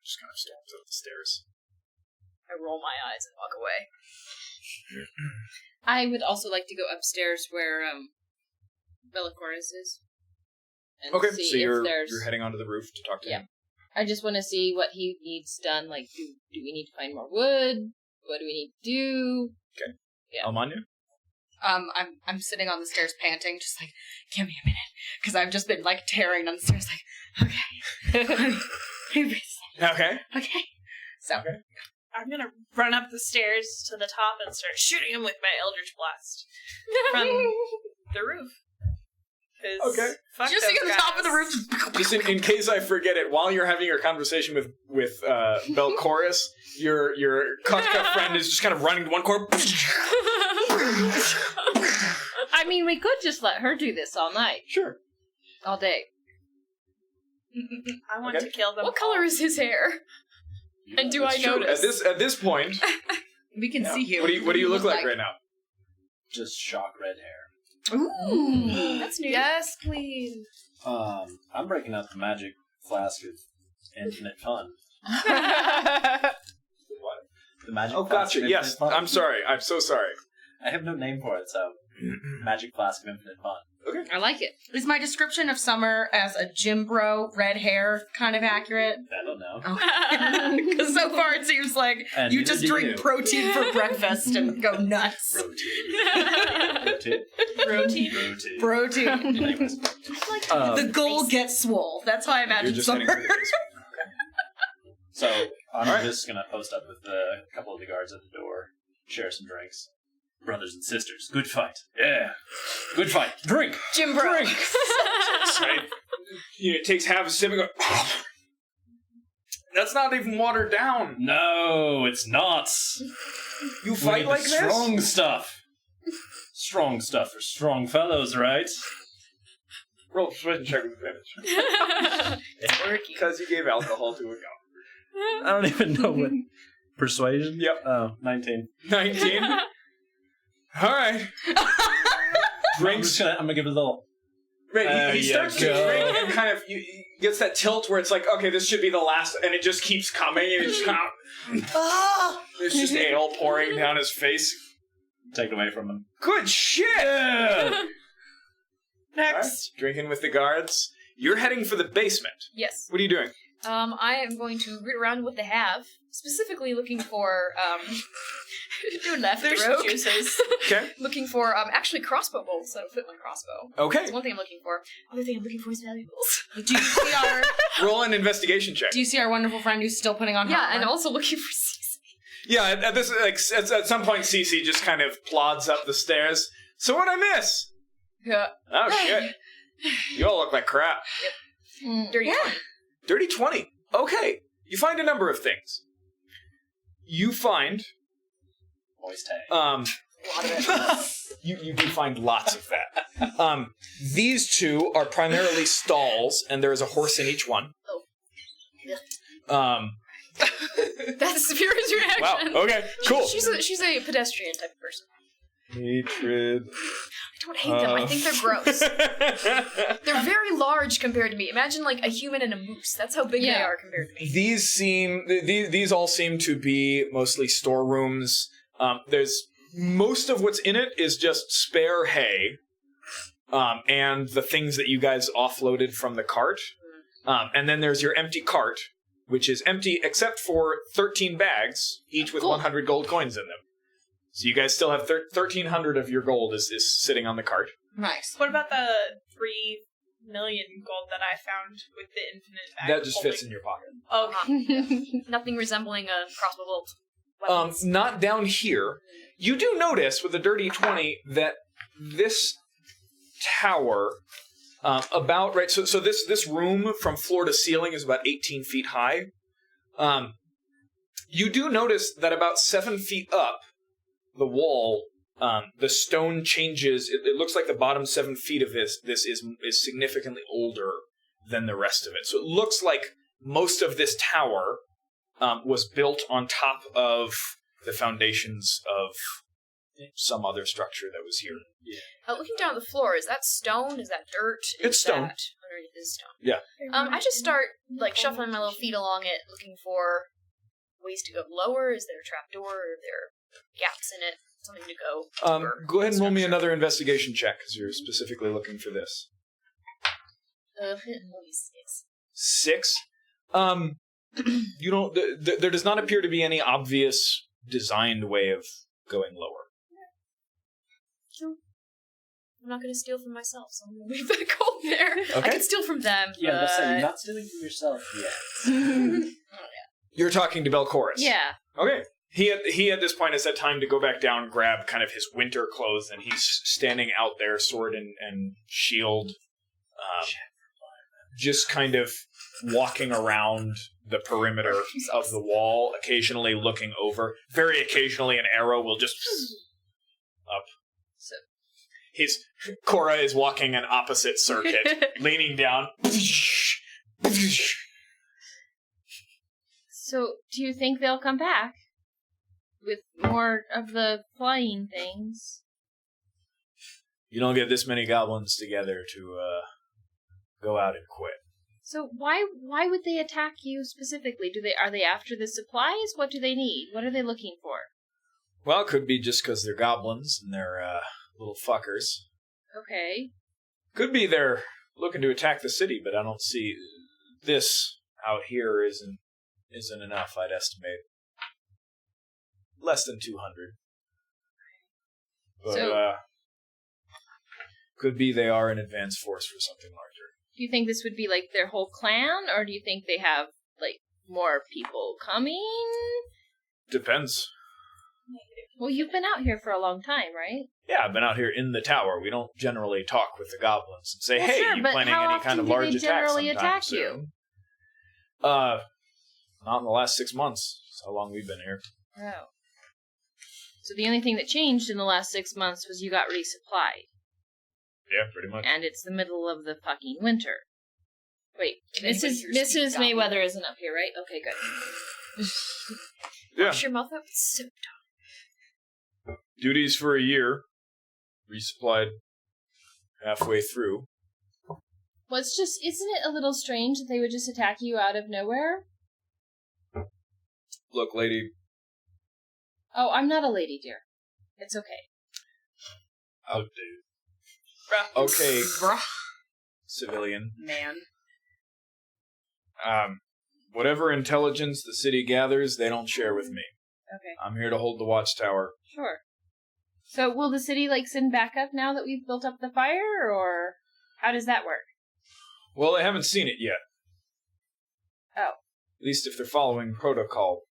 Just kind of storms up the stairs. I roll my eyes and walk away. I would also like to go upstairs where Belchorus is. And Okay, see so if you're there's... heading onto the roof to talk to him. I just want to see what he needs done. Like, do we need to find more wood? What do we need to do? Yeah. Almanya? I'm sitting on the stairs panting, just like, give me a minute. Because I've just been, like, tearing on the stairs, like, okay. Okay. Okay. So, I'm gonna run up the stairs to the top and start shooting him with my Eldritch Blast from the roof. 'Cause Okay. fuck just those sitting on the top of the guys. roof. Just in case I forget it, while you're having your conversation with Belchorus, your Kotka friend is just kind of running to one corner. I mean, we could just let her do this all night. Sure. All day. I want Okay. to kill them. What color is his hair? And do I That's true. notice? At this point, We can see you. what do you look like right now? Just shock red hair. Ooh. That's new. Yes, please. I'm breaking out the magic flask of infinite fun. What? The magic Oh, flask gotcha. of Yes, infinite fun. I'm sorry. I'm so sorry. I have no name for it, so magic flask of infinite fun. Okay. I like it. Is my description of Summer as a gym bro, red hair, kind of accurate? That'll now. Because so far it seems like And you neither just do drink you. protein for breakfast and go nuts. Protein. Protein. Protein. Anyways. The goal gets swole. That's how I You're imagine just summer. heading for the basement. So I'm Alright. just gonna post up with a couple of the guards at the door, share some drinks. Brothers and sisters, good fight. Yeah, good fight. Drink. Jim Bro. Right? It takes half a sip and go. That's not even watered down. No, it's not. You We fight need like the this? strong stuff. Strong stuff for strong fellows, right? Roll a persuasion check with advantage. It's working. Because you gave alcohol to a goblin. I don't even know what persuasion. Yep. Oh, 19. 19. Alright. Drinks. I'm gonna give it a little. Right, he starts to go. drink and kind of he gets that tilt where it's like, okay, this should be the last, and it just keeps coming, and it's kind of, Ah! there's just ale pouring down his face. Take it away from him. Good shit! Yeah. Next. Drinking with the guards. You're heading for the basement. Yes. What are you doing? I am going to root around what they have, specifically looking for, don't laugh, There's rogue. juices. Okay. Looking for, actually crossbow bolts that'll fit my crossbow. Okay. That's one thing I'm looking for. Other thing I'm looking for is valuables. Do you see our Roll an investigation check. Do you see our wonderful friend who's still putting on Yeah, armor? and also looking for CC. Yeah, at this, like, at some point, Cece just kind of plods up the stairs. So what'd I miss? Yeah. Oh, shit. You all look like crap. Dirty Yeah. 20. Dirty 20. Okay. You find a number of things. You find, Voice tag. A lot of it. you do find lots of that. These two are primarily stalls, and there is a horse in each one. Oh. That's Vera's Wow. reaction. Okay. Cool. She's a pedestrian type of person. Hatred. I don't hate them. I think they're gross. They're very large compared to me. Imagine like a human and a moose. That's how big they Yeah. are compared to me. These all seem to be mostly storerooms. There's most of what's in it is just spare hay, and the things that you guys offloaded from the cart. And then there's your empty cart, which is empty except for 13 bags, each with 100 gold coins in them. So you guys still have 1,300 of your gold is sitting on the cart. Nice. What about the 3 million gold that I found with the infinite bag? That just fits in your pocket. Okay. Nothing resembling a crossbow bolt. Weapons. Not down here. You do notice with the dirty 20 that this tower, about right. So this room from floor to ceiling is about 18 feet high. You do notice that about 7 feet up the wall, the stone changes. It looks like the bottom 7 feet of this is significantly older than the rest of it. So it looks like most of this tower was built on top of the foundations of some other structure that was here. Looking down at the floor, is that stone? Is that dirt? It's Is stone. That underneath is stone. Yeah. I just start like shuffling my little feet along it, looking for ways to go lower. Is there a trapdoor? Are there gaps in it? Something to go. over Go ahead and roll me structure? another investigation check because you're specifically looking for this. Only 6. 6. You don't. There does not appear to be any obvious designed way of going lower. I'm not going to steal from myself, so I'm going to leave that gold there. Okay. I can steal from them, Yeah, but... let's say you're not stealing from yourself yet. You're talking to Belchorus. Yeah. Okay. He at this point has had time to go back down, grab kind of his winter clothes, and he's standing out there, sword and shield, just kind of walking around the perimeter of the wall, occasionally looking over. Very occasionally, an arrow will just up. So- Cora is walking an opposite circuit, leaning down. So, do you think they'll come back with more of the flying things? You don't get this many goblins together to go out and quit. So why would they attack you specifically? Are they after the supplies? What do they need? What are they looking for? Well, it could be just because they're goblins and they're little fuckers. Okay. Could be they're looking to attack the city, but I don't see this out here isn't isn't enough, I'd estimate. Less than 200. But, So- could be they are an advanced force for something larger. Do you think this would be like their whole clan, or do you think they have like more people coming? Depends. Well, you've been out here for a long time, right? Yeah, I've been out here in the tower. We don't generally talk with the goblins and say, Well, hey, sure, you but planning how any often kind of do they large attack generally sometime attack soon? you? Not in the last 6 months. That's how long we've been here. Oh. So the only thing that changed in the last 6 months was you got resupplied. Yeah, pretty much. And it's the middle of the fucking winter. Wait, Can anybody hear speak Mrs. goblin? Mayweather isn't up here, right? Okay, good. Yeah. Wash your mouth up. It's so Duties for a year. Resupplied halfway through. Well, it's just, isn't it a little strange that they would just attack you out of nowhere? Look, lady. Oh, I'm not a lady, dear. It's okay. Oh, dude. Okay, Bruh. civilian. Man. Whatever intelligence the city gathers, they don't share with me. Okay. I'm here to hold the Watchtower. Sure. So will the city, like, send backup now that we've built up the fire, or how does that work? Well, they haven't seen it yet. Oh. At least if they're following protocol.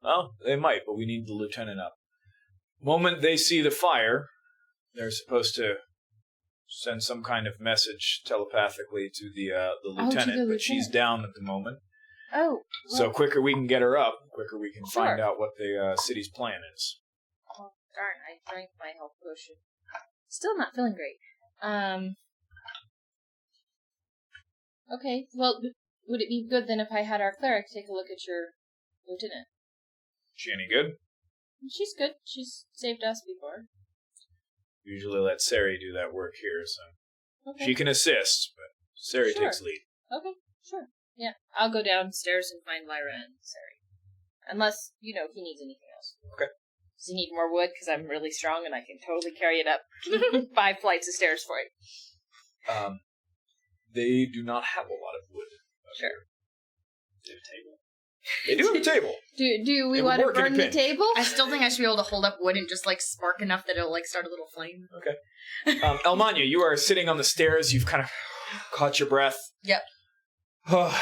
Well, they might, but we need the lieutenant up. Moment they see the fire, they're supposed to send some kind of message telepathically to the lieutenant, but she's down at the moment. Oh. So quicker we can get her up, quicker we can Sure. find out what the city's plan is. Oh, darn, I drank my health potion. Still not feeling great. Okay, well, would it be good then if I had our cleric take a look at your lieutenant? She any good? She's good. She's saved us before. Usually let Sari do that work here, so Okay. she can assist, but Sari Sure. takes lead. Okay, sure. Yeah, I'll go downstairs and find Lyra and Sari. Unless, he needs anything else. Okay. Does he need more wood? Because I'm really strong and I can totally carry it up 5 flights of stairs for you. They do not have a lot of wood. Sure. They have a table. They do have a table. Do we It would want to work in a burn the pinch. table? I still think I should be able to hold up wood and just like spark enough that it'll like start a little flame. Okay. Elmania, you are sitting on the stairs. You've kind of caught your breath. Yep. What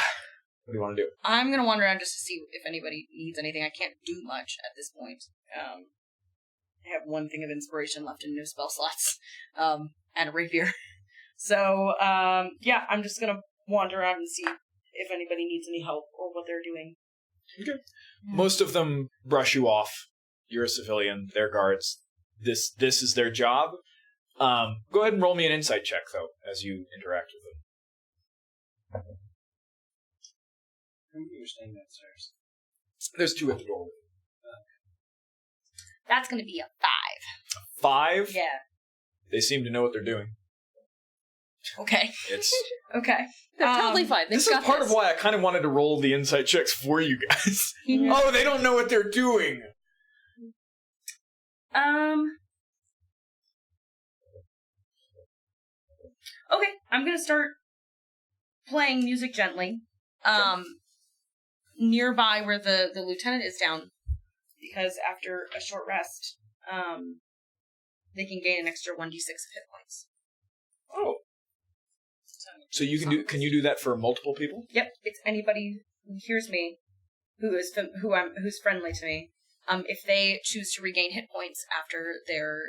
do you want to do? I'm gonna wander around just to see if anybody needs anything. I can't do much at this point. I have one thing of inspiration left and no spell slots, and a rapier. So, yeah, I'm just gonna wander around and see if anybody needs any help or what they're doing. Okay. Most of them brush you off. You're a civilian. They're guards. This is their job. Go ahead and roll me an insight check, though, as you interact with them. You're staying downstairs. There's 2 at the door. That's gonna be a 5. 5? Yeah. They seem to know what they're doing. Okay. It's Okay. They're totally fine. They've This is got part this. of why I kind of wanted to roll the insight checks for you guys. Oh, they don't know what they're doing. Okay, I'm gonna start playing music gently. Nearby where the lieutenant is down, because after a short rest, they can gain an extra 1d6 of hit points. Oh. So you can do? Can you do that for multiple people? Yep, it's anybody who hears me, who's friendly to me. If they choose to regain hit points after their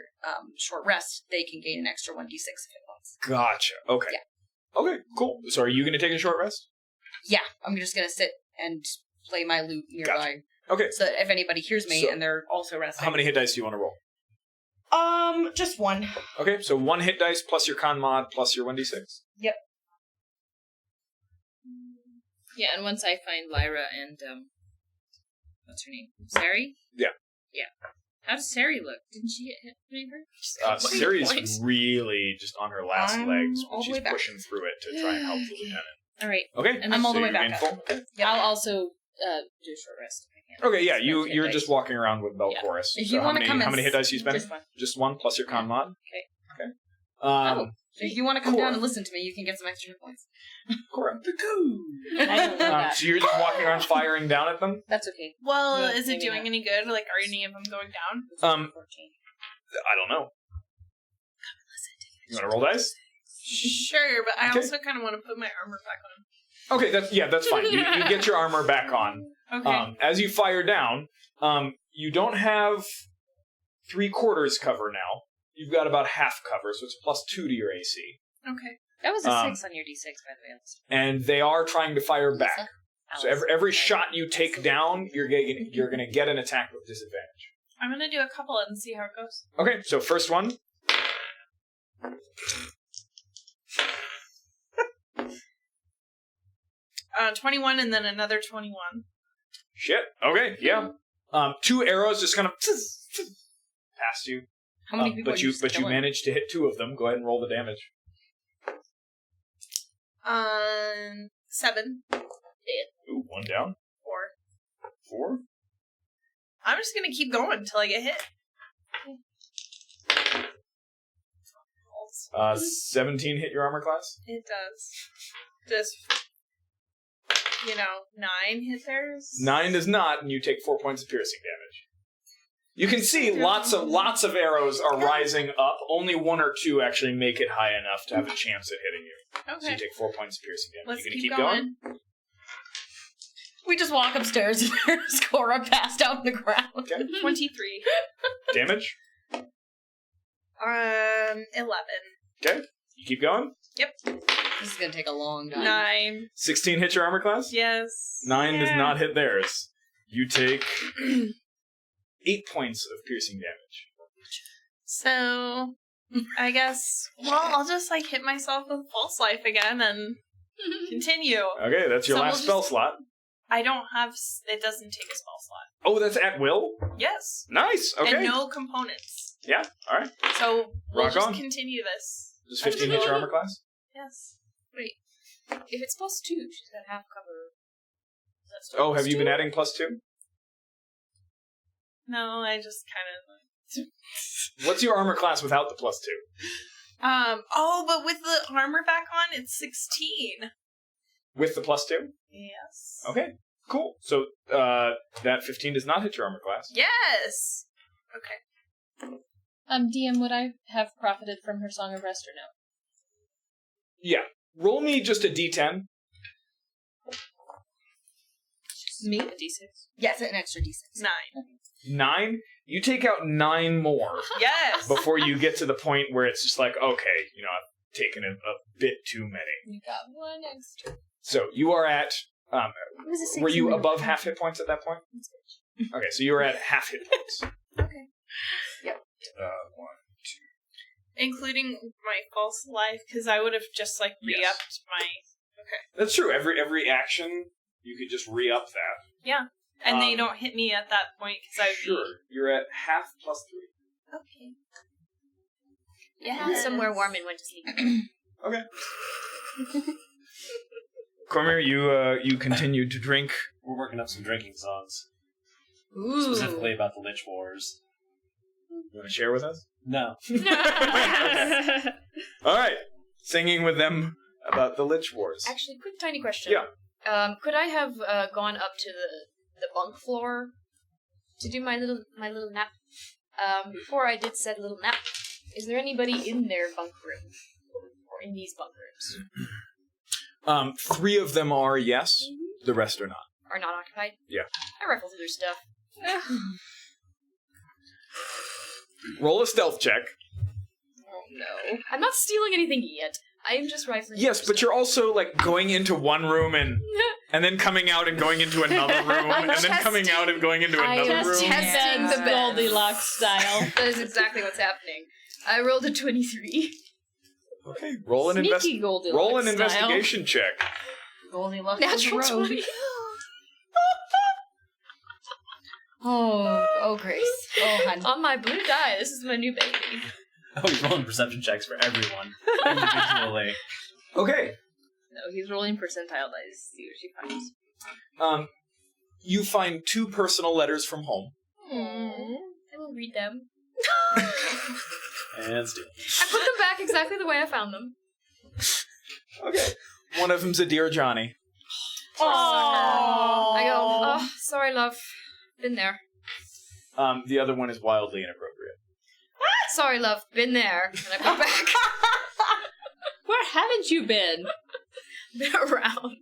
short rest, they can gain an extra 1d6 of hit points. Gotcha. Okay. Yeah. Okay. Cool. So are you going to take a short rest? Yeah, I'm just gonna sit and play my lute nearby. Gotcha. Okay. So that if anybody hears me So, and they're also resting. How many hit dice do you want to roll? Just 1. Okay. So 1 hit dice plus your con mod plus your 1d6. Yep. Yeah, and once I find Lyra and, what's her name? Sari? Yeah. Yeah. How does Sari look? Didn't she get hit, maybe? Sari's Points. really just on her last I'm legs, all but the she's way back. pushing through it to try and help the lieutenant. All right. Okay. And I'm all the so way you back remain up. full? Okay. Yep. I'll also do a short rest if I can. Okay, yeah, Spend hit you're dice. just walking around with Bell Yeah. Chorus. If So you how wanna many come how and many hit dice are you spending? Just 1. Just 1 plus your con mod? Okay. Okay. Oh. If you want to come down and listen to me, you can get some extra hit points. Cora. I don't know that. So you're just walking around firing down at them? That's okay. Well, No, is it maybe doing not. any good? Like, are any of them going down? 14. I don't know. You want to roll dice? Sure, but I Okay. also kind of want to put my armor back on. Okay, that's fine. You get your armor back on. Okay. As you fire down, you don't have 3/4 cover now. You've got about half cover, so it's +2 to your AC. Okay. That was a 6 on your d6, by the way. Alice. And they are trying to fire back. So Alice. every shot you take down, you're going to get an attack with disadvantage. I'm going to do a couple and see how it goes. Okay, so first one. 21 and then another 21. Shit. Okay, yeah. 2 arrows just kind of past you. How many people but are you killing? managed to hit 2 of them. Go ahead and roll the damage. 7. Ooh, 1 down. 4. 4. I'm just going to keep going until I get hit. 17 hit your armor class. It does. Does, 9 hit theirs? 9 does not, and you take 4 points of piercing damage. You can see lots of arrows are rising up. Only 1 or 2 actually make it high enough to have a chance at hitting you. So Okay. you take 4 points of piercing damage. Let's You gonna keep keep going? We just walk upstairs and there's Cora passed out on the ground. Okay. 23. Damage. 11. Okay. You keep going. This is gonna take a long time. 9. 16 hit your armor class. Yes. 9 does Yeah. not hit theirs. You take 8 points of piercing damage. So, I guess, I'll just, hit myself with false life again and continue. Okay, that's your So last we'll spell just- slot. I don't have, it doesn't take a spell slot. Oh, that's at will? Yes. Nice. Okay. And no components. Yeah. All right. So, we'll Rock just on. continue this. Does 15 hit your armor class? Yes. If it's +2, she's got half cover. Is that still Oh, have you +2? been adding +2? No, I just kind of... What's your armor class without the +2? But with the armor back on, it's 16. With the +2? Yes. Okay. Cool. So that 15 does not hit your armor class. Yes! Okay. DM, would I have profited from her Song of Rest or no? Yeah. Roll me just a d10. Me? A d6. Yes, an extra d6. 9. 9. You take out 9 more Yes! before you get to the point where it's just like, okay, I've taken a bit too many. You got 1 extra. So you are at. It was a 6 Were you and above half hit points at that point? Okay, so you were at half hit points. Okay. Yep. 1. Including my false life, because I would have just, Yes. re-upped my... That's true. Every action, you could just re-up that. Yeah. And they Um, don't hit me at that point, because I would Sure. You're at half +3. Okay. Yeah. Somewhere warm and went to sleep. Okay. Cormier, you continued to drink. We're working up some drinking songs, Ooh. specifically about the Lich Wars. You want to share with us? No. All right. Singing with them about the Lich Wars. Actually, quick tiny question. Yeah. Could I have gone up to the bunk floor to do my little nap? Before I did said little nap, is there anybody in their bunk room or in these bunk rooms? 3 of them are yes. The rest are not. Are not occupied? Yeah. I rifle through their stuff. Roll a stealth check. Oh no! I'm not stealing anything yet. I am just rifling. Yes, through but you're also going into one room and then coming out and going into another room and then coming out and going into another just room. testing the beds. Goldilocks style. That is exactly what's happening. I rolled a 23. Okay, roll an Sneaky Goldilocks roll an style. investigation check. Goldilocks Natural was a road. 20. Oh, Grace. Oh, hun. On my blue die. This is my new baby. Oh, he's rolling perception checks for everyone individually. Okay. No, he's rolling percentile dice to see what she finds. You find 2 personal letters from home. I will read them. And steal. I put them back exactly the way I found them. Okay. One of them's a Dear Johnny. I go, oh, sorry, love. Been there. The other one is wildly inappropriate. Sorry, love. Been there. And I put back. Where haven't you been? Been around.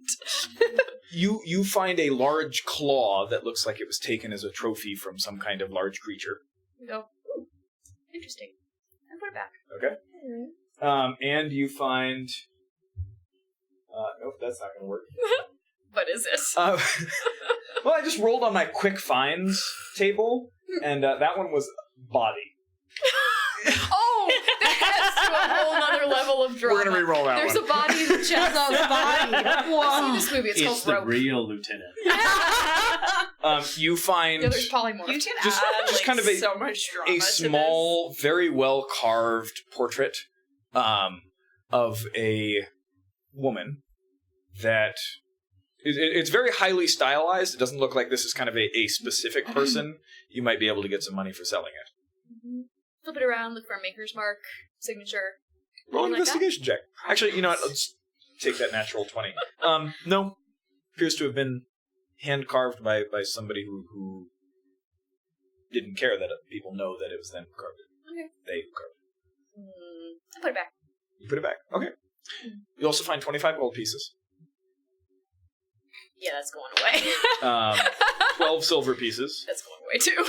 You find a large claw that looks like it was taken as a trophy from some kind of large creature. I go, ooh, interesting. And put it back. Okay. And you find... nope, that's not going to work. What is this? Well, I just rolled on my quick finds table, and that one was body. Oh, that's to a whole other level of drama. We're going to re-roll that There's one. a body in the chest. A body. I've seen this movie. It's It's called the Rope. real lieutenant. You find The other's polymorph. You can Just- add just kind of a- so much drama a to small, very well carved portrait of a woman that it's very highly stylized. It doesn't look like this is kind of a specific person. You might be able to get some money for selling it. Flip it around, look for a maker's mark, signature. Roll an Anything like that? investigation check. Actually, you know what? Let's take that natural 20. No. Appears to have been hand carved by somebody who didn't care that people know that it was them who carved it. Okay. They carved it. I put it back. You put it back. Okay. You also find 25 gold pieces. Yeah, that's going away. 12 silver pieces. That's going away too.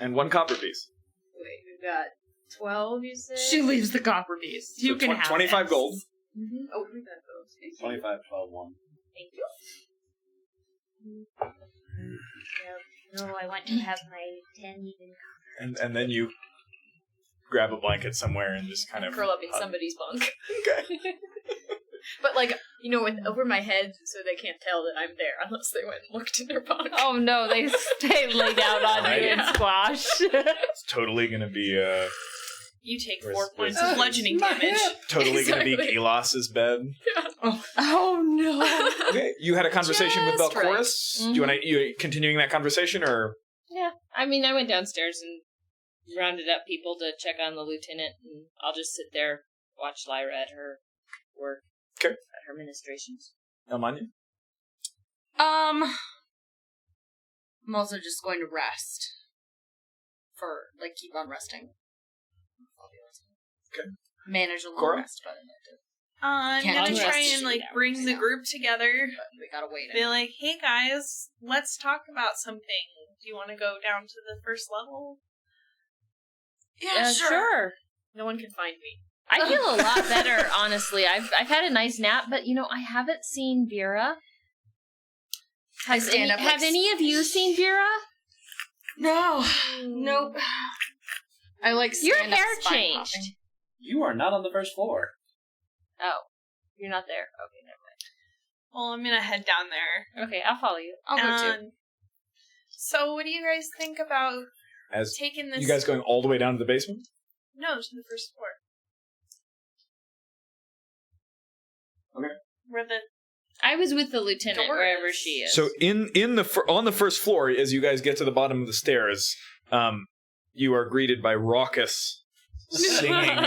And 1 copper piece. Wait, we've got 12, you said? She leaves the copper piece. You So can have 25 it. gold. Mm-hmm. Oh, we've got those. 25, 12, 1. Thank you. No, I want to have my 10 even. And then you grab a blanket somewhere and just kind of Curl up in somebody's bunk. Okay. But, like, you know, with over my head so they can't tell that I'm there unless they went and looked in their bunk. Oh no, they lay down on you and Yeah. squash. It's totally going to be You take Where's- 4 points where's- of bludgeoning My damage. hip. totally going to be Exactly. Kelas's bed. Oh no. Okay. You had a conversation with Just right. Belchorus. Do you want to you continuing that conversation or Yeah, I mean, I went downstairs and rounded up people to check on the lieutenant, and I'll just sit there, watch Lyra at her work. Okay. At her ministrations. Elmanya? I'm also just going to rest. Keep on resting. Okay. Manage a little Cora? rest, but I'm Can't gonna do try rest. and like Yeah, bring the yeah. group together. we gotta wait. Be like, hey guys, let's talk about something. Do you want to go down to the first level? Yeah, Sure. No one can find me. I feel a lot better, honestly. I've had a nice nap, but I haven't seen Vera. Have any of you seen Vera? No. Nope. I like Your stand up hair spine changed. popping. You are not on the first floor. Oh, you're not there. Okay, never Well, I'm gonna head down there. mind. Okay, I'll follow you. I'll go too. So, what do you guys think about As taking this? you guys going all the way down to the basement? No, to the first floor. Okay. Where the I was with the lieutenant Doors. wherever she is. So on the first floor, as you guys get to the bottom of the stairs, you are greeted by raucous singing,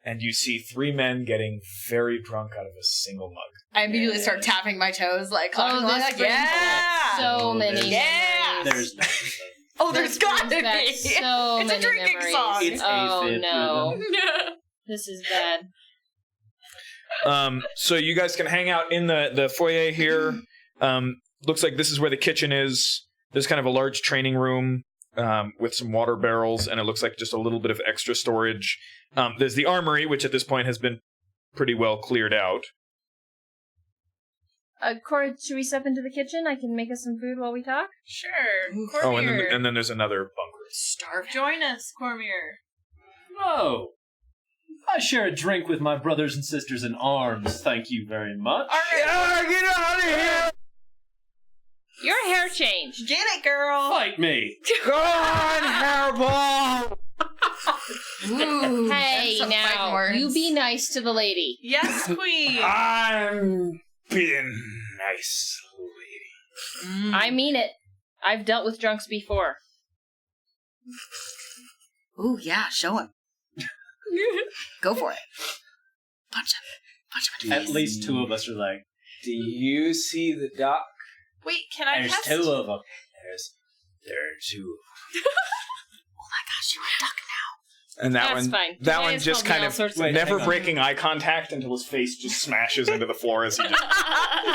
and you see 3 men getting very drunk out of a single mug. I immediately start tapping my toes, like, Oh, clapping, this like, brings yeah! so Oh, many yeah! memories. There's Oh, there's This gotta brings back be! so It's a many drinking memories. song! It's Oh a fit no, rhythm. this is bad. So you guys can hang out in the foyer here. Looks like this is where the kitchen is. There's kind of a large training room with some water barrels, and it looks like just a little bit of extra storage. There's the armory, which at this point has been pretty well cleared out. Cora, should we step into the kitchen? I can make us some food while we talk. sure, Oh, and Cormier. then there's another bunk room. Starved. Join us, Cormier. Oh, I share a drink with my brothers and sisters in arms. Thank you very much. All right, Get out of here! Your hair changed. Get it, girl! Fight me. Go on, hairball! Ooh, Hey, that's some fighting now, words. you be nice to the lady. yes, queen. I'm being nice, lady. I mean it. I've dealt with drunks before. Ooh, yeah, show him. Go for it. Punch him. At least two of us are like, Do you see the dock? Wait, can I there's cast? two of them. There are two. Oh my gosh, you're a duck now. And that That's one, fine. that You one guys just called me kind all of sorts of never hang on. breaking eye contact until his face just smashes into the floor as he just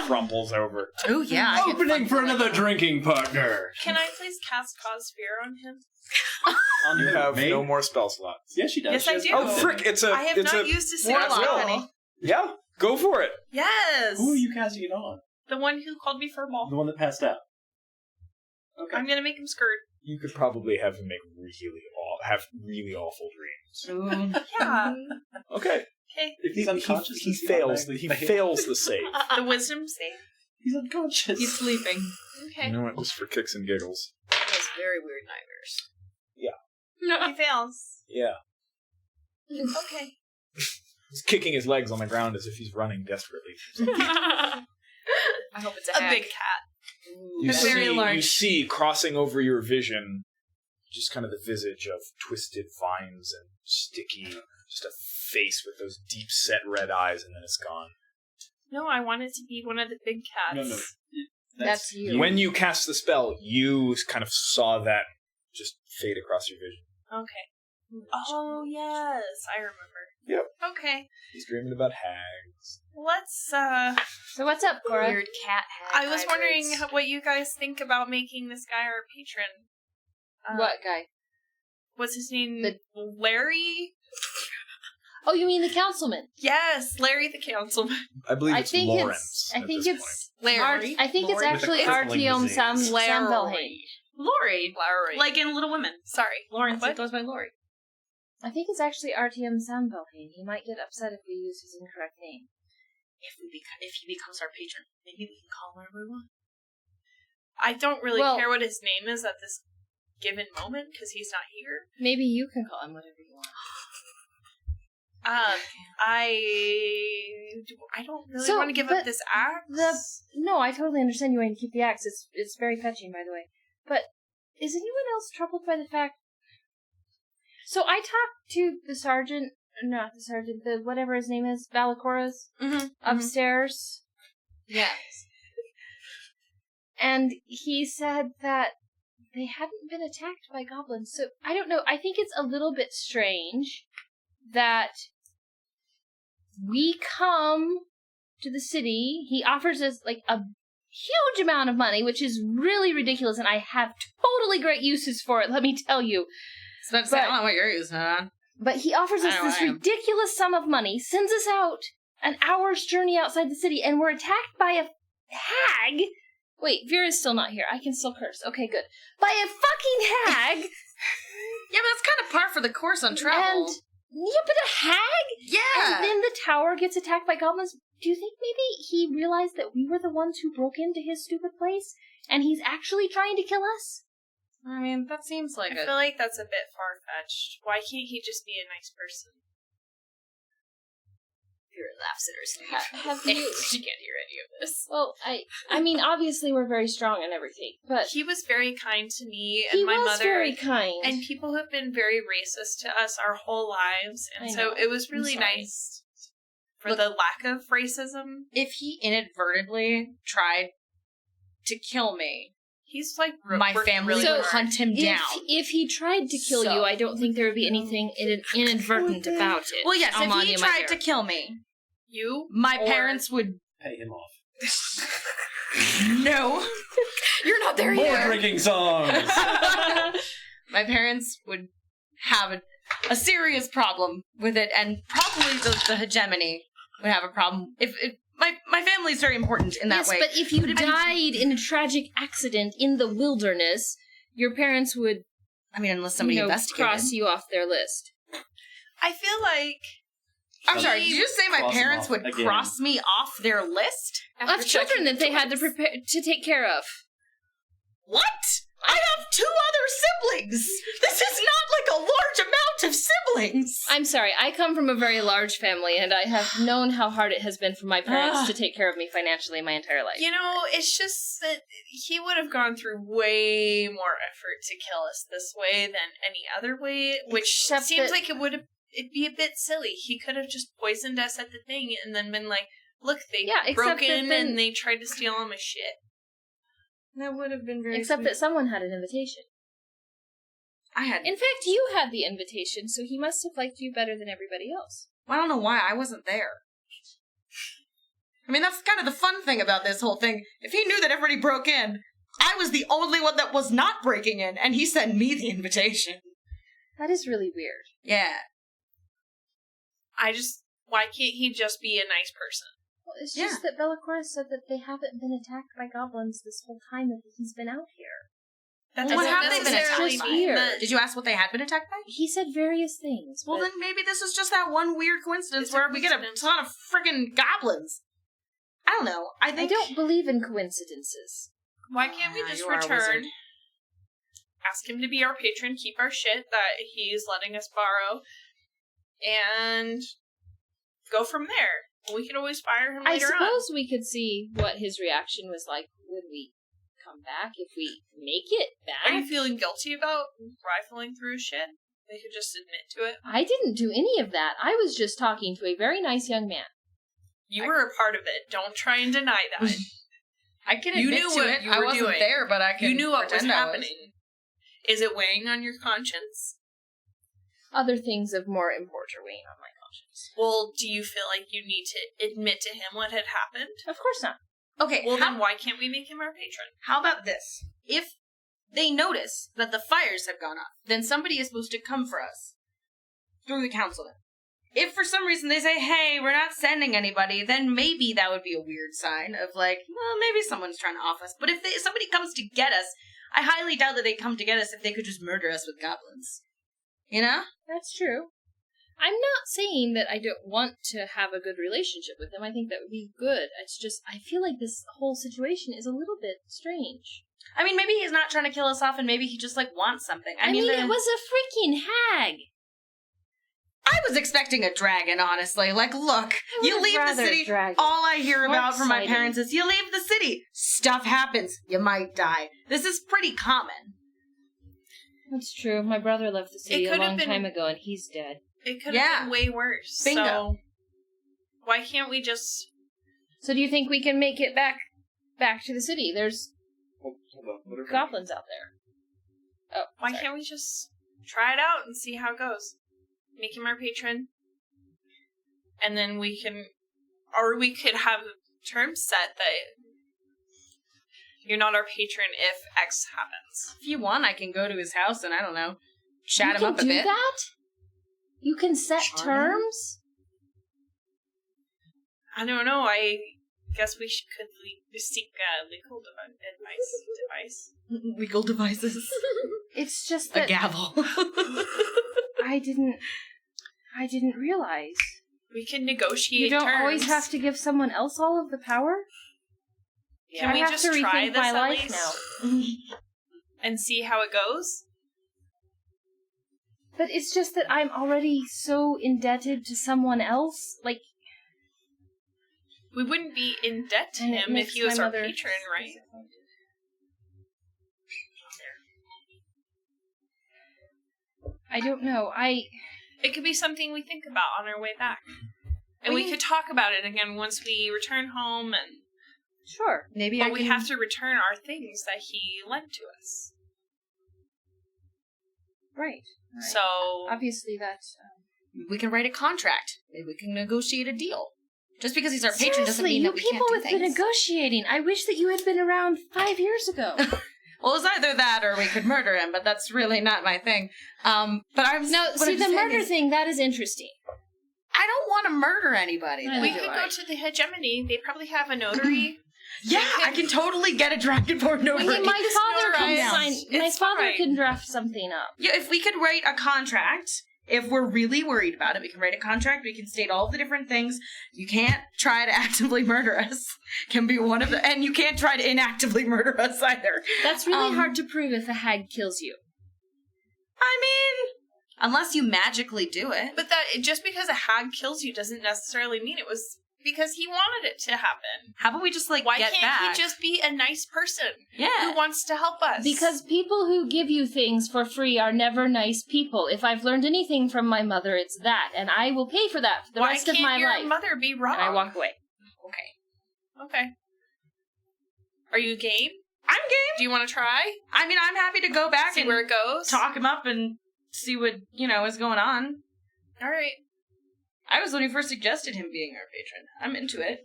crumples over. Oh yeah. I get Opening fun for like another that. drinking partner. Can I please cast Cause Fear on him? On You who, have me? no more spell slots. Yeah, she does. Yes, She I has do. Oh one. frick! It's a. I have it's not a. used a single Warlock. penny. Yeah, go for it. Yes. Who are you casting it on? The one who called me for a ball. The one that passed out. Okay. I'm gonna make him skirt. You could probably have him make really awful dreams. Ooh. Yeah. Okay. Okay. If he's unconscious, He does fails. automatically He fail? fails the save. The wisdom save. He's unconscious. He's sleeping. Okay. You know what? Just for kicks and giggles. He has very weird nightmares. He fails. Yeah. Okay. He's kicking his legs on the ground as if he's running desperately. I hope it's a A hag. big cat. You A very see, large- you see crossing over your vision just kind of the visage of twisted vines and sticky, just a face with those deep set red eyes, and then it's gone. No, I want it to be one of the big cats. No. That's you. When you cast the spell, you kind of saw that just fade across your vision. Okay. Oh, yes. I remember. Yep. Okay. He's dreaming about hags. Let's, So what's up, Cora? Weird cat hag. I was wondering hybrids. what you guys think about making this guy our patron. What guy? What's his name? The- Larry? Oh, you mean the councilman? Yes, Larry the councilman. I believe I it's think Lawrence. it's. I at think this it's. Larry? I think it's Lori? actually With a crippling Artyom disease. Samvelhain. Lori. Larry. Like in Little Women. Sorry. Lawrence What? that goes by Lori. I think it's actually Artyom Samvelhain. He might get upset if we use his incorrect name. If he becomes our patron, maybe we can call him whatever we want. I don't really Well- care what his name is at this given moment because he's not here. Maybe you can call him whatever you want. I don't really So, want to give but up this axe. No, I totally understand you wanting to keep the axe. It's very fetching, by the way. But is anyone else troubled by the fact? So I talked to the sergeant, not the sergeant, the whatever his name is, Valacora's upstairs, Yes. and he said that they hadn't been attacked by goblins. So I don't know. I think it's a little bit strange that we come to the city. He offers us like a huge amount of money, which is really ridiculous, and I have totally great uses for it, let me tell you. I was about to say, I don't know what you're using it on. But he offers us I know this I am. ridiculous sum of money, sends us out an hour's journey outside the city, and we're attacked by a hag. Wait, Vera's still not here. I can still curse. Okay, good. By a fucking hag. Yeah, but that's kind of par for the course on travel. And yeah, but a hag? Yeah. And then the tower gets attacked by goblins. Do you think maybe he realized that we were the ones who broke into his stupid place, and he's actually trying to kill us? I mean, that seems like I feel like that's a bit far-fetched. Why can't he just be a nice person? Vera laughs at herself. Have you? She can't hear any of this. Well, I mean, obviously we're very strong and everything, but He was very kind to me and he my was mother. very kind. And people have been very racist to us our whole lives, and I so know. it was I'm really sorry. nice for the lack of racism. if he inadvertently tried to kill me, He's like my worked family really So, would hard. hunt him down. If he tried to kill So- you, I don't think there would be anything inadvertent about it. Well, yes, Amalia, if he my tried dear. to kill me, You, my Or- parents would. Pay him off. No. You're not there More yet. drinking songs. My parents would have a serious problem with it, and probably the hegemony would have a problem. If my family's very important in that yes, way. but if you died in a tragic accident in the wilderness, your parents would, I mean, unless somebody investigated. cross you off their list. I feel like I'm sorry, did you just say my Cross 'em parents off would again. cross me off their list? Of children that they had to prepare to take care of. What? I have 2 other siblings! This is not like a large amount of siblings! I'm sorry, I come from a very large family, and I have known how hard it has been for my parents to take care of me financially my entire life. You know, it's just that he would have gone through way more effort to kill us this way than any other way, which Except seems that- like it would have it'd be a bit silly. He could have just poisoned us at the thing and then been like, look, they except broke that in then- and they tried to steal all my shit. That would have been very Except sweet. that someone had an invitation. I had... In fact, you had the invitation, so he must have liked you better than everybody else. Well, I don't know why. I wasn't there. I mean, that's kind of the fun thing about this whole thing. If he knew that everybody broke in, I was the only one that was not breaking in, and he sent me the invitation. That is really weird. Yeah. Why can't he just be a nice person? Well, it's just that Belacor said that they haven't been attacked by goblins this whole time that he's been out here. That Well, what doesn't have they been necessarily attacked by? mean Weird. that- Did you ask what they had been attacked by? He said various things. Well, but then maybe this is just that one weird coincidence It's a where we get a coincidence. ton of friggin' goblins. I don't know. I I think... don't believe in coincidences. Why can't we Ah, just you are a return, wizard. ask him to be our patron, keep our shit that he's letting us borrow, and go from there? We can always fire him I later on. suppose we could see what his reaction was like when we come back, if we make it back. Are you feeling guilty about rifling through shit? They could just admit to it. I didn't do any of that. I was just talking to a very nice young man. You were a part of it. Don't try and deny that. I can You admit knew to what it. you I were wasn't doing. there, but I can You knew what was pretend I happening. Is it weighing on your conscience? Other things of more import are weighing on my conscience. Well, do you feel like you need to admit to him what had happened? Of course not. Okay, Well, how, then why can't we make him our patron? how about this? If they notice that the fires have gone up, then somebody is supposed to come for us. Through the council then. If for some reason they say, hey, we're not sending anybody, then maybe that would be a weird sign of like, well, maybe someone's trying to off us. But if somebody comes to get us, I highly doubt that they come to get us if they could just murder us with goblins. You know? That's true. I'm not saying that I don't want to have a good relationship with him. I think that would be good. It's just, I feel like this whole situation is a little bit strange. I mean, maybe he's not trying to kill us off and maybe he just, like, wants something. I mean, the- it was a freaking hag. I was expecting a dragon, honestly. Like, look, you would've leave the rather city. dragon. All I hear about from my Short-sighted. parents is you leave the city. Stuff happens. You might die. This is pretty common. That's true. My brother left the city It a could have long been- time ago, and he's dead. It could Yeah. have been way worse. Bingo. So why can't we just... So do you think we can make it back to the city? There's Hold on. What are goblins out there. Oh, Why sorry. can't we just try it out and see how it goes? Make him our patron. And then we can... Or we could have terms set that you're not our patron if X happens. If you want, I can go to his house and, I don't know, chat him you up a can do bit. that? You can set Charm? terms? I don't know. I guess we could seek legal advice. Legal devices. It's just A that gavel. I didn't realize. We can negotiate You don't terms. always have to give someone else all of the power? Can I we have just to try rethink this my at life least? now. And see how it goes? But it's just that I'm already so indebted to someone else. Like, We wouldn't be in debt to and it him if makes he was my our mother patron, right? I don't know. It could be something we think about on our way back. And we We- could talk about it again once we return home, and Sure. Maybe but we have to return our things that he lent to us. Right. So Obviously that's... We can write a contract. Maybe we can negotiate a deal. Just because he's our patron doesn't Seriously, mean you that we can't people do with the things. negotiating. I wish that you had been around 5 years ago. Well, it's either that or we could murder him, but that's really not my thing. But I'm No, what see, I'm the saying murder is, thing, that is interesting. I don't want to murder anybody. Neither we do could I. go to the hegemony. They probably have a notary. Yeah, I can totally get a dragonborn notary. My father can notarized. sign. My It's father fine. can draft something up. Yeah, if we could write a contract, if we're really worried about it, we can write a contract. We can state all the different things. You can't try to actively murder us. Can be one of the, and you can't try to inactively murder us either. That's really Um, hard to prove if a hag kills you. I mean, unless you magically do it. But that just because a hag kills you doesn't necessarily mean it was because he wanted it to happen. How about we just like Why get can't back? he just be a nice person yeah. who wants to help us? Because people who give you things for free are never nice people. If I've learned anything from my mother, it's that, and I will pay for that for the rest of my Why can't life. your mother be wrong? And I walk away. Okay. Are you game? I'm game. Do you want to try? I mean, I'm happy to go back See and where it goes? talk him up and see what, is going on. All right. I was the one who first suggested him being our patron. I'm into it.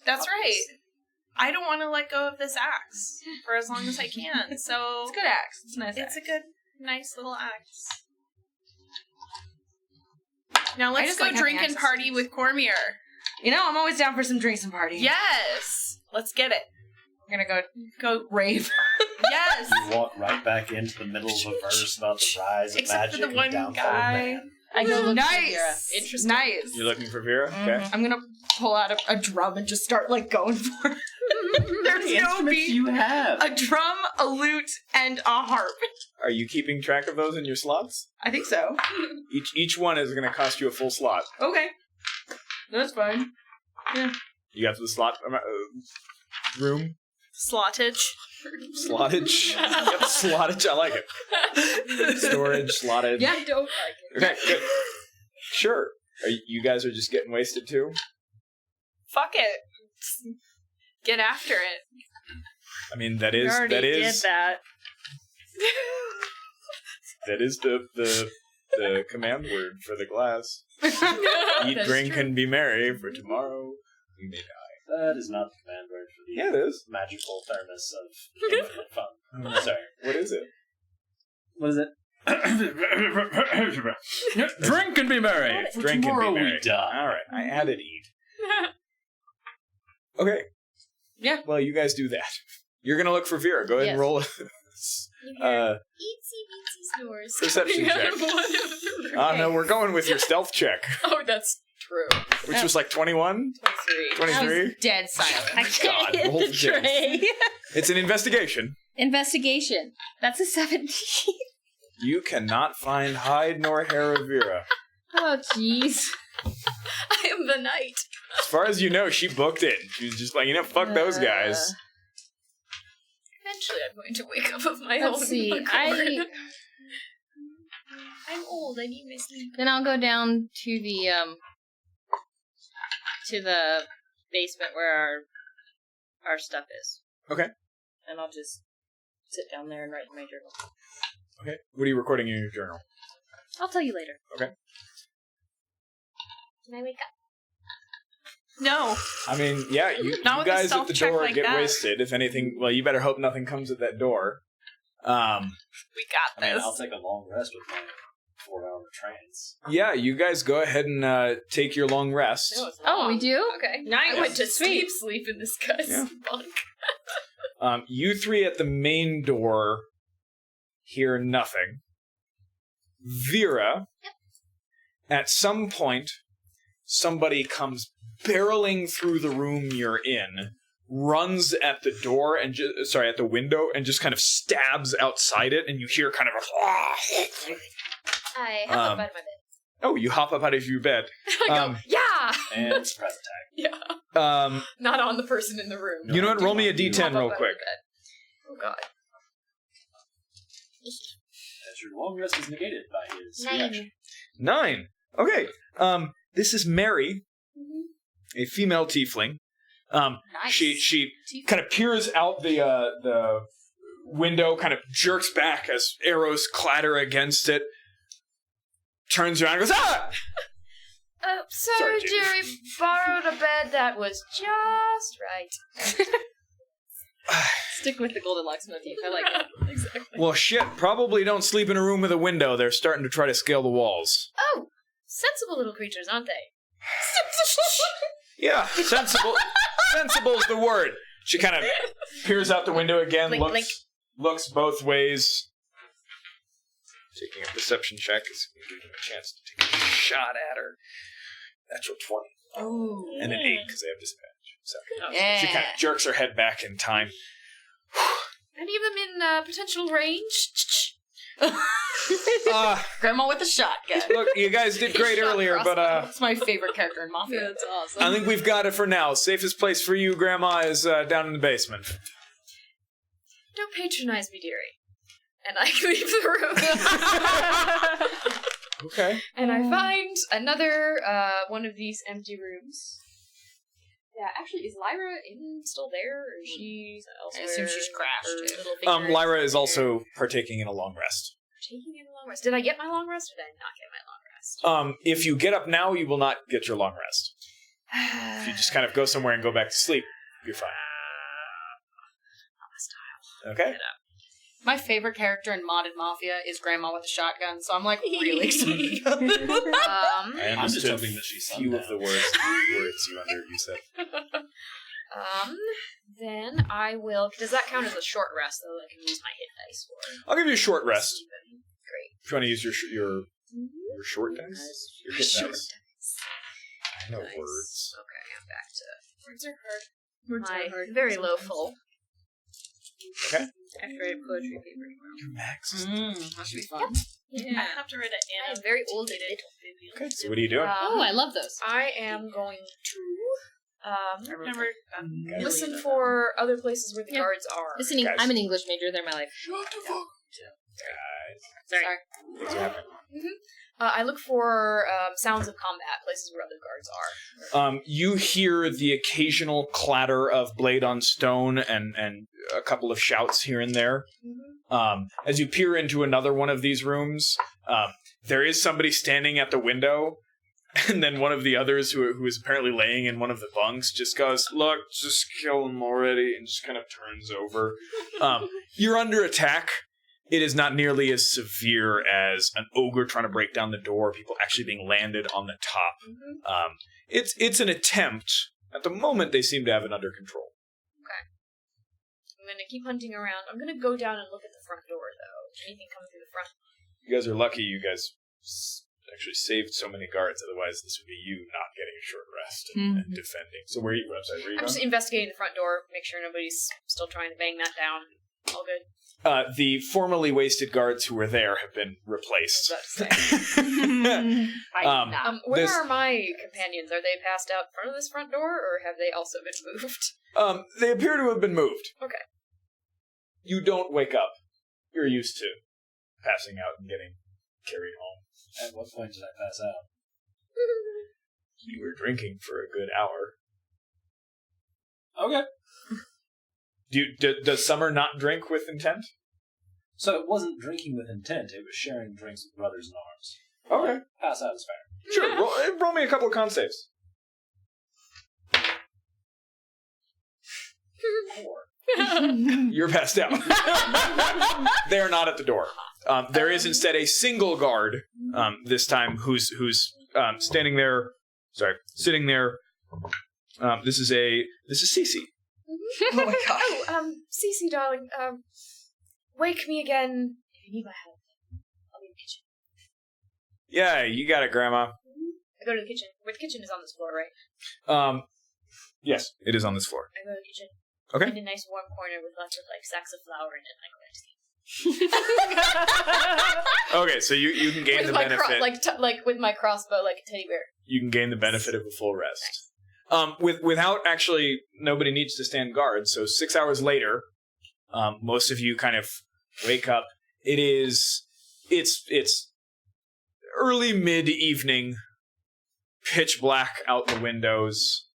That's right. I don't want to let go of this axe for as long as I can. So It's a good axe. It's a nice it's axe. a good, nice little axe. Now I let's just go like having drink and access party to with Cormier. I'm always down for some drinks and parties. Yes. Let's get it. We're gonna go rave. Yes. You walk right back into the middle of a verse about the rise of Except for magic the one and downfall guy. of man. I go look for Vera. Nice. Interesting. Nice. You're looking for Vera? Okay. I'm gonna pull out a drum and just start like going for it. There's The no instruments beat. you have. A drum, a lute, and a harp. Are you keeping track of those in your slots? I think so. Each one is going to cost you a full slot. Okay. That's fine. You got the slot room? Slottage. Slottage? You got the slottage? I like it. Storage, slottage. Yeah. I don't like it. Okay, good. Sure. You guys are just getting wasted too? Fuck it. Get after it. I mean, that We is already did that. that is the command word for the glass. Eat, That's drink, true. and be merry, for tomorrow we may die. That is not the command word for the Yeah, it is. magical thermos of infinite fun. Sorry. What is it? What is it? Drink and be merry. For Drink and be tomorrow merry. we die. All right, I added eat. Okay. Yeah. Well, you guys do that. You're gonna look for Vera. Go ahead and Yes. roll. You hear itsy bitsy snores. Perception coming out check. of one of their Oh no, hands. we're going with your stealth check, Oh, that's true. which was like 21, 23. 23. Dead silent. I God, can't hit roll the the tray. It's an investigation. Investigation. That's a 17. You cannot find hide nor hair of Vera. Oh, jeez. I am the knight. As far as you know, she booked it. She was just like, fuck those guys. Eventually, I'm going to wake up of my Let's own see. accord. I'm old. I need my sleep. Then I'll go down to the basement where our stuff is. Okay. And I'll just sit down there and write in my journal. Okay. What are you recording in your journal? I'll tell you later. Okay. Can I wake up? No. I mean, yeah, you Not with a guys at stealth the check door like get that. wasted. If anything, well, you better hope nothing comes at that door. We got I mean, this. I'll take a long rest with my 4-hour trance. Yeah, you guys go ahead and take your long rest. No, it's Oh, long. we do? Okay. Nice. I went to Sweet. sleep in this guy's Yeah. bunk. You three at the main door hear nothing. Vera, at some point, somebody comes barreling through the room you're in, runs at the door and at the window and just kind of stabs outside it, and you hear kind of a. I hop up out of my bed. Oh, you hop up out of your bed. I go, yeah! And surprise attack. Yeah. Not on the person in the room. You know what? Roll me a You d10 Hop up real out of quick. bed. Oh, God. As your long rest is negated by his 9. reaction. 9. Okay. This is Mary, a female tiefling. Nice. She kind of peers out the window, kind of jerks back as arrows clatter against it, turns around and goes, ah! Sorry, Sorry, Jimmy. Jerry. Borrowed a bed that was just right. Stick with the Golden Locks motif. I like it. Exactly. Well, shit, probably don't sleep in a room with a window. They're starting to try to scale the walls. Oh, sensible little creatures, aren't they? Yeah, sensible. Sensible's the word. She kind of peers out the window again, Blink, looks blink. looks both ways. Taking a perception check is going to give him a chance to take a shot at her. Natural 20. Oh. And an 8 because they have disadvantage. So Yeah. she kind of jerks her head back in time. Any of them in potential range? Grandma with a shotgun. Look, you guys did great earlier, but It's my favorite character in Mafia. That's awesome. I think we've got it for now. Safest place for you, Grandma, is down in the basement. Don't patronize me, dearie. And I leave the room. Okay. And I find another one of these empty rooms. Yeah, actually, is Lyra still there, or is she elsewhere? I assume she's crashed, Her too. little figure Lyra is there. also partaking in a long rest. Taking in a long rest. Did I get my long rest, or did I not get my long rest? If you get up now, you will not get your long rest. If you just kind of go somewhere and go back to sleep, you're fine. Okay. My favorite character in Modded Mafia is Grandma with a shotgun, so I'm like really excited about this. I I'm just understood hoping that she's few of the words you said. Then I will. Does that count as a short rest, though? I can use my hit dice for. I'll give you a short rest. Great. If you want to use your short dice, your hit Short dice. I know Nice. words. Okay, I'm back to Words are hard. my very low full. Okay. After I poetry paper. Your max. That should be fun. Yeah. I have to write it I in. am very old and little. Okay, so what are you doing? Oh, I love those. I am going to I've never done listen for other places where the Yeah. guards are. Listening, Guys. I'm an English major. They're my life. Guys, Sorry. things are happening. I look for sounds of combat, places where other guards are. You hear the occasional clatter of blade on stone and a couple of shouts here and there. As you peer into another one of these rooms, there is somebody standing at the window, and then one of the others who is apparently laying in one of the bunks just goes, "Look, just kill him already," and just kind of turns over. You're under attack. It is not nearly as severe as an ogre trying to break down the door, people actually being landed on the top. It's an attempt. At the moment, they seem to have it under control. I'm going to keep hunting around. I'm going to go down and look at the front door, though. Anything coming through the front? You guys are lucky you guys actually saved so many guards, otherwise this would be you not getting a short rest and defending. So where are you I'm just investigating the front door, make sure nobody's still trying to bang that down. All good. The formerly wasted guards who were there have been replaced. I was about to say. Where This- are my companions? Are they passed out in front of this front door, or have they also been moved? They appear to have been moved. Okay. You don't wake up. You're used to passing out and getting carried home. At what point did I pass out? You were drinking for a good hour. Okay. Does Summer not drink with intent? So it wasn't drinking with intent, it was sharing drinks with brothers in arms. Okay. Pass out is fair. Sure, roll me a couple of con saves. 4. You're passed out. They're not at the door. There is instead a single guard, this time, who's standing there. Sorry, sitting there. This is Cece. Oh my god. Oh, Cece, darling, wake me again if you need my help. I'll be in the kitchen. Yeah, you got it, Grandma. I go to the kitchen. Where the kitchen is on this floor, right? Yes, it is on this floor. I go to the kitchen. Okay. In a nice warm corner with lots of sacks of flour in it, and I go to sleep. Okay, so you can gain With the my benefit. with my crossbow, like a teddy bear. You can gain the benefit of a full rest. Without actually, nobody needs to stand guard. So 6 hours later, most of you kind of wake up. It's early mid-evening, pitch black out the windows.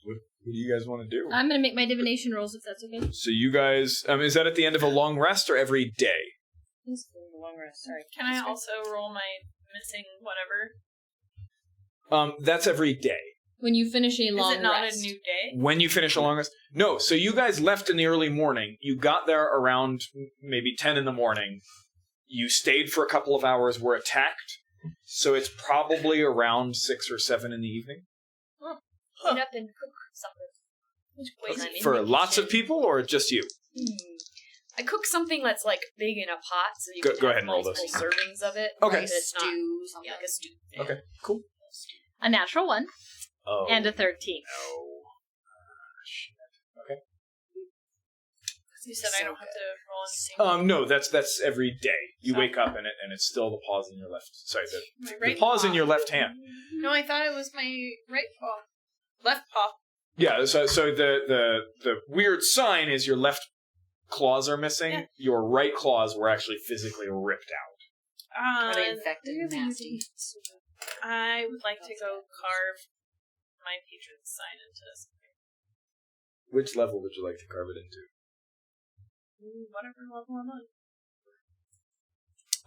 What do you guys want to do? I'm gonna make my divination rolls if that's okay. So you guys, is that at the end of a long rest or every day? This is a long rest. Sorry. Can I also roll my missing whatever? That's every day. When you finish a long Is it not rest. a new day? When you finish a long rest? No, so you guys left in the early morning. You got there around maybe 10 in the morning. You stayed for a couple of hours, were attacked. So it's probably around 6 or 7 in the evening. Clean up and cook supper. When I'm in For the lots of kitchen. people or just you? I cook something that's big in a pot, so you Go can ahead have and roll multiple this. servings of it. Okay. Like it's not, Stew, something. like a stew. Okay, cool. A natural 1 Oh, and a 13. no. Shit. Okay. You said I don't have to roll anything. No, that's every day. You wake up and it's still the paws in your left. Sorry, My the right paws paw. in your left hand. No, I thought it was my right paw. Left paw. Yeah. So the weird sign is your left claws are missing. Yeah. Your right claws were actually physically ripped out. Are they infected and nasty? I would like to go carve my patron's sign into something. Which level would you like to carve it into? Whatever level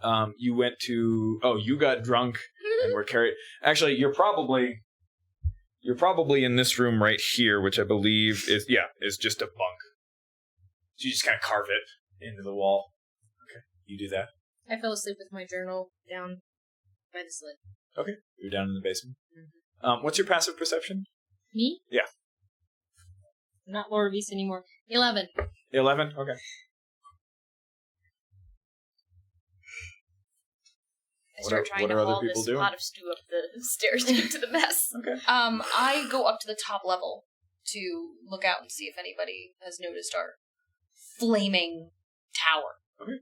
I'm on. You went to. Oh, you got drunk and were carried. Actually, you're probably in this room right here, which I believe is just a bunk. So you just kind of carve it into the wall. Okay, you do that. I fell asleep with my journal down by the slit. Okay, you're down in the basement. Mm-hmm. What's your passive perception? Me? Yeah. I'm not Laura Beast anymore. 11. 11? Okay. I start trying what to are other haul people this doing? pot of stew up the stairs to get to the mess. Okay. I go up to the top level to look out and see if anybody has noticed our flaming tower. Okay.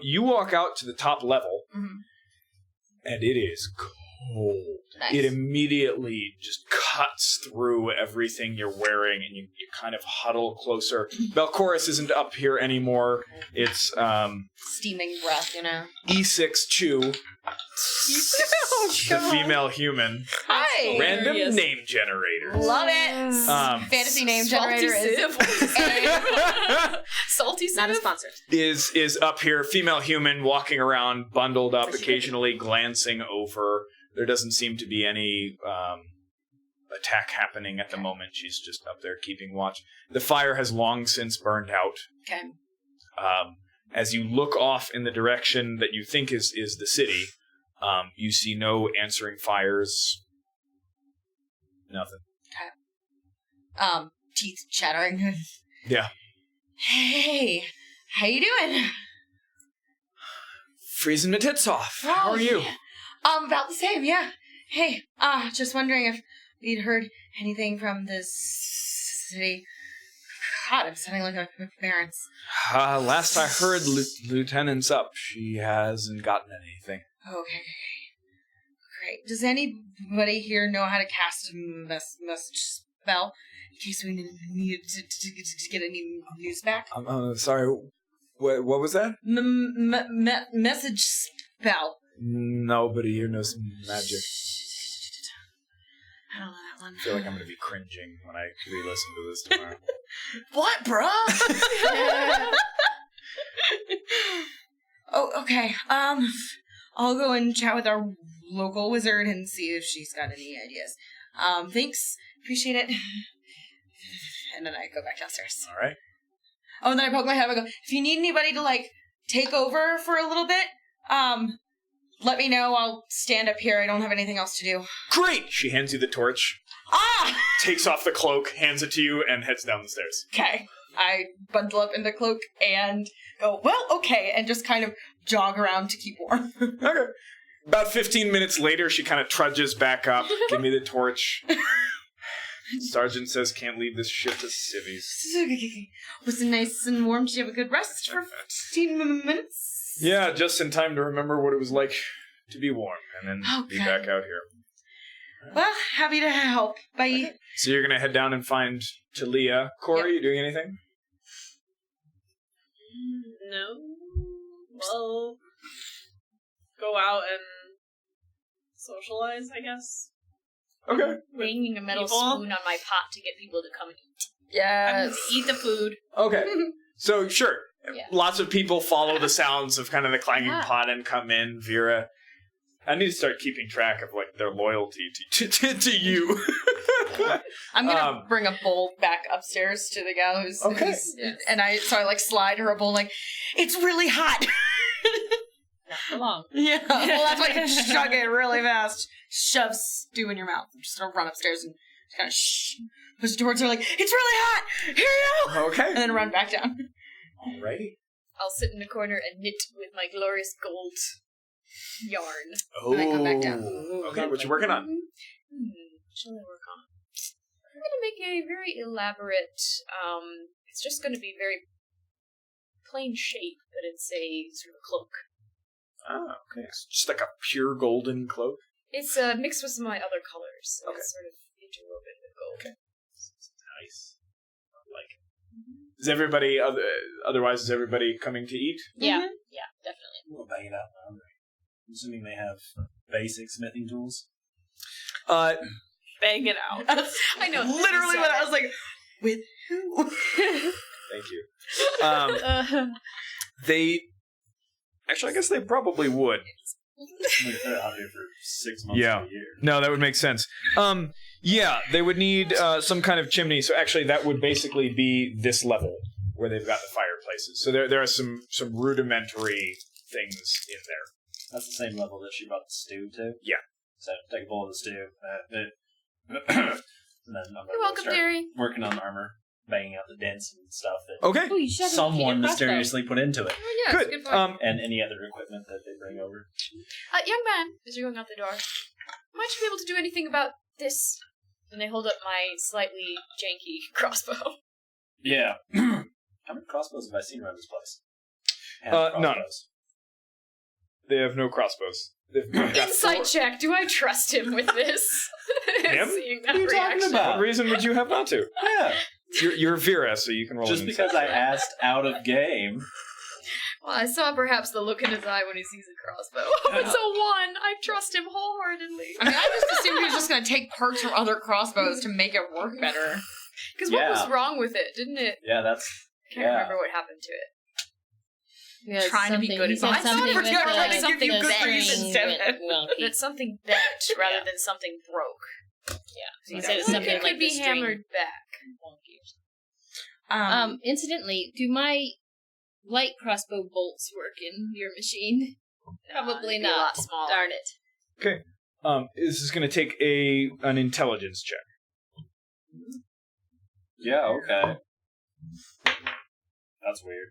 You walk out to the top level, and it is cold. Nice. It immediately just cuts through everything you're wearing, and you kind of huddle closer. Belchorus isn't up here anymore. It's Steaming breath, you know. E6 Chew, the female human. Hi! Random name generators. Love it! Fantasy name generator is... Salty Civ. Not a sponsor. is up here, female human walking around, bundled up, occasionally glancing over. There doesn't seem to be any attack happening at the moment. She's just up there keeping watch. The fire has long since burned out. Okay. As you look off in the direction that you think is the city, you see no answering fires. Nothing. Teeth chattering. Yeah. Hey, how you doing? Freezing my tits off. How are you? About the same, yeah. Hey, just wondering if we'd heard anything from this city. God, I'm sounding like my parents. Last I heard, Lieutenant's up. She hasn't gotten anything. Okay. Great. Does anybody here know how to cast a message spell? In case we need to get any news back? I'm sorry. What was that? Message spell. Nobody here knows magic. I don't know that one. I feel like I'm going to be cringing when I re-listen to this tomorrow. What, bruh? Oh, okay. I'll go and chat with our local wizard and see if she's got any ideas. Thanks. Appreciate it. And then I go back downstairs. All right. Oh, and then I poke my head up and I go, if you need anybody to, take over for a little bit, let me know. I'll stand up here. I don't have anything else to do. Great! She hands you the torch, takes off the cloak, hands it to you, and heads down the stairs. Okay. I bundle up in the cloak and go, well, okay, and just kind of jog around to keep warm. Okay. About 15 minutes later, she kind of trudges back up. Give me the torch. Sergeant says can't leave this shit to civvies. Was it nice and warm? Did you have a good rest for 15 minutes? Yeah, just in time to remember what it was like to be warm, and then be back out here. Well, happy to help. Bye. Okay. So you're gonna head down and find Talia. Corey, Yep. are you doing anything? No. Well, go out and socialize, I guess. Okay. Banging a metal People? spoon on my pot to get people to come and eat. I'm gonna eat the food. Okay. So, sure. Yeah. Lots of people follow the sounds of kind of the clanging pot and come in. Vera, I need to start keeping track of, their loyalty to you. I'm gonna bring a bowl back upstairs to the gal who's and I slide her a bowl it's really hot. Not for long. Yeah. Well, that's why you chug it really fast. Shove stew in your mouth. I'm just gonna run upstairs and kind of push towards her it's really hot. Here you go. Okay. And then run back down. Alrighty. I'll sit in the corner and knit with my glorious gold yarn. Oh. And I come back down. Okay, what you working on? What shall I work on? I'm going to make a very elaborate, it's just going to be very plain shape, but it's a sort of cloak. Ah, okay. It's just like a pure golden cloak. It's mixed with some of my other colors, so Okay. it's sort of interwoven with gold. Okay. Nice. I like it. Is everybody otherwise? Is everybody coming to eat? Yeah. Yeah, definitely. We'll bang it out now. I'm assuming they have basic smithing tools. Bang it out. I know. Literally what I was like, with who? Thank you. They actually, I guess they probably would. They're out here for 6 months Yeah. of the year. No, that would make sense. Yeah, they would need some kind of chimney. So actually, that would basically be this level where they've got the fireplaces. So there are some rudimentary things in there. That's the same level that she brought the stew to? Yeah. So take a bowl of the stew. And then I'm You're welcome, start dearie. working on the armor, banging out the dents and stuff that Okay. Oh, you should have someone mysteriously put into it. Oh, yeah, Good. It's a good point. And any other equipment that they bring over. Young man, as you're going out the door, might you be able to do anything about this? And they hold up my slightly janky crossbow. Yeah. How many crossbows have I seen around this place? None. They have no crossbows. They've got Insight check. Do I trust him with this? Him? Seeing that What are you talking reaction. about? What reason would you have not to? Yeah. You're Vera, so you can roll. Just an because insight I check. asked out of game. Well, I saw perhaps the look in his eye when he sees a crossbow. Oh, it's a 1. I trust him wholeheartedly. I mean, I just assumed he was just going to take parts from other crossbows to make it work better. Because what Yeah. was wrong with it? Didn't it? Yeah, that's... I can't remember what happened to it. Yeah, Trying to be good he at said I thought something for with sure the- trying to give something you good string reasons, damn it. wonky. That something bent rather than something broke. Yeah. So He said it's something it like could be the string hammered back. wonky or something. Incidentally, do my light crossbow bolts work in your machine? Probably it'd be a not. lot smaller. Darn it. This is going to take an intelligence check. Yeah, okay. That's weird.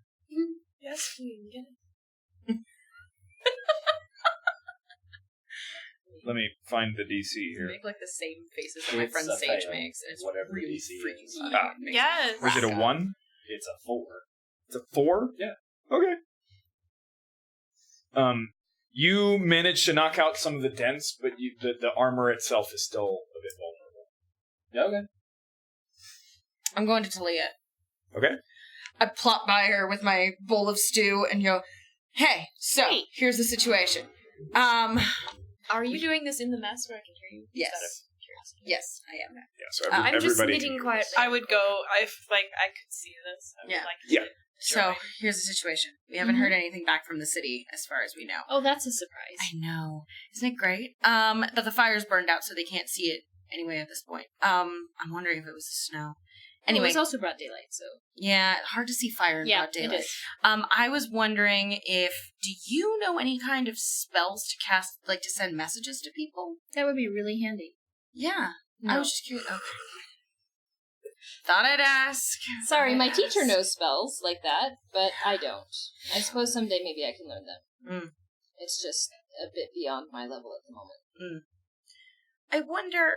Yes, we can get it. Let me find the DC here. Make like the same faces that my It's friend a Sage fail, makes, and it's whatever really DC freaking is. funny. Ah. It makes Yes. me Was it a crack up. 1? It's a 4. It's a 4? Yeah. Okay. You managed to knock out some of the dents, but the armor itself is still a bit vulnerable. Yeah, okay. I'm going to Talia. Okay. I plop by her with my bowl of stew and go, hey, so here's the situation. Are you doing this in the mess where I can hear you? Yes. Out of curiosity? Yes, I am. Yeah, so I'm just everybody knitting can- quietly. I would go if I could see this. I would Yeah. like Yeah. to So join. here's the situation. We haven't heard anything back from the city as far as we know. Oh, that's a surprise. I know. Isn't it great? That the fire's burned out so they can't see it anyway at this point. I'm wondering if it was the snow. Anyway, Well, it's also broad daylight, so yeah, hard to see fire in yeah, broad daylight. it is. I was wondering do you know any kind of spells to cast, like to send messages to people? That would be really handy. Yeah. No. I was just curious. Okay. Thought I'd ask. Sorry, my Thought I'd teacher ask. knows spells like that, but I don't. I suppose someday maybe I can learn them. Mm. It's just a bit beyond my level at the moment. I wonder.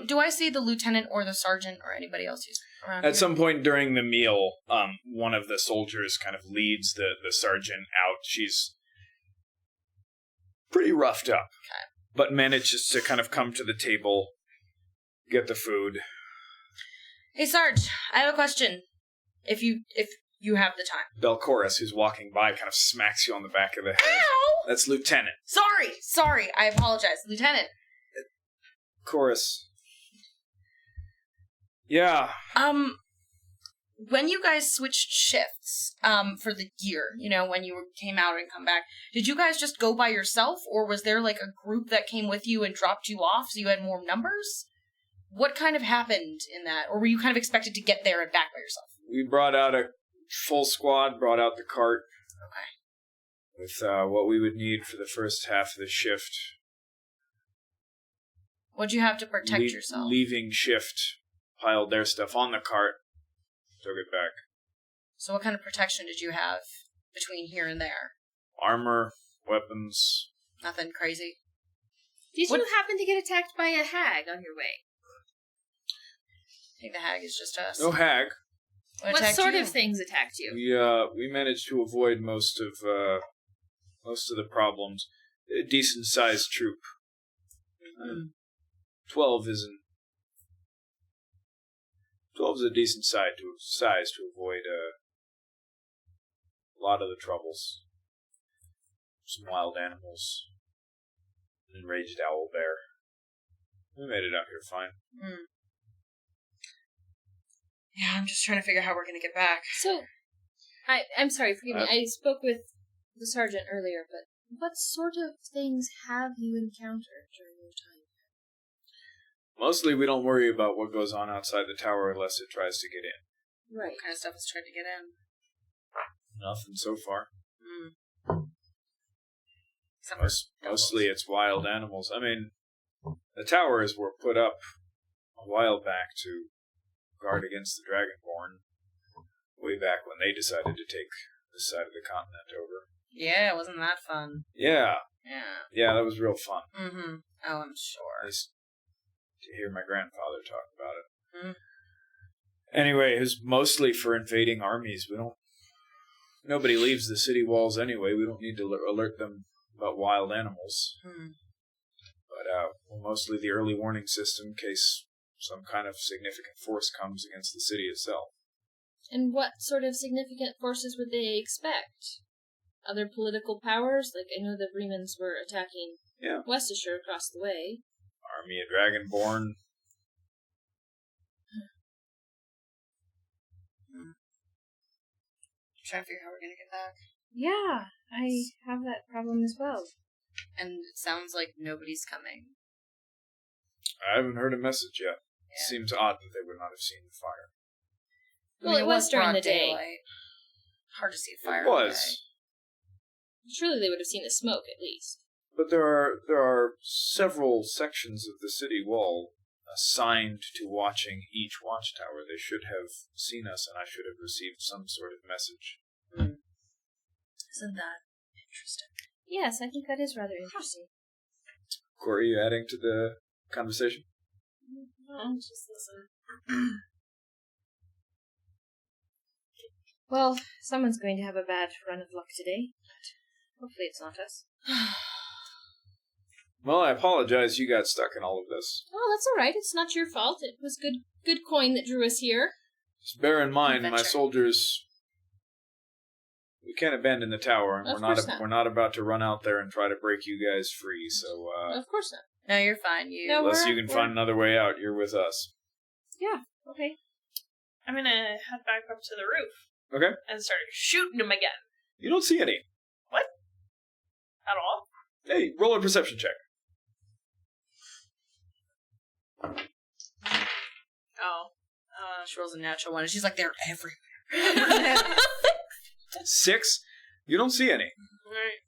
Do I see the lieutenant or the sergeant or anybody else who's around At here? some point during the meal, one of the soldiers kind of leads the sergeant out. She's pretty roughed up, but manages to kind of come to the table, get the food. Hey, Sarge, I have a question. If you have the time. Belchorus, who's walking by, kind of smacks you on the back of the head. Ow! That's Lieutenant. Sorry, I apologize. Lieutenant. Chorus. Yeah. When you guys switched shifts, for the year, when you came out and come back, did you guys just go by yourself, or was there like a group that came with you and dropped you off so you had more numbers? What kind of happened in that? Or were you kind of expected to get there and back by yourself? We brought out a full squad, brought out the cart. Okay. With what we would need for the first half of the shift. What'd you have to protect yourself? Leaving shift, piled their stuff on the cart, took it back. So what kind of protection did you have between here and there? Armor, weapons. Nothing crazy? Did you happen to get attacked by a hag on your way? I think the hag is just us. No hag. What sort of things attacked you? We managed to avoid most of the problems. A decent-sized troop. 12 is a decent size to avoid a lot of the troubles. Some wild animals. An enraged owl bear. We made it out here fine. Yeah, I'm just trying to figure out how we're going to get back. So, I'm sorry, forgive me. I spoke with the sergeant earlier, but what sort of things have you encountered during your time? Mostly we don't worry about what goes on outside the tower unless it tries to get in. Right. What kind of stuff has tried to get in? Nothing so far. Except Mostly it's wild animals. I mean, the towers were put up a while back to guard against the Dragonborn, way back when they decided to take this side of the continent over. Yeah, wasn't that fun? Yeah. Yeah. That was real fun. Mm-hmm. Oh, I'm sure. Nice to hear my grandfather talk about it. Anyway, it was mostly for invading armies. Nobody leaves the city walls anyway. We don't need to alert them about wild animals. But mostly the early warning system in case some kind of significant force comes against the city itself. And what sort of significant forces would they expect? Other political powers? Like, I know the Bremans were attacking Worcestershire across the way. Army of Dragonborn. Trying to figure out how we're going to get back. Yeah, I have that problem as well. And it sounds like nobody's coming. I haven't heard a message yet. Yeah. It seems odd that they would not have seen the fire. Well, it was during the day. Daylight. Hard to see a fire. It was. Surely they would have seen the smoke, at least. But there are several sections of the city wall assigned to watching each watchtower. They should have seen us, and I should have received some sort of message. Isn't that interesting? Yes, I think that is rather interesting. Corey, you adding to the conversation? No, just listen. Well, someone's going to have a bad run of luck today. But hopefully it's not us. Well, I apologize you got stuck in all of this. Oh, that's all right. It's not your fault. It was good coin that drew us here. Just bear in mind, my Adventure. soldiers... We can't abandon the tower, and Of course not. we're not about to run out there and try to break you guys free, so, Of course not. No, you're fine. No, unless we're- you can find another way out, you're with us. Yeah, okay. I'm gonna head back up to the roof Okay? and start shooting them again. You don't see any. At all? Hey, roll a perception check. Oh. She rolls a natural one, and she's like, they're everywhere. 6? You don't see any. Alright.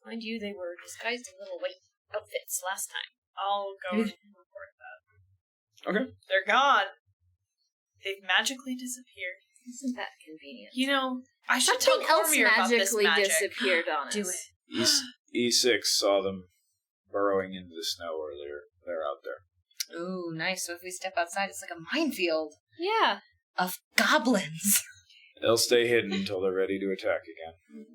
Mind you, they were disguised in little white outfits last time. I'll go and report that. Okay. They're gone. They've magically disappeared. Isn't that convenient? You know, I should Something tell else Cormier about this magically magic. disappeared on us. Do it. E6 saw them burrowing into the snow earlier. They're out there. Ooh, nice. So if we step outside, it's like a minefield Yeah. of goblins. They'll stay hidden until they're ready to attack again.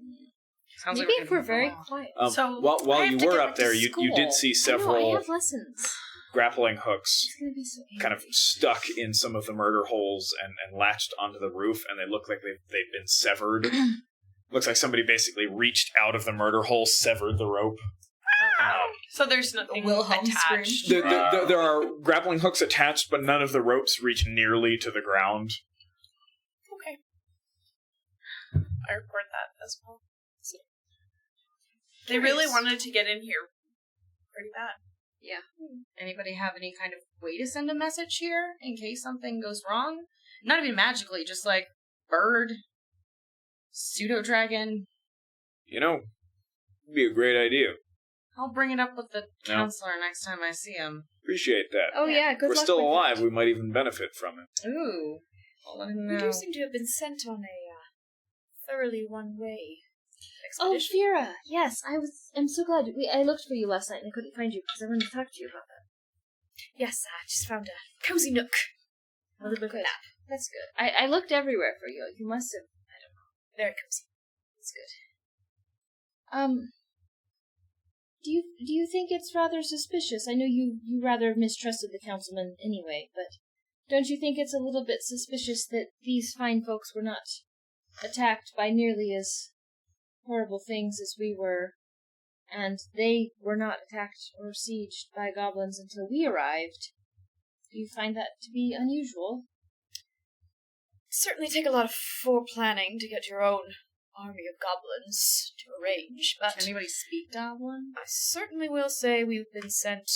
Sounds Maybe like if we're gonna very be wild. quiet. So, while I you have to were get up back to there, you did school. see I several have lessons. grappling hooks It's gonna be so kind of stuck in some of the murder holes and latched onto the roof, and they look like they've been severed. Looks like somebody basically reached out of the murder hole, severed the rope. so there's nothing Wilhelm attached. There are grappling hooks attached, but none of the ropes reach nearly to the ground. Okay. I report that as well. They really wanted to get in here pretty bad. Yeah. Anybody have any kind of way to send a message here in case something goes wrong? Not even magically, just like bird, pseudo-dragon. You know, it'd be a great idea. I'll bring it up with the No. counselor next time I see him. Appreciate that. Oh yeah, good We're luck still with alive. it. We might even benefit from it. Ooh. I'll let him We know. do seem to have been sent on a thoroughly one-way Oh, expedition. Fira. Yes, I'm so glad. I looked for you last night and I couldn't find you because I wanted to talk to you about that. Yes, I just found a cozy nook. A little bit of a nap. That's good. I looked everywhere for you. You must have. I don't know. Very cozy. That's good. Do you think it's rather suspicious? I know you rather mistrusted the councilman anyway, but don't you think it's a little bit suspicious that these fine folks were not attacked by nearly as horrible things as we were, and they were not attacked or sieged by goblins until we arrived? Do you find that to be unusual? Certainly take a lot of foreplanning to get your own army of goblins to arrange, but Can anybody speak Goblin? I certainly will say we've been sent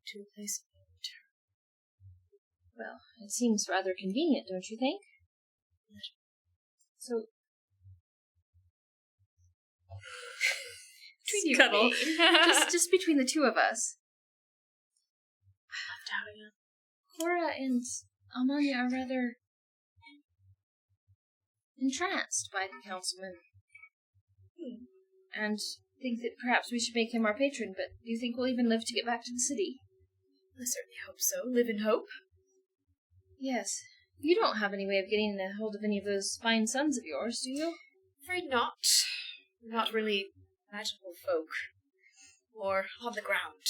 to a place of no return. Well, it seems rather convenient, don't you think? So, between you Scuttle. people, just between the two of us, Cora and Almania are rather entranced by the councilman, and think that perhaps we should make him our patron, but do you think we'll even live to get back to the city? I certainly hope so. Live in hope. Yes. You don't have any way of getting a hold of any of those fine sons of yours, do you? Afraid not. We're not really magical folk. Or on the ground.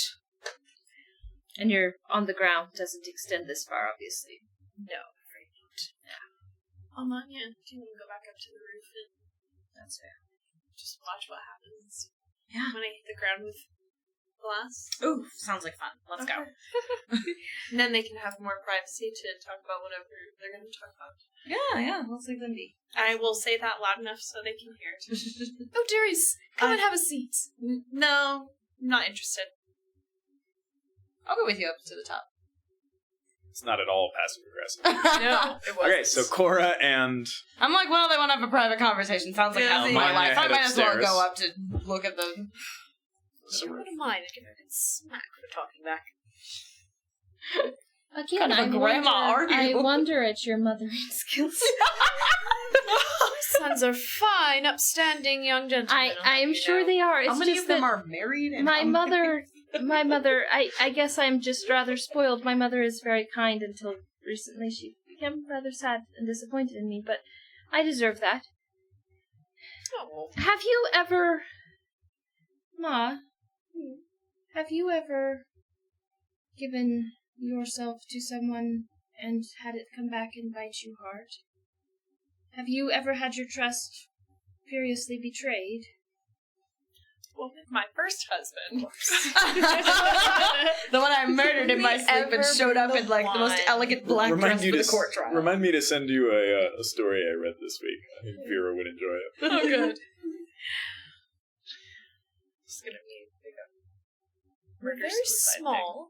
And your on the ground doesn't extend this far, obviously. No, afraid not. Almania, do you want to go back up to the roof and That's fair. just watch what happens? Yeah. When I hit the ground with glass? Ooh, sounds like fun. Let's go. And then they can have more privacy to talk about whatever they're going to talk about. Yeah, let's leave them be. I will say that loud enough so they can hear it. Oh, dearies, come and have a seat. No, I'm not interested. I'll go with you up to the top. It's not at all passive aggressive. No, it wasn't. Okay, so Cora and I'm like, well, they want to have a private conversation. Sounds like Yeah, half of they- my Mine life. I head might as well upstairs. go up to look at the... I wouldn't mind. I'd give her a good smack for talking back. Again, Kind of a grandma, are you? I wonder at your mothering skills. Sons are fine, upstanding young gentlemen. I am sure they are. It's How many just of them that are married? And my how mother, I guess I'm just rather spoiled. My mother is very kind until recently. She became rather sad and disappointed in me, but I deserve that. Oh, Have you ever, Ma, have you ever given yourself to someone and had it come back and bite you hard? Have you ever had your trust furiously betrayed? Well, with my first husband. the one I murdered in my Have we sleep and ever showed up been in like the most blind? elegant black dress for the court trial. Remind me to send you a story I read this week. I think Vera would enjoy it. Oh, good. It's gonna be like a we're murder very suicide small,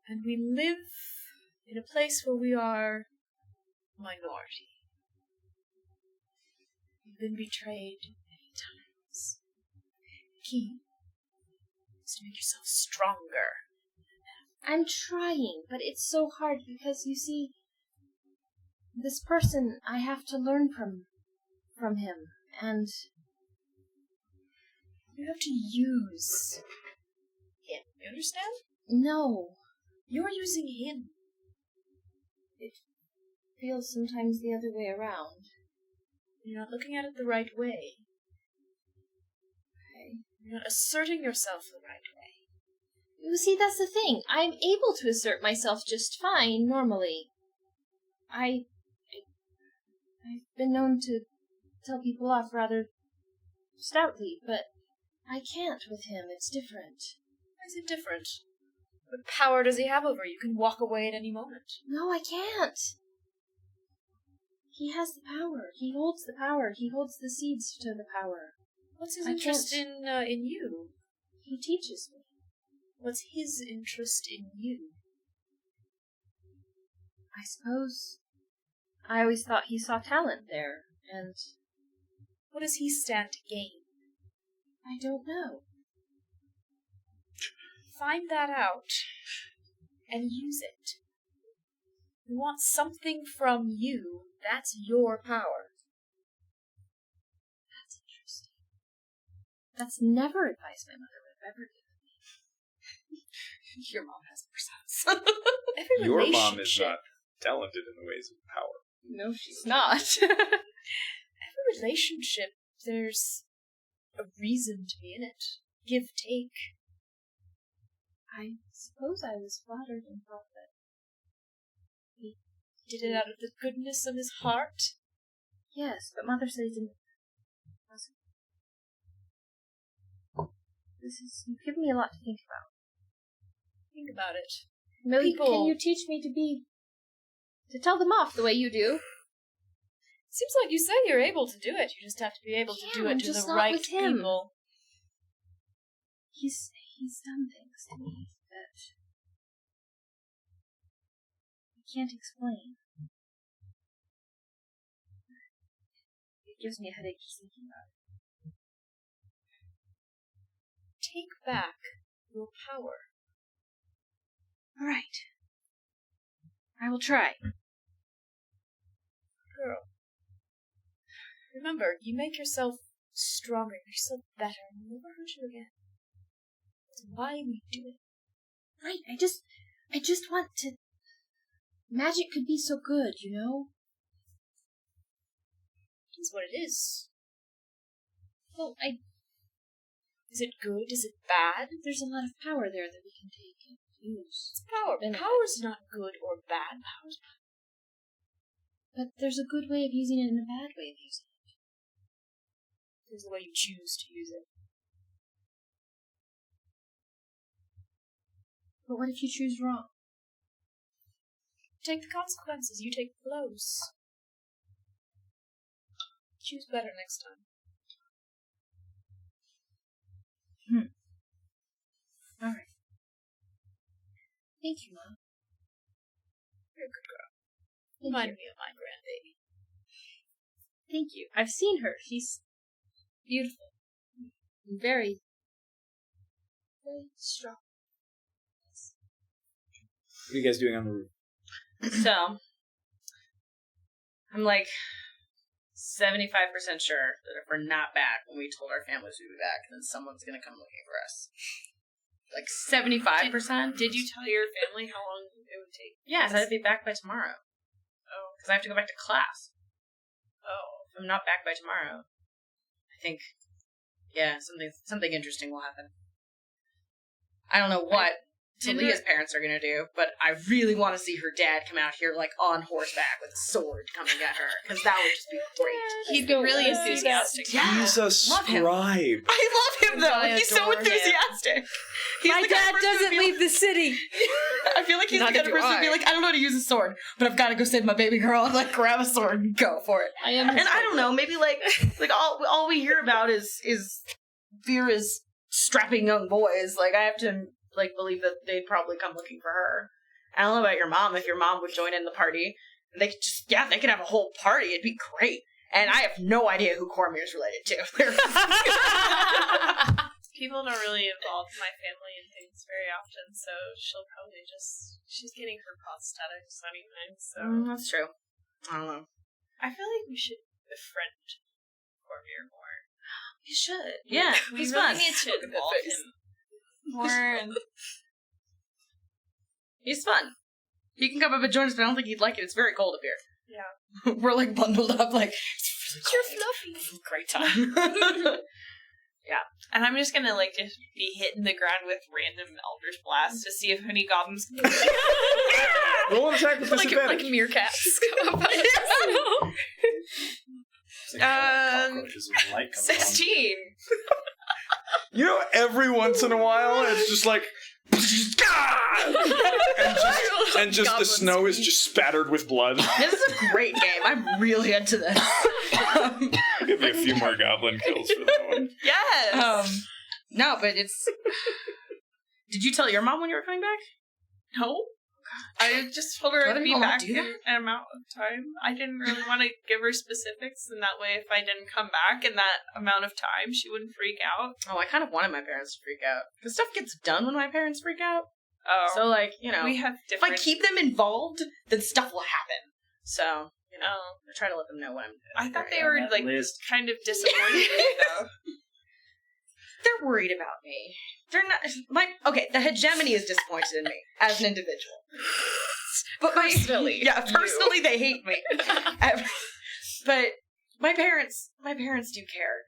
and we live in a place where we are minority. We've been betrayed many times. The key is to make yourself stronger. I'm trying, but it's so hard because you see, this person I have to learn from him, and You have to use him. You understand? no, You're using him. it feels sometimes the other way around. You're not looking at it the right way. Okay. You're not asserting yourself the right way. You see, that's the thing. I'm able to assert myself just fine normally. I've been known to tell people off rather stoutly, but I can't with him. It's different. Why is it different? What power does he have over you? You can walk away at any moment. No, I can't. He has the power. He holds the power. He holds the seeds to the power. What's his I interest in you? He teaches me. What's his interest in you? I suppose. I always thought he saw talent there, and What does he stand to gain? I don't know. Find that out and use it. He wants something from you. That's your power. That's interesting. That's never advice my mother would have ever given me. Your mom has more sense. Every Your relationship. mom is not talented in the ways of power. No, she's not. Every relationship, there's a reason to be in it. Give, take. I suppose I was flattered and thought that He did it out of the goodness of his heart. yes, but Mother said it didn't. You've given me a lot to think about. Think about it. Millie, People- can you teach me to tell them off the way you do? Seems like you say you're able to do it. You just have to be able to do Yeah, it I'm to just the not right with him. people. He's done things to me that I can't explain. It gives me a headache just thinking about it. Take back your power. All right. I will try. Girl. Remember, you make yourself stronger, yourself better, and we'll never hurt you again. That's why we do it. Right, I just want to... Magic could be so good, you know? It's what it is. Well, Is it good? Is it bad? there's a lot of power there that we can take and use. It's power. Benefits. Power's not good or bad. Power's But there's a good way of using it and a bad way of using it. There's the way you choose to use it. But what if you choose wrong? Take the consequences. You take the blows. Choose better next time. All right. Thank you, Mom. You're a good girl. Thank Remind you. me of my grandbaby. Thank you. I've seen her. She's beautiful. Very, very strong. What are you guys doing on the roof? So, I'm like 75% sure that if we're not back when we told our families we'd be back, then someone's gonna come looking for us. Like 75%. Did you tell your family how long it would take? Yeah, so I'd be back by tomorrow. Oh. Because I have to go back to class. Oh. If I'm not back by tomorrow, I think, yeah, something interesting will happen. I don't know what Talia's parents are gonna do, but I really want to see her dad come out here like on horseback with a sword coming at her, because that would just be great. He'd be really enthusiastic. Yeah. He's a Love him. scribe. I love him though. I He's so adore him. enthusiastic. He's My the kind of dad person who'd doesn't be leave the city. like- I feel like he's the Neither kind of do person who'd be I. like, I don't know how to use a sword, but I've got to go save my baby girl and like grab a sword and go for it. I am. And I don't know, maybe like all we hear about is Vera's strapping young boys. Like I have to like believe that they'd probably come looking for her. I don't know about your mom. If your mom would join in the party, they could just they could have a whole party. It'd be great. And I have no idea who Cormier's related to. People don't really involve my family in things very often, so she'll probably she's getting her prosthetics anyway, so That's true. I don't know. I feel like we should befriend Cormier more. You should. Yeah, We he's really fun. need to involve him more, and He's fun. He can come up and join us, but I don't think he'd like it. It's very cold up here. yeah. We're like bundled up, like it's really cold. Great time. And I'm just gonna like just be hitting the ground with random Elder's Blast to see if any goblins can Roll an attack with disadvantage. Like meerkats come up. It's like cockroaches with light coming on. 16. You know, every once in a while, it's just like, and just the snow is just spattered with blood. This is a great game. I'm really into this. Give me a few more goblin kills for that one. Yes. No, but it's. Did you tell your mom when you were coming back? No. I just told her Do I'd other be people not back do in that? an amount of time. I didn't really want to give her specifics, and that way if I didn't come back in that amount of time, she wouldn't freak out. Oh, I kind of wanted my parents to freak out. Because stuff gets done when my parents freak out. Oh. So, like, you know, we have if I different... keep them involved, then stuff will happen. So, you know, Oh. I try to let them know what I'm doing. I thought they On were, that like, list. kind of disappointed in me, though. They're worried about me. They're not. The hegemony is disappointed in me as an individual. But Personally, personally, they hate me. But my parents do care.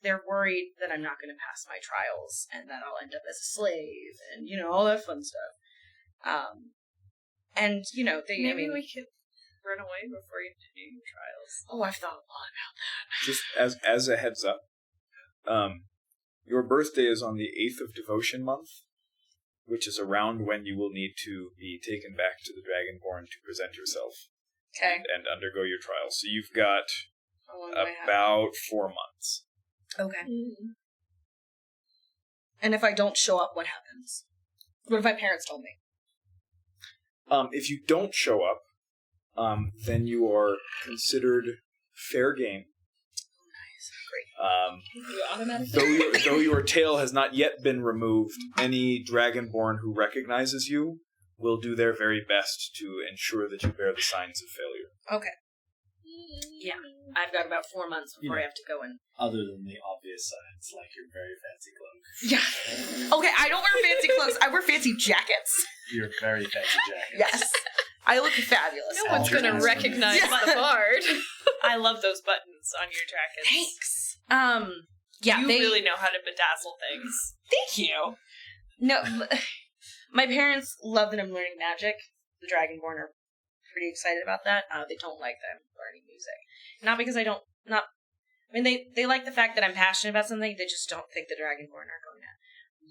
They're worried that I'm not going to pass my trials and that I'll end up as a slave and, all that fun stuff. And, Maybe we could run away before you do your trials. Oh, I've thought a lot about that. Just as a heads up, your birthday is on the 8th of Devotion Month, which is around when you will need to be taken back to the Dragonborn to present yourself Okay. and undergo your trial. So you've got How long do I have? about 4 months. Okay. And if I don't show up, what happens? What if my parents told me? If you don't show up, then you are considered fair game. You automatically. Though your tail has not yet been removed, any Dragonborn who recognizes you will do their very best to ensure that you bear the signs of failure. Okay. Yeah. I've got about 4 months before I have to go in. Other than the obvious signs, like your very fancy cloak. Yeah. Okay, I don't wear fancy clothes. I wear fancy jackets. Your very fancy jacket. Yes. I look fabulous. No one's your gonna instrument. recognize Yeah. the bard. I love those buttons on your jackets. Thanks. Yeah, You they really know how to bedazzle things. Thank you. No, my parents love that I'm learning magic. The Dragonborn are pretty excited about that. They don't like that I'm learning music. Not because they like the fact that I'm passionate about something. They just don't think the Dragonborn are going to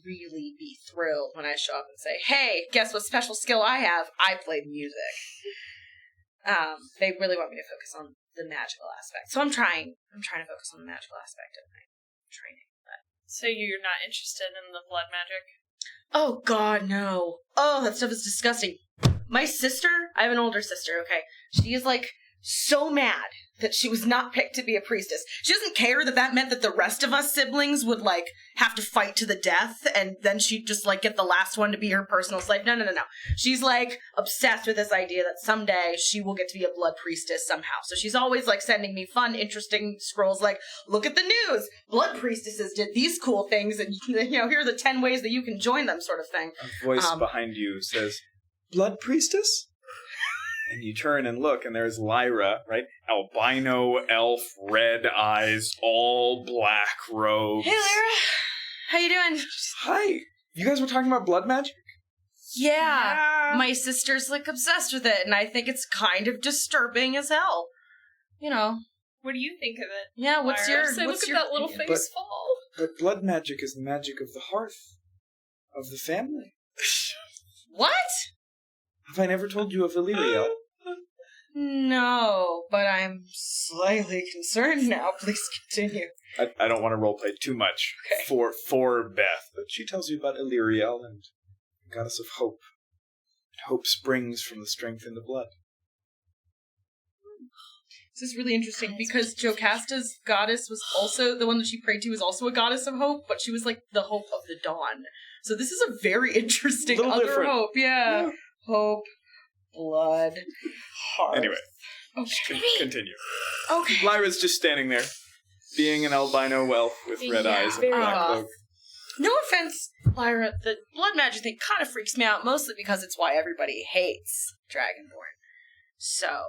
really be thrilled when I show up and say, "Hey, guess what special skill I have? I play music." They really want me to focus on the magical aspect. So I'm trying to focus on the magical aspect of my training. So you're not interested in the blood magic? Oh, God, no. Oh, that stuff is disgusting. My sister, I have an older sister, okay? She is, so mad that she was not picked to be a priestess. She doesn't care that meant that the rest of us siblings would, have to fight to the death, and then she'd just, get the last one to be her personal slave. No. She's, obsessed with this idea that someday she will get to be a blood priestess somehow. So she's always, sending me fun, interesting scrolls look at the news. Blood priestesses did these cool things, and, here are the 10 ways that you can join them, sort of thing. A voice behind you says, "Blood priestess?" And you turn and look, and there's Lyra, right? Albino, elf, red eyes, all black robes. Hey, Lyra. How you doing? Hi. You guys were talking about blood magic? Yeah. My sister's, obsessed with it, and I think it's kind of disturbing as hell. What do you think of it? Yeah, what's Lyra? your... Say, what's look at your that little opinion? face fall. But blood magic is the magic of the hearth, of the family. What? Have I never told you of Illyria? No, but I'm slightly concerned now. Please continue. I don't want to roleplay too much for Beth, but she tells you about Illyria and the goddess of hope. Hope springs from the strength in the blood. This is really interesting because Jocasta's goddess was also, the one that she prayed to was also a goddess of hope, but she was the hope of the dawn. So this is a very interesting Little other different. hope. Yeah. Hope, blood, heart. Anyway, Okay. continue. Okay. Lyra's just standing there, being an albino elf with red Yeah, eyes and a very black goth. cloak. No offense, Lyra, the blood magic thing kind of freaks me out, mostly because it's why everybody hates Dragonborn. So,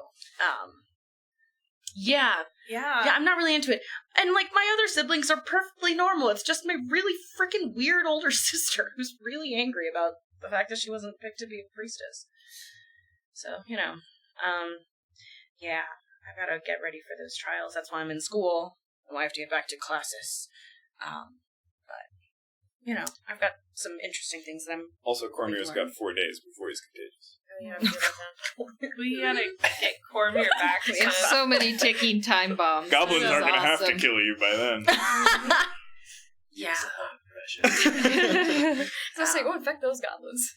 yeah, I'm not really into it. And, my other siblings are perfectly normal. It's just my really freaking weird older sister who's really angry about the fact that she wasn't picked to be a priestess. So, yeah, I gotta get ready for those trials. That's why I'm in school. And I have to get back to classes. But, I've got some interesting things that I'm... Also, Cormier's got 4 days before he's contagious. We gotta get Cormier back We have to... so many ticking time bombs. Goblins This is aren't going to have to awesome. kill you by then. Yeah. Precious. I was like, infect those goblins.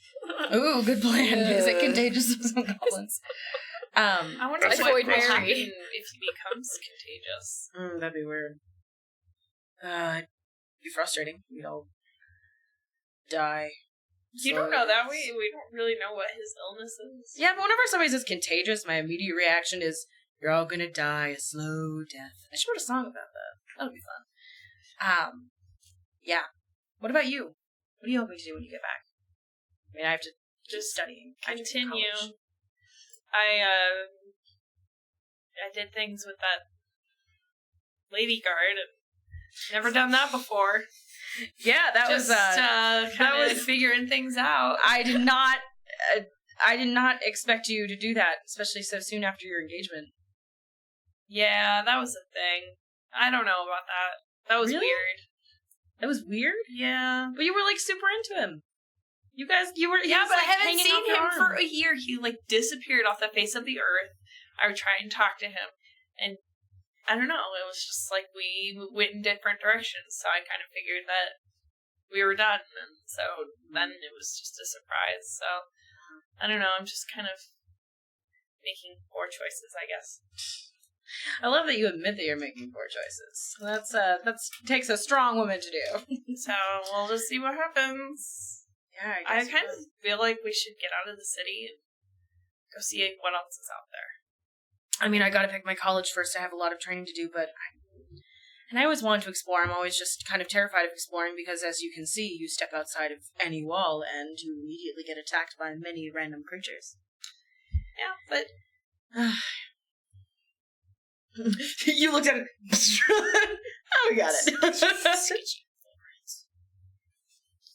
Ooh, good plan. Yeah. Is it contagious with some goblins? I wonder That's what avoid will happen Mary. if he becomes contagious. That'd be weird. It'd be frustrating. We'd all die. You don't know that. We don't really know what his illness is. Yeah, but whenever somebody says contagious, my immediate reaction is, you're all gonna die a slow death. I should write a song about that. That'll be fun. Yeah. What about you? What are you hoping to do when you get back? I mean, I have to just studying. continue. College. I did things with that lady guard. And never done that before. Yeah, that Just was kind of figuring things out. I did not expect you to do that, especially so soon after your engagement. Yeah, that was a thing. I don't know about that. That was Really? weird. That was weird. Yeah. But you were like super into him. You were Yeah, but I haven't hanging seen off your him arm. for a year. He like disappeared off the face of the earth. I would try and talk to him, and I don't know. It was just like we went in different directions. So I kind of figured that we were done, and so then it was just a surprise. So I don't know. I'm just kind of making poor choices, I guess. I love that you admit that you're making poor choices. That's takes a strong woman to do. So we'll just see what happens. Yeah, I kind of feel like we should get out of the city and go see what else is out there. I mean, I gotta pick my college first. I have a lot of training to do, but I always want to explore. I'm always just kind of terrified of exploring because, as you can see, you step outside of any wall and you immediately get attacked by many random creatures. Yeah, but You looked at it. Oh, we got it.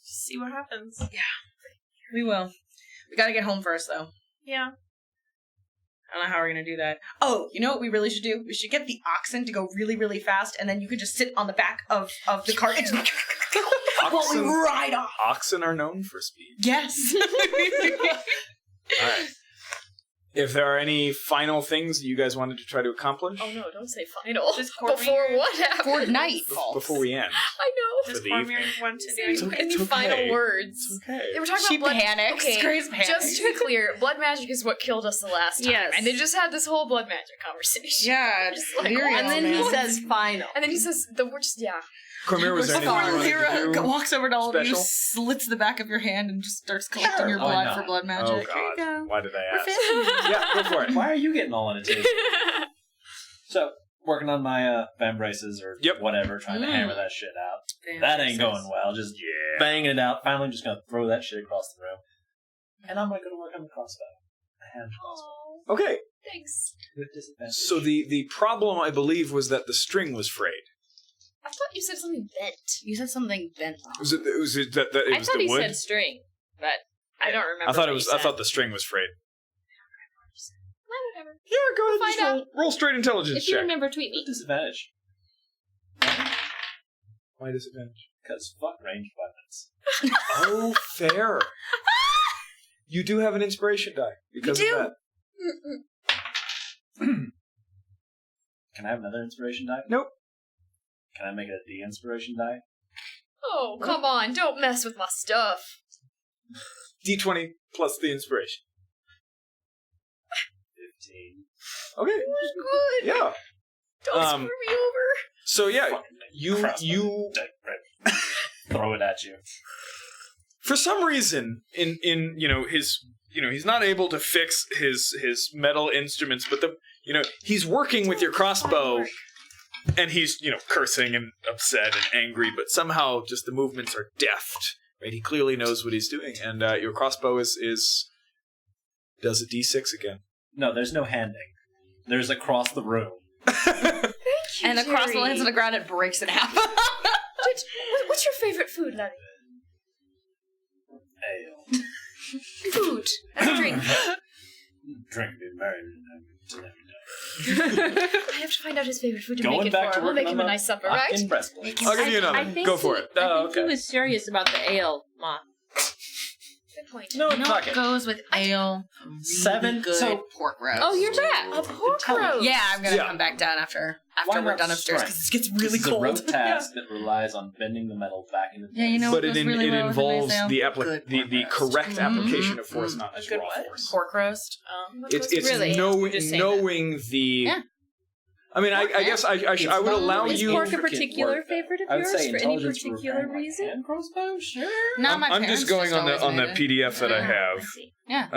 see what happens. We will. We gotta get home first, though. Yeah. I don't know how we're gonna do that. Oh, you know what we really should do? We should get the oxen to go really, really fast, and then you could just sit on the back of the cart and just while we ride off. Oxen are known for speed. Yes. All right. If there are any final things you guys wanted to try to accomplish Oh no, don't say final. Just Before what happens? For night. before we end. I know. Does the Cormier want to do Any anything? It's okay. final words? It's okay. They were talking She about blood. panics. Okay, Grace panics. just to be clear, blood magic is what killed us the last time. Yes. And they just had this whole blood magic conversation. Yeah, Just like, Lyria, And then man. he says final. And then he says, we're just, yeah. Cormier, was there anything you wanted Lyra to do? walks over to all of you, special? slits the back of your hand, and just starts collecting your Why blood not? for blood Oh, magic. God. Here you go. Why did I We're ask? fancy. Yeah, go for it. Why are you getting all on a table? So, working on my fan braces or Yep. whatever, trying to hammer that shit out. Fan That ain't braces. going well. Just Yeah. banging it out. Finally, just gonna throw that shit across the room. And I'm gonna go to work on the crossbow. A hand crossbow. Oh, Okay, thanks. With disadvantage. so the problem, I believe, was that the string was frayed. I thought you said something bent. You said something bent. Was it that it I was thought the he wood? said string, but I don't remember. I thought it what was. he I said. thought the string was frayed. Well, whatever. Yeah, go ahead. We'll Just find roll straight intelligence If you check. remember, tweet With me. disadvantage. Why disadvantage? Because fuck ranged weapons. Oh, fair. You do have an inspiration die because You of do. that. Can I have another inspiration die? Nope. Can I make it a de-inspiration die? Oh, come on. Don't mess with my stuff. D20 plus the inspiration. 15. Okay. Good. Yeah. Don't screw me over. So yeah, Fucking you crossbow. Throw it at you. for some reason in his he's not able to fix his metal instruments, but he's working with your crossbow. And he's, cursing and upset and angry, but somehow just the movements are deft. Right? He clearly knows what he's doing, and your crossbow is does a d6 again. No, there's no handing. There's across the room. And the crossbow lands on the ground and breaks in half. What's your favorite food, Lenny? Ale. Food. As a drink. Drink be merry to never die. I have to find out his favorite food to Going make it back for to him. We'll working make him on a the nice supper, right? Octane breastplates. I'll give you another. I think Go for he- it. I think okay. he was serious about the ale, Ma. Good point. No, You know fuck what it. goes with ale? Really 7. good So pork roast. Oh, you're back. A pork Tell me. roast. Yeah, I'm gonna Yeah. come back down after Why we're not done upstairs strength? because it gets really This is cold. a rote task that relies on bending the metal back into place. Yeah, you know But what it goes really well with involves ale? the Good the pork roast. correct application of force, not A just good raw what? force. Pork roast. It's Really? knowing Just saying knowing the Yeah. I mean, I guess I would allow Is you. pork a particular favorite of I would yours say for any intelligence for particular repairing my reason? hand crossbow? Sure. Not my I'm just parents going on the always made it. PDF that I have. Yeah.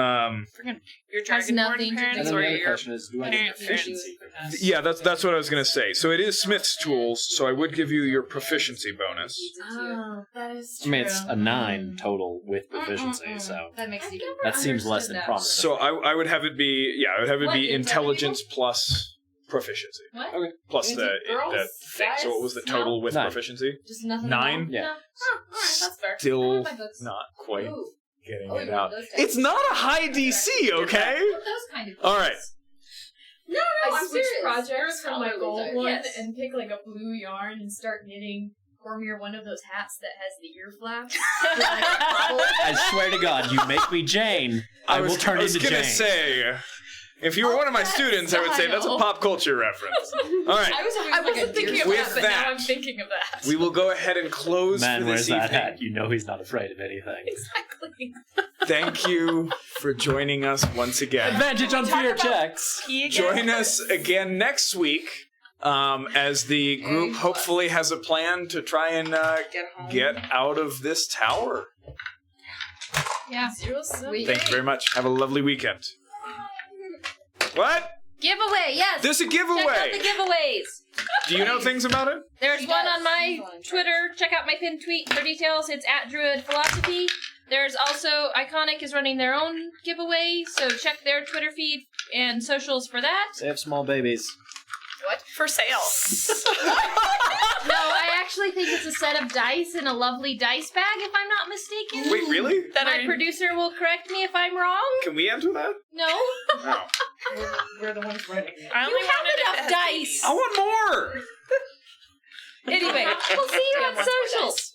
Your Has dragonborn nothing to parents And then or the other your question is, do I need parent proficiency? Yeah, that's what I was gonna say. So it is Smith's tools, so I would give you your proficiency bonus. Oh, that is I true. mean, it's a 9 total with proficiency, so That makes it that seems less than promising. So I would have it be intelligence plus proficiency. What? Okay. Plus Is the it girls, thing. So what was the guys? total with 9. proficiency? Just nothing. 9? Yeah. No. Oh, alright, that's fair. Still I have my books. not quite Ooh. getting Oh, it you out. want those It's guys? not a high DC, okay? Those kind of All right. things. No, I I'm switch serious. projects They're from my scholarly gold type. one Yes. and pick like a blue yarn and start knitting Cormier one of those hats that has the ear flaps. I swear to God, you make me Jane, I will turn I was into gonna Jane. say, if you were one of my students, I would say that's a pop culture reference. All right. I wasn't thinking of With that, but that, now I'm thinking of that. we will go ahead and close Man, for where's this that evening. hat? You know he's not afraid of anything. Exactly. Thank you for joining us once again. Advantage on fear checks. Join us again next week as the group hopefully has a plan to try and get out of this tower. Yeah. Thank you very much. Have a lovely weekend. What? Giveaway, yes. There's a Check out the giveaway. giveaways. Do you know things about it? There's one on my Twitter. Check out my pinned tweet for details. It's @druidphilosophy. There's also Iconic is running their own giveaway, so check their Twitter feed and socials for that. They have small babies. What? For sale. No, I actually think it's a set of dice in a lovely dice bag, if I'm not mistaken. Wait, really? My producer will correct me if I'm wrong. Can we enter that? No. Oh. We're the ones running it. I only You have wanted it enough to have dice. I want more! Anyway, we'll see you Yeah, on once more socials. dice.